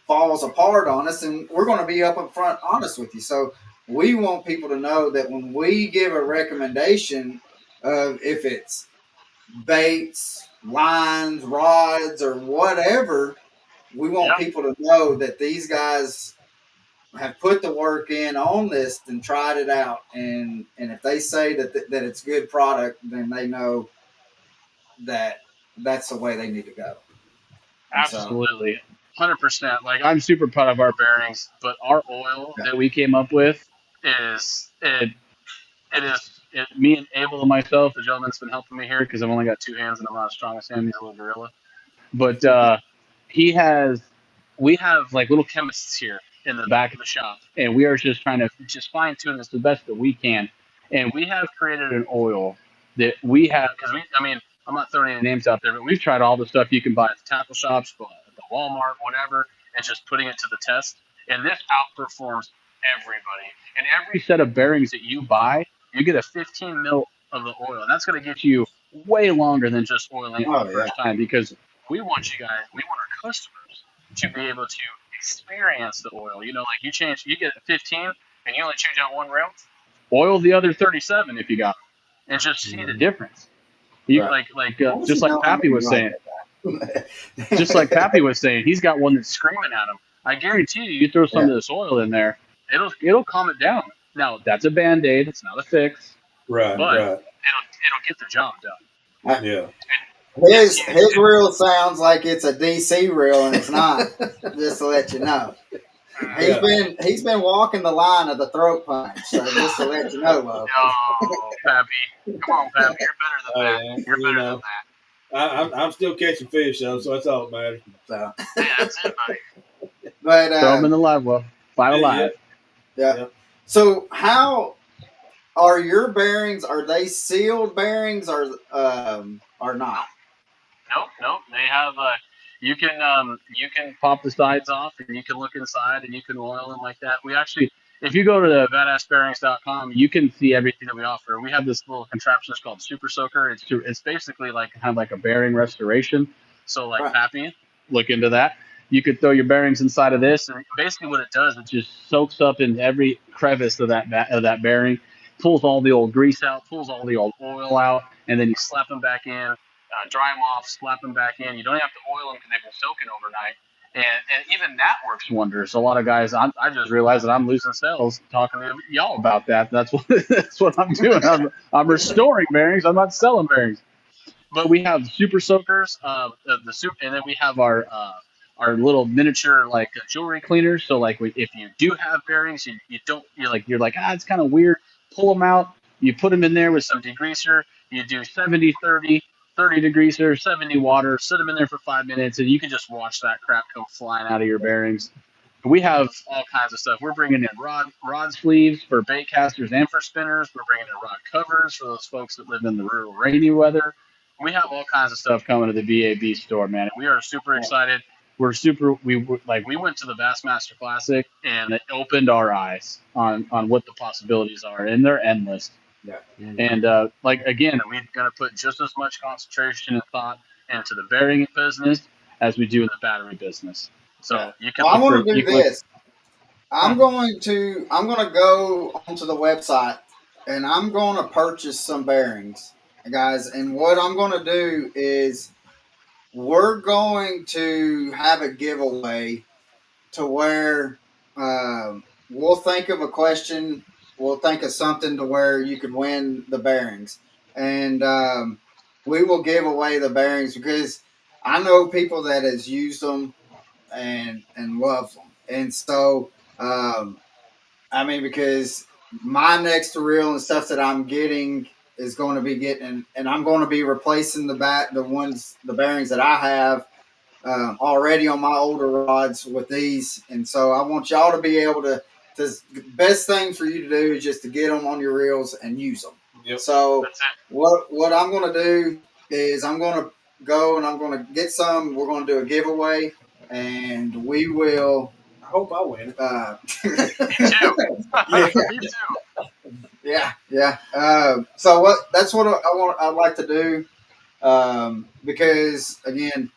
falls apart on us, and we're going to be up front honest with you. So we want people to know that when we give a recommendation of if it's baits, lines, rods, or whatever, we want Yep. people to know that these guys have put the work in on this and tried it out, and if they say that it's good product, then they know that that's the way they need to go. And so, Absolutely. 100%. Like, I'm super proud of our bearings, but our oil yeah, that we came up with is me and Abel and myself, the gentleman that's been helping me here because I've only got two hands and I'm not as strong as him. He's a little gorilla. But he has, we have like little chemists here in the back of the shop, and we are just trying to just fine tune this the best that we can. And we have created an oil that we have, because I mean, I'm not throwing any names out there, but we've tried all the stuff you can buy at the tackle shops, at the Walmart, whatever, and just putting it to the test. And this outperforms everybody. And every set of bearings that you buy, you get a 15 mil of the oil, and that's going to get you way longer than just oiling it for Oh the yeah. first time, because we want our customers to be able to experience the oil. You get a 15 and you only change out one rail, oil the other 37 if you got them, and just see the difference. You Right. What just you like know, I Pappy mean, was like saying, just that. like Pappy was saying, he's got one that's screaming at him. I guarantee you throw some Yeah. of this oil in there, it'll calm it down. Now that's a band-aid, it's not a fix, Right, but right. it'll get the job done. Yeah. It's His huge too. reel sounds like it's a DC reel, and it's not. Just to let you know, Yeah. he's been walking the line of the throat punch. So just to let you know, Bo. Oh, Pappy, come on, Pappy, you're better than that. Yeah. You're You better than know, that. I'm still catching fish though, so that's all that matters. So, Hey, that's it, buddy. but Throw them in the live well. Fight Yeah. alive. yeah. Yeah. So how are your bearings? Are they sealed bearings or not? Nope. They have you can pop the sides off and you can look inside and you can oil them like that. We actually, if you go to the badassbearings.com, you can see everything that we offer. We have this little contraption that's called Super Soaker. It's basically like kind of like a bearing restoration. So like Right. Pappy, look into that. You could throw your bearings inside of this, and basically what it does, it just soaks up in every crevice of that bearing, pulls all the old grease out, pulls all the old oil out, and then you slap them back in, dry them off, slap them back in. You don't have to oil them because they've been soaking overnight. And even that works wonders. A lot of guys, I just realized that I'm losing sales talking to y'all about that. That's what that's what I'm doing. I'm restoring bearings. I'm not selling bearings. But we have super soakers, and then we have our little miniature like jewelry cleaners. So like if you do have bearings, you don't you're like it's kind of weird. Pull them out. You put them in there with some degreaser. You do 70 30, 30 degreaser, 70 water. Sit them in there for 5 minutes, and you can just watch that crap come flying out of your bearings. We have all kinds of stuff. We're bringing in rod sleeves for bait casters and for spinners. We're bringing in rod covers for those folks that live in the rural rainy weather. We have all kinds of stuff coming to the VAB store, man. We are super excited. We went to the Bassmaster Classic and it opened our eyes on what the possibilities are, and they're endless. Yeah. And like again, we're gonna put just as much concentration and thought into the bearing business as we do in the battery business. So you can Well, I look want for to do you can look. this. Huh. I'm going to go onto the website and I'm going to purchase some bearings, guys. And what I'm going to do is we're going to have a giveaway to where we'll think of a question, we'll think of something to where you could win the bearings, and we will give away the bearings because I know people that has used them and love them, and so I mean because my next reel and stuff that I'm getting is going to be getting, and I'm going to be replacing the bearings that I have already on my older rods with these, and so I want y'all to be able to. The best thing for you to do is just to get them on your reels and use them. Yep. So what I'm going to do is I'm going to go and I'm going to get some. We're going to do a giveaway, and we will. I hope I win. Me too. Yeah. Me too. Yeah. So what? That's what I want. I'd like to do because again,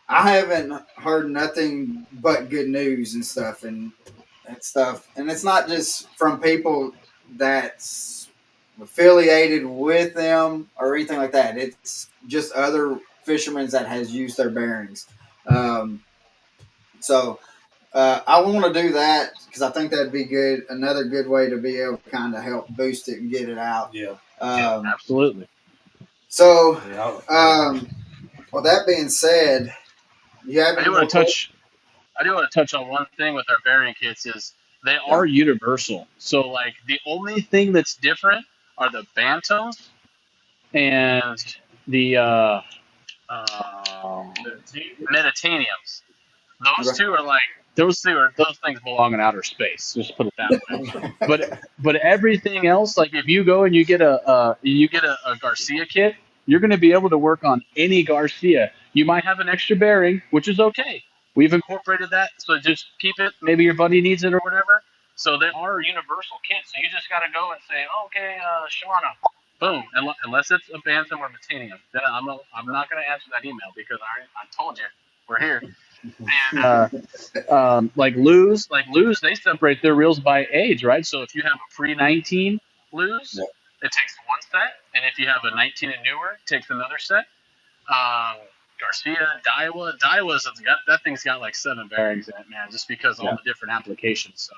I haven't heard nothing but good news and stuff and it's not just from people that's affiliated with them or anything like that. It's just other fishermen that has used their bearings. Um, so I want to do that because I think that'd be good. Another good way to be able to kind of help boost it and get it out. Yeah. Absolutely. So, Yeah. with that being said, you have I any do more want to questions? touch. I do want to touch on one thing with our bearing kits is they Yeah. are universal. So like the only thing that's different are the Bantos and the Mediterraneans. Those Okay. two are like those things belong in outer space. Just put it that way. But everything else, like if you go and you get a Garcia kit, you're going to be able to work on any Garcia. You might have an extra bearing, which is okay. We've incorporated that, so just keep it. Maybe your buddy needs it or whatever. So there are universal kits. So you just got to go and say, okay, Shimano, boom. Unless it's a Bantam or Titanium, then I'm not going to answer that email because I told you we're here. And like Lose, they separate their reels by age, right? So if you have a pre-19 Lose, Yeah. it takes one set, and if you have a 19 and newer, it takes another set. Garcia, Daiwa's got that thing's got like 7 bearings in it, man, just because all the different applications. So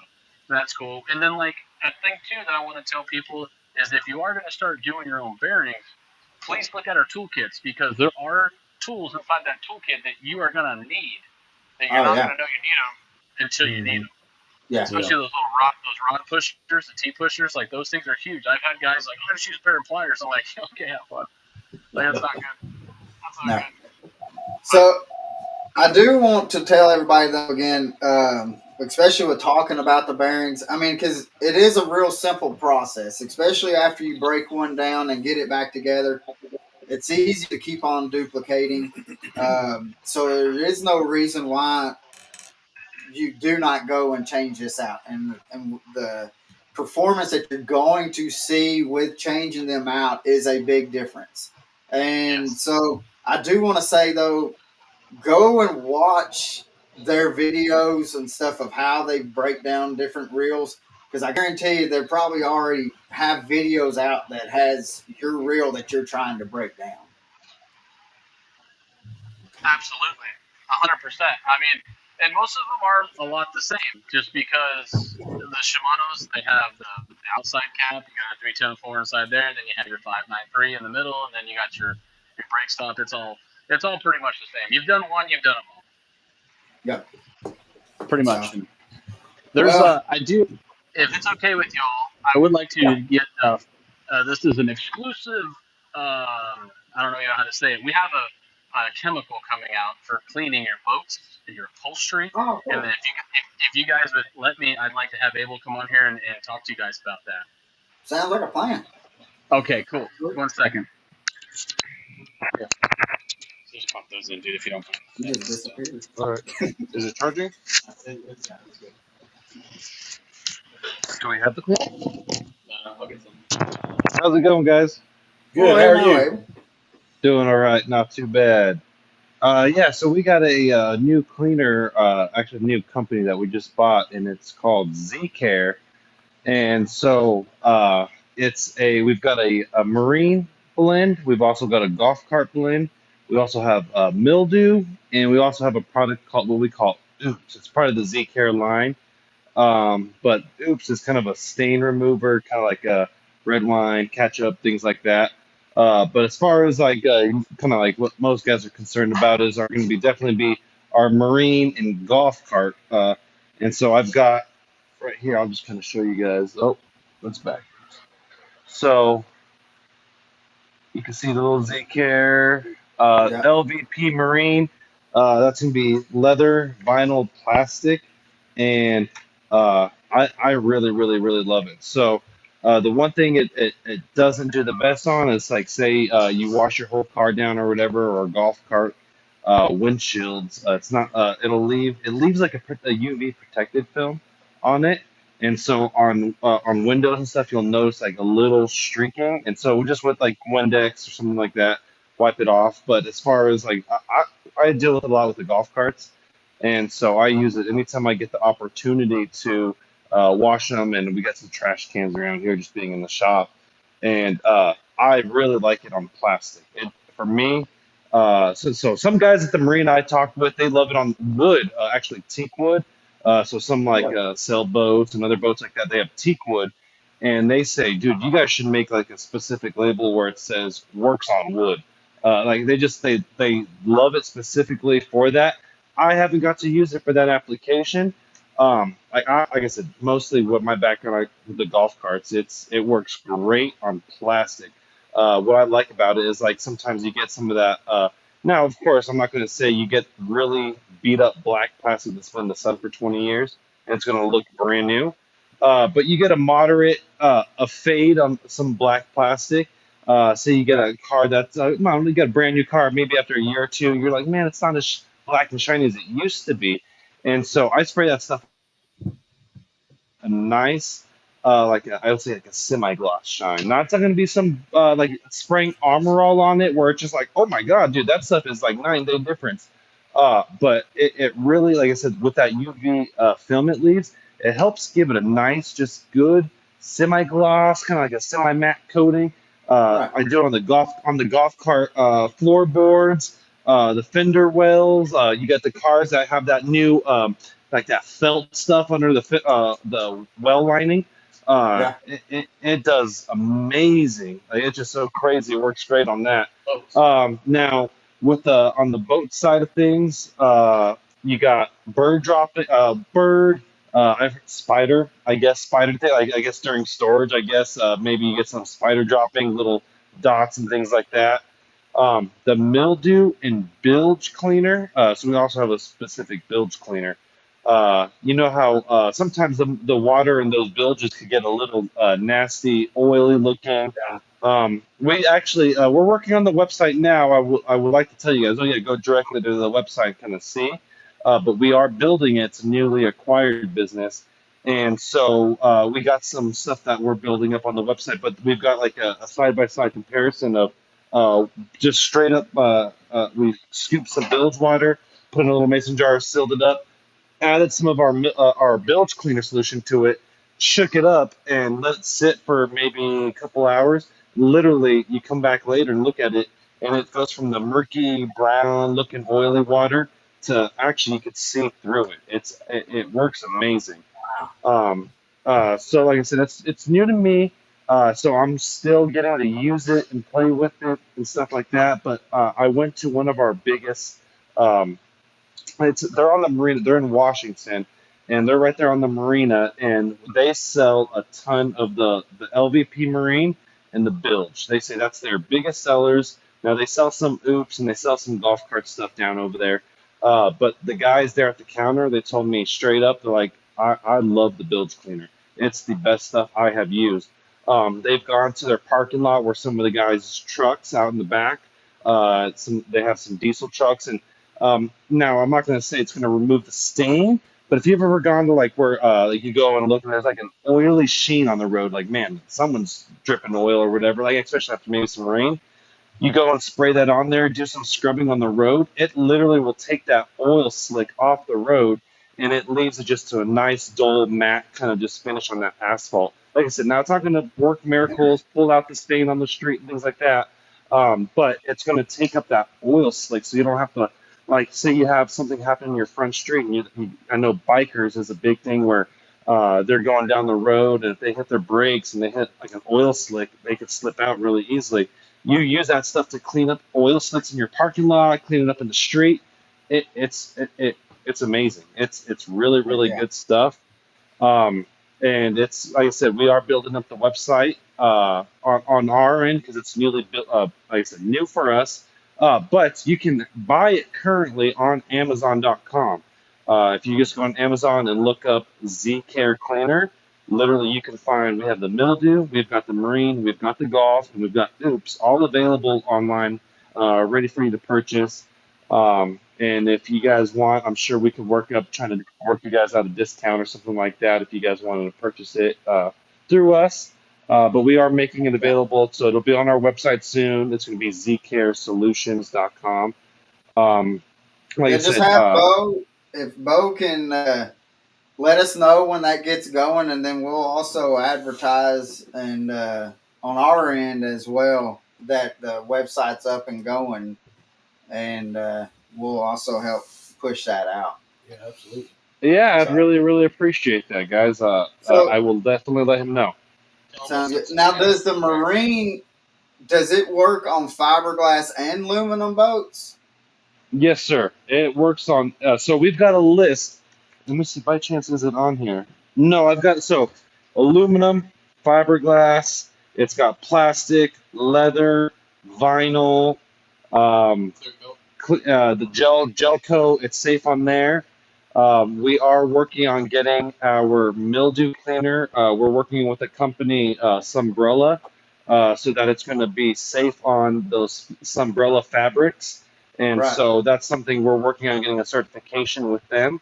that's cool. And then like a thing too that I want to tell people is if you are going to start doing your own bearings, please look at our toolkits because there are tools inside that toolkit that you are going to need that you're not going to know you need them until you need them. Yeah. Especially those rod pushers, the T pushers, like those things are huge. I've had guys like, oh, just use a pair of pliers. I'm like, okay, have fun. Like, that's not good. That's not good. So I do want to tell everybody though again, especially with talking about the bearings. I mean, because it is a real simple process, especially after you break one down and get it back together. It's easy to keep on duplicating. So there is no reason why you do not go and change this out. And the performance that you're going to see with changing them out is a big difference. And so I do want to say though, go and watch their videos and stuff of how they break down different reels because I guarantee you they probably already have videos out that has your reel that you're trying to break down. Absolutely, 100%. I mean, and most of them are a lot the same, just because the Shimano's they have the outside cap, you got a 310-4 inside there, then you have your 593 in the middle, and then you got your brake stop. It's all pretty much the same. You've done one, you've done them all. Yep. Pretty much. There's I do, if it's okay with y'all, I would like to get this is an exclusive. I don't know how to say it. We have a chemical coming out for cleaning your boats, your upholstery, Oh, cool. and then if you guys would let me, I'd like to have Abel come on here and talk to you guys about that. Sounds like a plan. Okay, cool. 1 second. Yeah. Just pop those in, dude, if you don't mind. You just disappeared. All right. Is it charging? It's good. Do we have the clip? I'll get some. How's it going, guys? Good. How are you? Doing all right, not too bad. Yeah, so we got a new cleaner, actually a new company that we just bought, and it's called Z-Care. And so we've got a marine blend. We've also got a golf cart blend. We also have mildew, and we also have a product called what we call Oops. It's part of the Z-Care line. But Oops is kind of a stain remover, kind of like a red wine, ketchup, things like that. But as far as like kind of like what most guys are concerned about is are going to be definitely be our marine and golf cart. And so I've got right here. I'll just kind of show you guys. Oh, that's back. So you can see the little Z-Care LVP Marine. That's going to be leather, vinyl, plastic, and I really, really, really love it. So the one thing it doesn't do the best on is like say you wash your whole car down or whatever, or a golf cart windshields. It's not. It leaves like a UV protected film on it, and so on windows and stuff, you'll notice like a little streaking. And so just with like Windex or something like that, wipe it off. But as far as like I deal with a lot with the golf carts. And so I use it anytime I get the opportunity to wash them. And we got some trash cans around here just being in the shop. And I really like it on plastic. For me, so some guys at the marine I talked with, they love it on wood, actually teak wood. So some like sailboats and other boats like that, they have teak wood. And they say, dude, you guys should make like a specific label where it says works on wood. Like they love it specifically for that. I haven't got to use it for that application. Like I said, mostly what my background with the golf carts, it works great on plastic. What I like about it is like sometimes you get some of that Now, of course, I'm not going to say you get really beat up black plastic that's been in the sun for 20 years and it's going to look brand new. But you get a moderate a fade on some black plastic. Say you get a car that's no, you get a brand new car. Maybe after a year or two, you're like, man, it's not as black and shiny as it used to be. And so I spray that stuff a nice, I would say like a semi-gloss shine. Not going to be some like spraying Armor All on it where it's just like, oh my god, dude, that stuff is like 9 day difference. But it really, like I said, with that UV film it leaves, it helps give it a nice, just good semi-gloss, kind of like a semi-matte coating. Right. I do it on the golf cart floorboards, the fender wells. You got the cars that have that new like that felt stuff under the well lining. Yeah. It does amazing. Like, it's just so crazy. It works great on that. Now with the on the boat side of things, you got bird dropping, spider. I guess spider thing. I guess during storage, I guess maybe you get some spider dropping little dots and things like that. The mildew and bilge cleaner. So we also have a specific bilge cleaner. You know how sometimes the water in those bilges could get a little nasty, oily looking. We actually we're working on the website now. I would like to tell you guys. Oh yeah, go directly to the website, kind of see. But we are building it. It's a newly acquired business, and so we got some stuff that we're building up on the website. But we've got like a side by side comparison of just straight up. We scooped some bilge water, put in a little mason jar, sealed it up, added some of our bilge cleaner solution to it, shook it up, and let it sit for maybe a couple hours. Literally, you come back later and look at it, and it goes from the murky brown looking oily water to actually you could see through it. It works amazing. Um, so like I said, it's new to me. So I'm still getting to use it and play with it and stuff like that. But I went to one of our biggest um, they're on the marina. They're in Washington, and they're right there on the marina. And they sell a ton of the LVP Marine and the Bilge. They say that's their biggest sellers. Now they sell some Oops and they sell some golf cart stuff down over there. But the guys there at the counter, they told me straight up, they're like, I love the Bilge cleaner. It's the best stuff I have used. They've gone to their parking lot where some of the guys' trucks out in the back. They have some diesel trucks, and now I'm not going to say it's going to remove the stain, but if you've ever gone to like where like you go and look and there's like an oily sheen on the road, like man, someone's dripping oil or whatever, like especially after maybe some rain, you go and spray that on there, do some scrubbing on the road. It literally will take that oil slick off the road, and it leaves it just to a nice, dull, matte kind of just finish on that asphalt. Like I said, now it's not going to work miracles, pull out the stain on the street and things like that. But it's going to take up that oil slick, so you don't have to, like, say you have something happen in your front street, and I know bikers is a big thing where they're going down the road, and if they hit their brakes and they hit like an oil slick, they could slip out really easily. You use that stuff to clean up oil slicks in your parking lot, clean it up in the street. It's amazing. It's really really Yeah. good stuff. And it's like I said, we are building up the website on our end because it's newly built. Like I said, new for us. But you can buy it currently on Amazon.com. If you just go on Amazon and look up Z Care Cleaner, literally you can find we have the mildew, we've got the marine, we've got the golf, and we've got oops, all available online, ready for you to purchase. And if you guys want, I'm sure we could trying to work you guys out a discount or something like that if you guys wanted to purchase it through us. But we are making it available, so it'll be on our website soon. It's going to be zcaresolutions.com. Like I Yeah, just said, have Beau. If Beau can let us know when that gets going, and then we'll also advertise and on our end as well that the website's up and going, and we'll also help push that out. Yeah, absolutely. yeah, I'd So, really, really appreciate that, guys. I so will definitely let him know. sounds good. Now, does the marine does it work on fiberglass and aluminum boats? Yes, sir. It works on. So we've got a list. Let me see. By chance, is it on here? No, I've got aluminum, fiberglass. It's got plastic, leather, vinyl, um, the gel coat. It's safe on there. We are working on getting our mildew cleaner. We're working with a company, Sunbrella, so that it's going to be safe on those Sunbrella fabrics. And Right. so that's something we're working on getting a certification with them.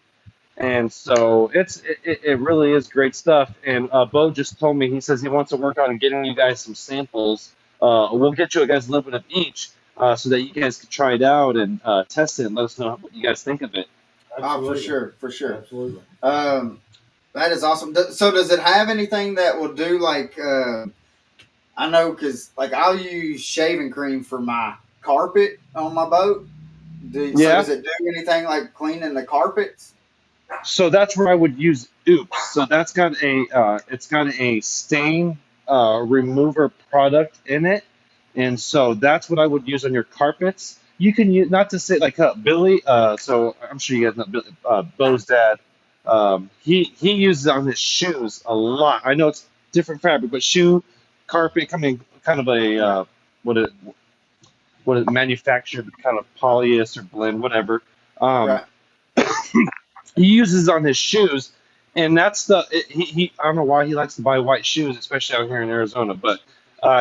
And so it really is great stuff. And Beau just told me, he says he wants to work on getting you guys some samples. We'll get you guys a little bit of each so that you guys can try it out and test it and let us know what you guys think of it. Oh, for sure. Absolutely. That is awesome. So does it have anything that will do like I know because like I'll use shaving cream for my carpet on my boat. So Yeah. does it do anything like cleaning the carpets? So that's where I would use Oops. So that's got it's got a stain remover product in it, and so that's what I would use on your carpets. You can use, not to say like Billy. So I'm sure you guys know Billy, Beau's dad. He uses it on his shoes a lot. I know it's different fabric, but shoe carpet coming kind of a what it what it manufactured kind of polyester blend, whatever. Um, Right. he uses on his shoes, and that's he I don't know why he likes to buy white shoes, especially out here in Arizona, but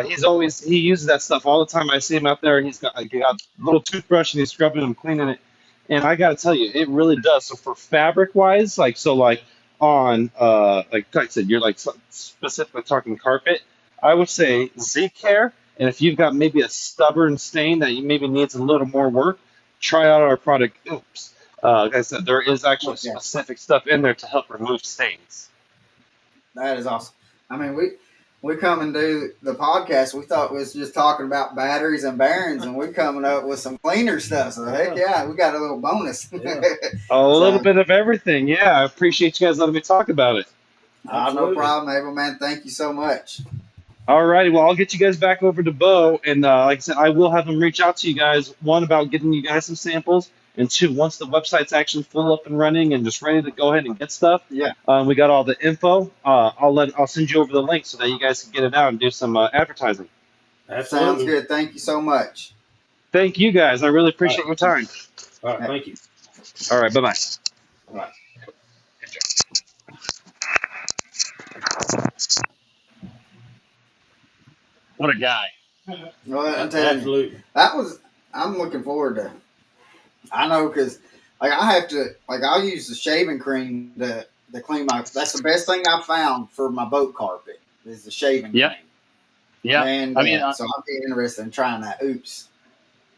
he uses that stuff all the time. I see him out there, and he got a little toothbrush and he's scrubbing them, cleaning it, and I got to tell you, it really does. So for fabric wise, like on like I said, you're like specifically talking carpet, I would say Z Care, and if you've got maybe a stubborn stain that you maybe needs a little more work, try out our product. Oops. Like I said, there is actually Yeah, specific stuff in there to help remove stains. that is awesome. I mean, we come and do the podcast. We thought we was just talking about batteries and bearings, and we're coming up with some cleaner stuff. So heck yeah, we got a little bonus. Yeah. A little So bit of everything. Yeah, I appreciate you guys letting me talk about it. no Absolutely. problem, Abel man. Thank you so much. All righty, well, I'll get you guys back over to Beau, and like I said, I will have him reach out to you guys, one, about getting you guys some samples, and two, once the website's actually full up and running and just ready to go ahead and get stuff, Yeah, we got all the info. I'll send you over the link so that you guys can get it out and do some advertising. sounds Absolutely. good. Thank you so much. Thank you guys. I really appreciate your time. All right. Thank you. All right, bye-bye. All right. What a guy. Well, I'm telling you, Absolutely. I'm looking forward to. I know because like I have to like I'll use the shaving cream to clean my. That's the best thing I found for my boat carpet is the shaving Yep. cream. Yeah. And I mean, so I'll be interested in trying that. Oops.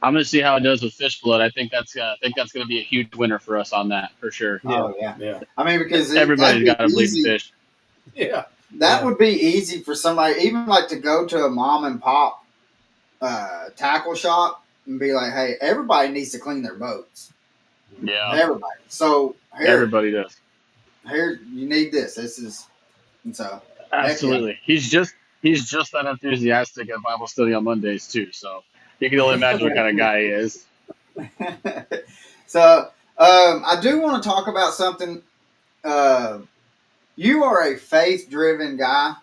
I'm going to see how it does with fish blood. I think that's going to be a huge winner for us on that for sure. Yeah. Oh yeah. Yeah. I mean because Everybody's got to bleed easy. fish. Yeah. That Yeah. would be easy for somebody, even like to go to a mom and pop tackle shop and be like, "Hey, everybody needs to clean their boats. Yeah. Everybody. So Everybody does. here you need this. This is and so Absolutely. He's just that enthusiastic at Bible study on Mondays too. So you can only imagine what kind of guy he is. so I do want to talk about something. You are a faith-driven guy,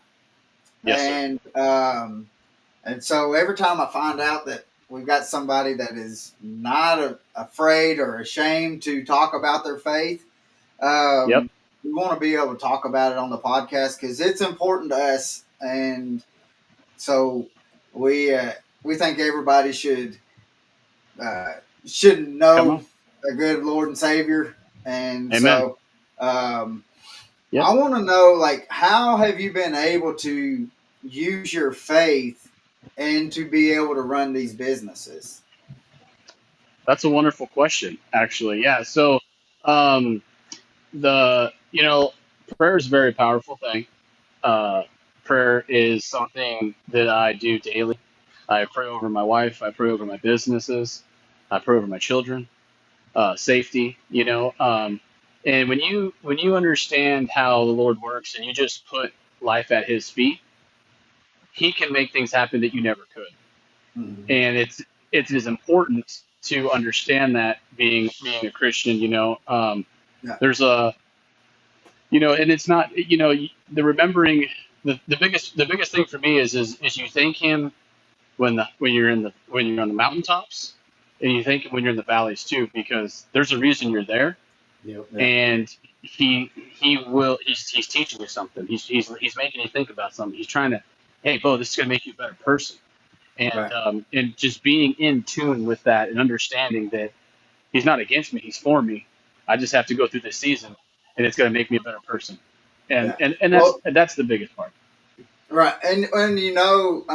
Yes, sir. and so every time I find out that we've got somebody that is not afraid or ashamed to talk about their faith, Yep. we want to be able to talk about it on the podcast because it's important to us, and so we think everybody should Come know on. a good Lord and Savior, and Amen. so Yep. I want to know, like, how have you been able to use your faith and to be able to run these businesses? That's a wonderful question, actually. Yeah. So, um, prayer is a very powerful thing. Uh, Prayer is something that I do daily. I pray over my wife. I pray over my businesses. I pray over my children. Safety. And when you understand how the Lord works and you just put life at His feet, He can make things happen that you never could. Mhm. And it's as important to understand that being a Christian. Yeah. There's and it's not the remembering the biggest thing for me is you thank Him when you're on the mountaintops, And you think when you're in the valleys too, because there's a reason you're there, Yep. Yeah. and he's teaching you something. He's making you think about something. He's trying to, hey, Bo, this is gonna make you a better person. Right. And just being in tune with that and understanding that he's not against me, he's for me. I just have to go through this season, and it's gonna make me a better person. And Yeah. and Well, that's the biggest part. right. And I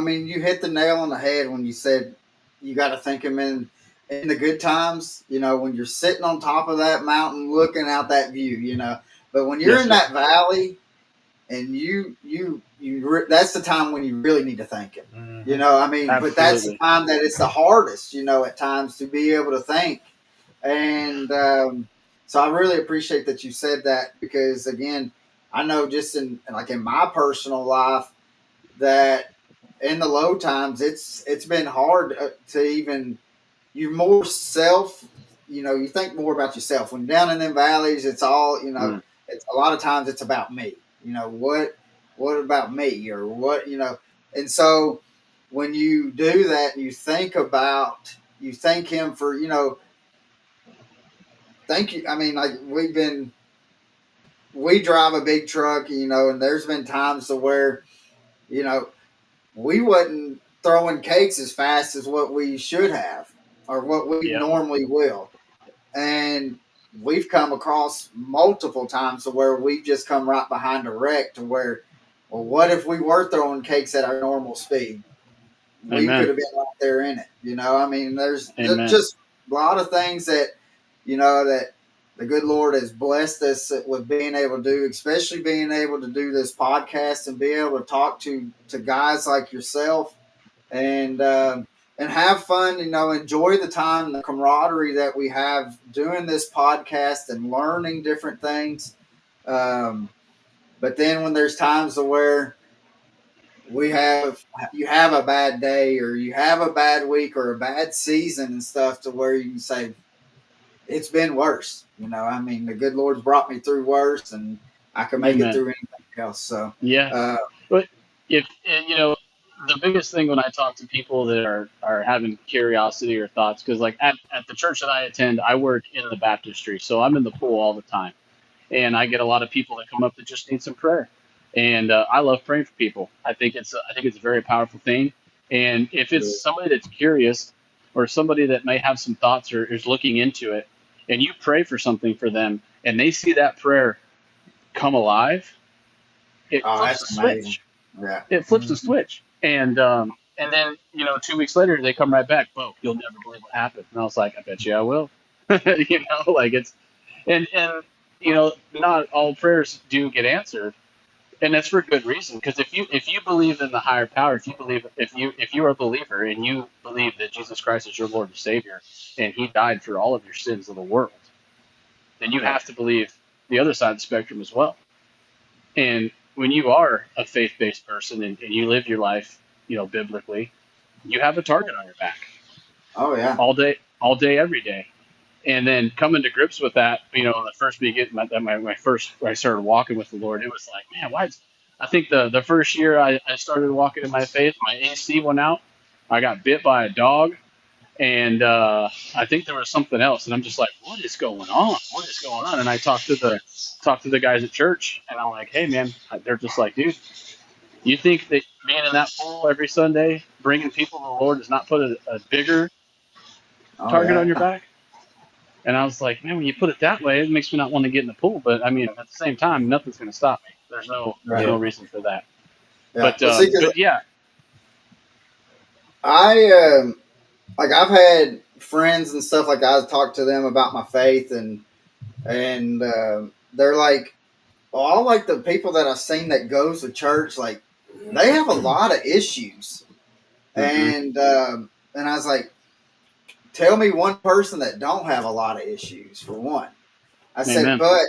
mean, you hit the nail on the head when you said you got to think him in the good times. When you're sitting on top of that mountain looking out that view. But when you're Yes, in sir. that valley and that's the time when you really need to thank him. Mm-hmm. I mean, but that's the Absolutely. time that it's the hardest. At times to be able to think. And so I really appreciate that you said that because again, I know just in my personal life that in the low times it's been hard to even you're more self you think more about yourself when you're down in them valleys. It's all Mm, it's a lot of times it's about me. What about me or what. And so when you do that and you thank him for thank you. I mean, like we drive a big truck, and there's been times to where you know we wasn't throwing cakes as fast as what we should have or what we yep. normally will. And we've come across multiple times to where we've just come right behind a wreck to where, well, what if we were throwing cakes at our normal speed? We could Amen. have been right there in it. I mean, there's Amen. just a lot of things that the good Lord has blessed us with being able to do, especially being able to do this podcast and be able to talk to guys like yourself and have fun. Enjoy the time, the camaraderie that we have doing this podcast and learning different things. Um, but then when there's times where you have a bad day or you have a bad week or a bad season and stuff to where you can say it's been worse. I mean, the good Lord's brought me through worse and I can make it Amen. through anything else. So, Yeah. uh, But if and, the biggest thing when I talk to people that are having curiosity or thoughts, because like at the church that I attend, I work in the baptistry, so I'm in the pool all the time, and I get a lot of people that come up that just need some prayer, and I love praying for people. I think it's a very powerful thing, and if it's somebody that's curious or somebody that may have some thoughts or is looking into it, and you pray for something for them, and they see that prayer come alive, it oh, flips the that's amazing. switch. Yeah. It flips the switch, and then 2 weeks later they come right back. Bo, you'll never believe what happened. And I was like, I bet you I will. Like it's and not all prayers do get answered, and that's for good reason. Because if you believe in the higher power, if you are a believer and you believe that Jesus Christ is your Lord and Savior, and He died for all of your sins of the world, then you Yeah. have to believe the other side of the spectrum as well. And when you are a faith based person and you live your life, biblically, you have a target on your back Oh, yeah. all day, every day. And then coming to grips with that, the first my first, when I started walking with the Lord, it was like, man, I think the first year I started walking in my faith, my AC went out. I got bit by a dog. And I think there was something else, and I'm just like, "What is going on? What is going on?" And I talked to the guys at church, and I'm like, "Hey, man," they're just like, "Dude, you think that being in that pool every Sunday, bringing people to the Lord, does not put a bigger Oh, target on your yeah. back?" And I was like, "Man, when you put it that way, it makes me not want to get in the pool." But I mean, at the same time, nothing's going to stop me. There's Right. no Yeah. reason for that. Yeah. But Well, see, because but yeah, I I've had friends and stuff like I talk to them about my faith and they're like, all like the people that I've seen that goes to church, like they have a lot of issues, hmm and I was like, tell me one person that don't have a lot of issues for one. I said, amen, but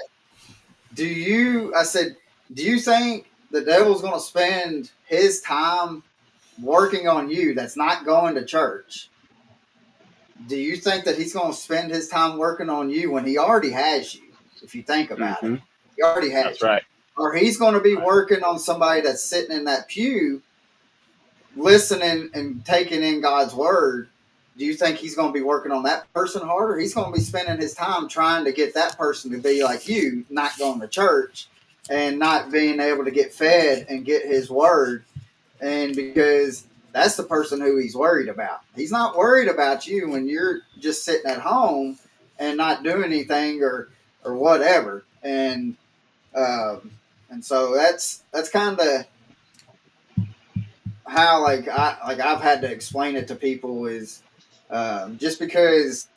I said, do you think the devil's going to spend his time working on you that's not going to church? Do you think that he's going to spend his time working on you when he already has you? If you think about it, hmm he already that's has you. right, Or he's going to be working on somebody that's sitting in that pew, listening and taking in God's word, do you think he's going to be working on that person harder? He's going to be spending his time trying to get that person to be like you, not going to church and not being able to get fed and get his word. And because that's the person who he's worried about. He's not worried about you when you're just sitting at home and not doing anything or whatever. And so that's kind of how I've had to explain it to people is just because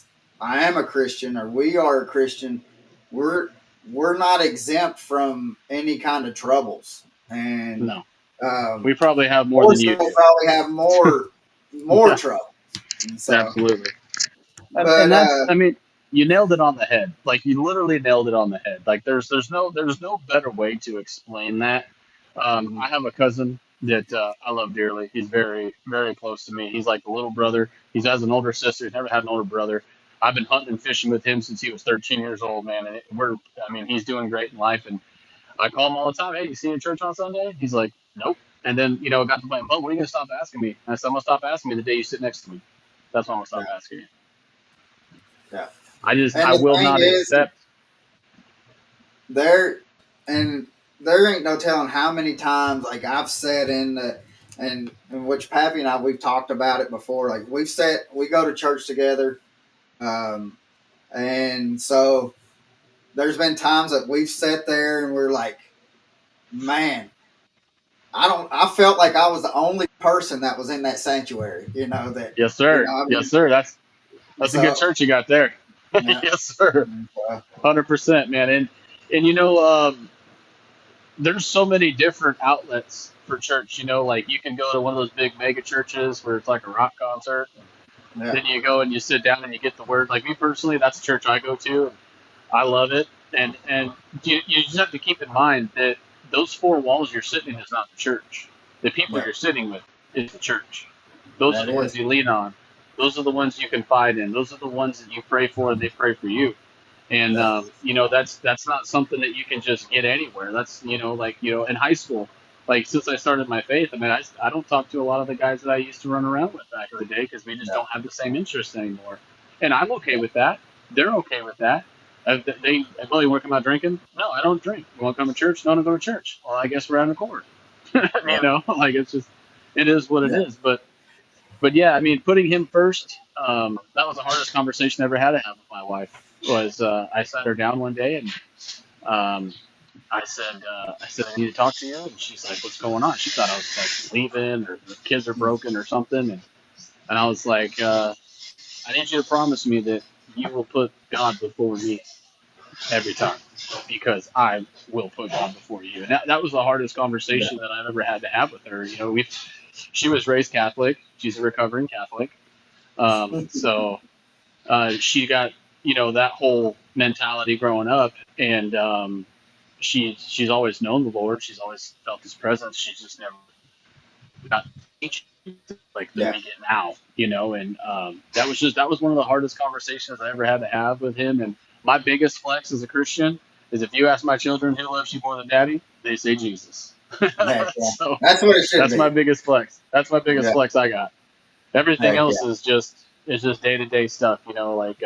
I am a Christian or we are a Christian, we're we're not exempt from any kind of troubles, and No, um, we probably have more more than so you do. probably have more Yeah, trouble. And so, absolutely. And but that's, I mean, you nailed it on the head. Like you literally nailed it on the head. Like there's no better way to explain that. I have a cousin that I love dearly. He's very very close to me. He's like the little brother. He has an older sister. He's never had an older brother. I've been hunting and fishing with him since he was 13 years old, man. And I mean, he's doing great in life. And I call him all the time. Hey, you see you in church on Sunday? He's like, nope. And then it got to playing. But when are you gonna stop asking me? And I said, I'm gonna stop asking me the day you sit next to me. That's when I'm gonna yeah, stop asking you. yeah. I And the will thing not is, accept. there and there ain't no telling how many times like I've said in the and in which Pappy and I we've talked about it before. Like we go to church together, um, and so there's been times that we've sat there and we're like, man, I felt like I was the only person that was in that sanctuary. That Yes, you sir. know I Yes, mean. sir. That's a good So church you got there. yeah, Yes, sir. uh, 100%, man. And there's so many different outlets for church. Like you can go to one of those big mega churches where it's like a rock concert. yeah, Then you go and you sit down and you get the word. Like me personally, that's the church I go to. I love it. And you just have to keep in mind that those four walls you're sitting in is not the church. The people yeah. you're sitting with is the church. Those are That the ones is, you lean on. Those are the ones you confide in. Those are the ones that you pray for and they pray for you. And yeah, that's not something that you can just get anywhere. That's like in high school, like since I started my faith, I mean I don't talk to a lot of the guys that I used to run around with back in the day because we just yeah, don't have the same interests anymore. And I'm okay with that. They're okay with that. Well, you want to come out drinking? No, I don't drink. You want to come to church? No, I don't go to church. Well, I guess we're out of accord. yeah, Like it is what it yeah, is. But yeah, I mean, putting him first, that was the hardest conversation I ever had to have with my wife. Was I sat her down one day and um, I said I need to talk to you, and she's like, "What's going on?" She thought I was like leaving or the kids are broken or something, and I was like, "I need you to promise me that you will put God before me every time, because I will put God before you." And that was the hardest yeah, conversation that I've ever had to have with her. She was raised Catholic. She's a recovering Catholic. So she got that whole mentality growing up, and she's always known the Lord. She's always felt His presence. She's just never got teaching like that yeah. we get now, And that was one of the hardest conversations I ever had to have with him. And my biggest flex as a Christian is if you ask my children who loves you more than Daddy, they say Jesus. Heck yeah. So That's what it should that's my be. biggest flex. That's my biggest Yeah, flex I got. Everything heck yeah. else is just day to day stuff, like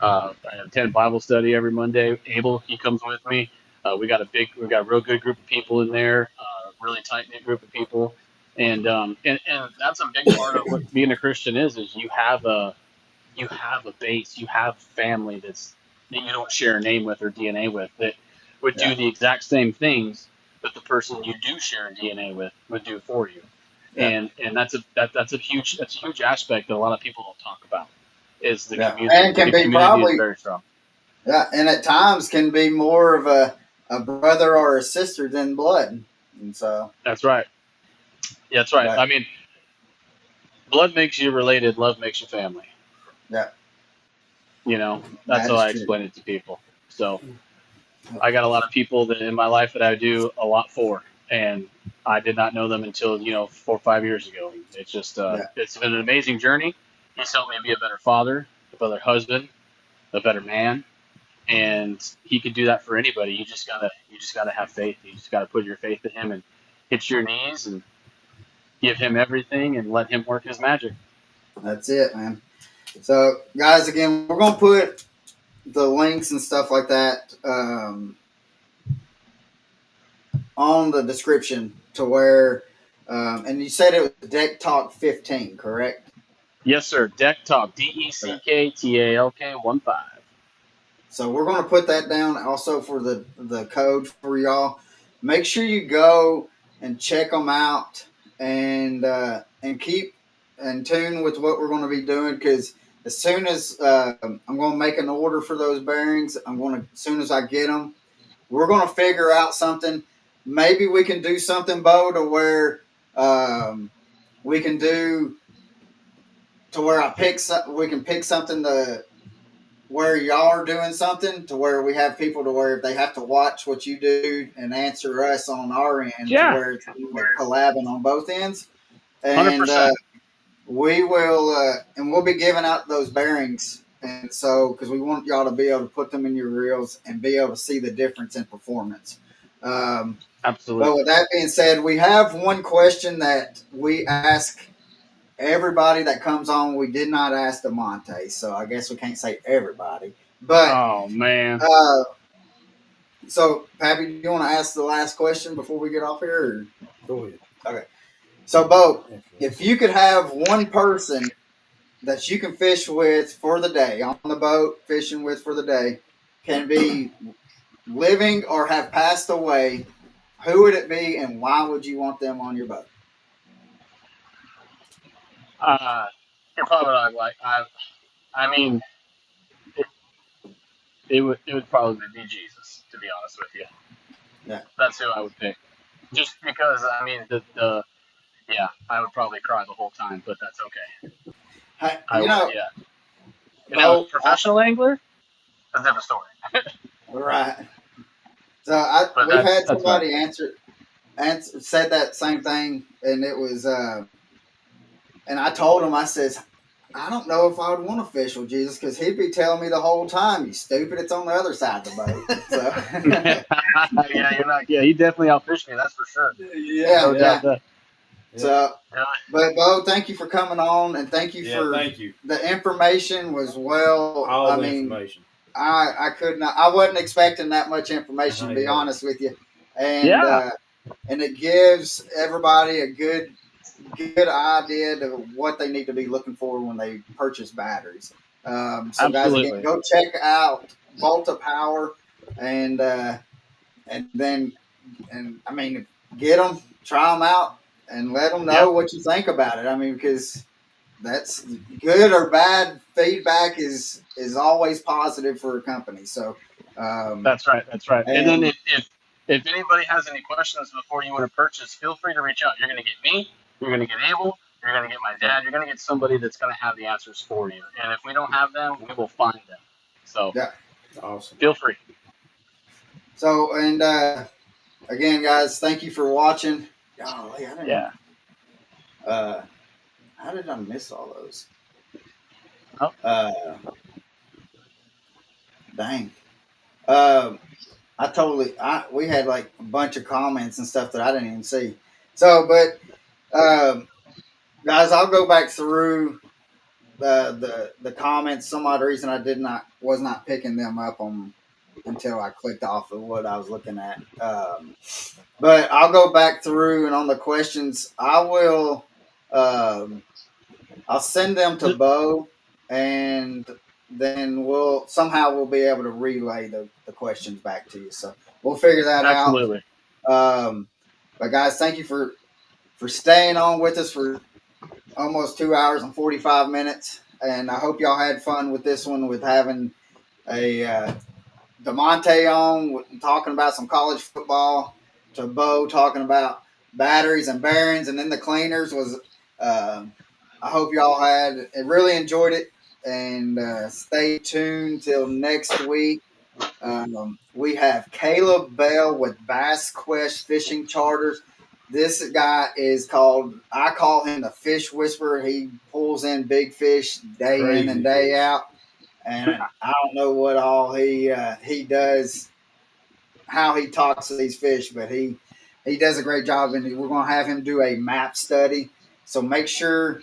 I attend Bible study every Monday. Abel, he comes with me. We got a real good group of people in there, really tight knit group of people, and that's a big part of what being a Christian is you have a base, you have family that you don't share a name with or DNA with that would Yeah, do the exact same things that the person you do share a DNA with would do for you, yeah, and that's a huge aspect that a lot of people don't talk about is the yeah. And community. can The be community is probably, very strong. yeah, and at times can be more of a brother or a sister than blood. And so, That's right. Yeah, that's right. but I mean, blood makes you related. Love makes you family. yeah, That's that how is I true. explain it to people. So I got a lot of people that in my life that I do a lot for, and I did not know them until 4 or 5 years ago. It's just Yeah, it's been an amazing journey. He's helped me be a better father, a better husband, a better man, and he could do that for anybody. You just gotta have faith. You just gotta put your faith in him and hit your knees and give him everything and let him work his magic. that's it, man. So, guys, again, we're gonna put the links and stuff like that on the description to where. And you said it was Deck Talk 15, correct? Yes, sir. Deck Talk. DECKTALK 15. So we're going to put that down also for the code for y'all. Make sure you go and check them out and keep in tune with what we're going to be doing, because as soon as I'm going to make an order for those bearings, as soon as I get them, we're going to figure out something. Maybe we can do something, Beau, to where we can do to where we can pick something to where y'all are doing something to where we have people to where if they have to watch what you do and answer us on our end to Yeah, where it's like collabing on both ends. And 100%. we'll be giving out those bearings. And so, because we want y'all to be able to put them in your reels and be able to see the difference in performance. But Absolutely. with that being said, we have one question that we ask everybody that comes on. We did not ask Demonte, so I guess we can't say everybody. But Oh, man. uh, so, Pappy, do you want to ask the last question before we get off here? Go ahead. Or? Okay. So, Beau, Excellent. if you could have one person that you can fish with for the day on the boat, fishing with for the day, can be living or have passed away, who would it be, and why would you want them on your boat? Uh, you're probably not like, I mean, it, it would probably be Jesus, to be honest with you. Yeah. That's who I would pick. Just because, I mean, yeah, I would probably cry the whole time, but that's okay. Hey, I would, yeah. Now, Beau, professional angler, that's a different story. right. So But we've had that's right. somebody said that same thing, and it was and I told him, I says, I don't know if I would want to fish with Jesus because he'd be telling me the whole time, "You stupid! It's on the other side of the boat." So Yeah, you're not. Yeah, he definitely outfished me. That's for sure. yeah, No Yeah. doubt yeah. that. Yeah. So, Yeah, but Beau, thank you for coming on, and thank you Yeah. for Thank you. the information. Was well, All I the mean, information. I could not, I wasn't expecting that much information to be Yeah. honest with you, and yeah, uh, and it gives everybody a good idea to what they need to be looking for when they purchase batteries. So, guys, again, absolutely. go check out Volta Power, and and then I mean, get them, try them out, and let them Yep, know what you think about it. I mean, because that's good or bad feedback is always positive for a company. So, um, that's right. That's right. And then and if anybody has any questions before you want to purchase, feel free to reach out. You're going to get me. You're going to get Abel. You're going to get my dad. You're going to get somebody that's going to have the answers for you. And if we don't have them, we will find them. So yeah. Awesome. feel free. So, and again, guys, thank you for watching. Golly, I didn't. Yeah. Uh, how did I miss all those? Oh, Uh, dang. Um, we had like a bunch of comments and stuff that I didn't even see. So, but guys, I'll go back through the comments. Some odd reason I was not picking them up on until I clicked off of what I was looking at. But I'll go back through and on the questions, um, I'll send them to just, Beau, and then we'll be able to relay the questions back to you. So we'll figure that out. absolutely. Um, but guys, thank you for staying on with us for almost 2 hours and 45 minutes, and I hope y'all had fun with this one with having a Demonte on talking about some college football, to Beau talking about batteries and bearings, and then the cleaners was. Uh, I hope y'all really enjoyed it, and stay tuned till next week. We have Caleb Bell with Bass Quest Fishing Charters. This guy I call him the fish whisperer. He pulls in big fish day in and Crazy day fish. out, and I don't know what all he does, how he talks to these fish, but he does a great job, and we're going to have him do a map study. So make sure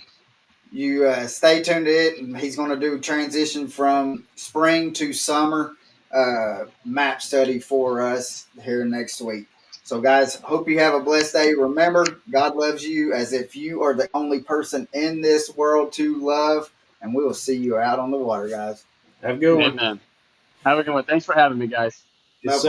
you stay tuned to it, and he's going to do transition from spring to summer map study for us here next week. So, guys, hope you have a blessed day. Remember, God loves you as if you are the only person in this world to love, and we will see you out on the water, guys. Have a good one. Amen. Have a good one. Thanks for having me, guys. No Yes, problem. sir.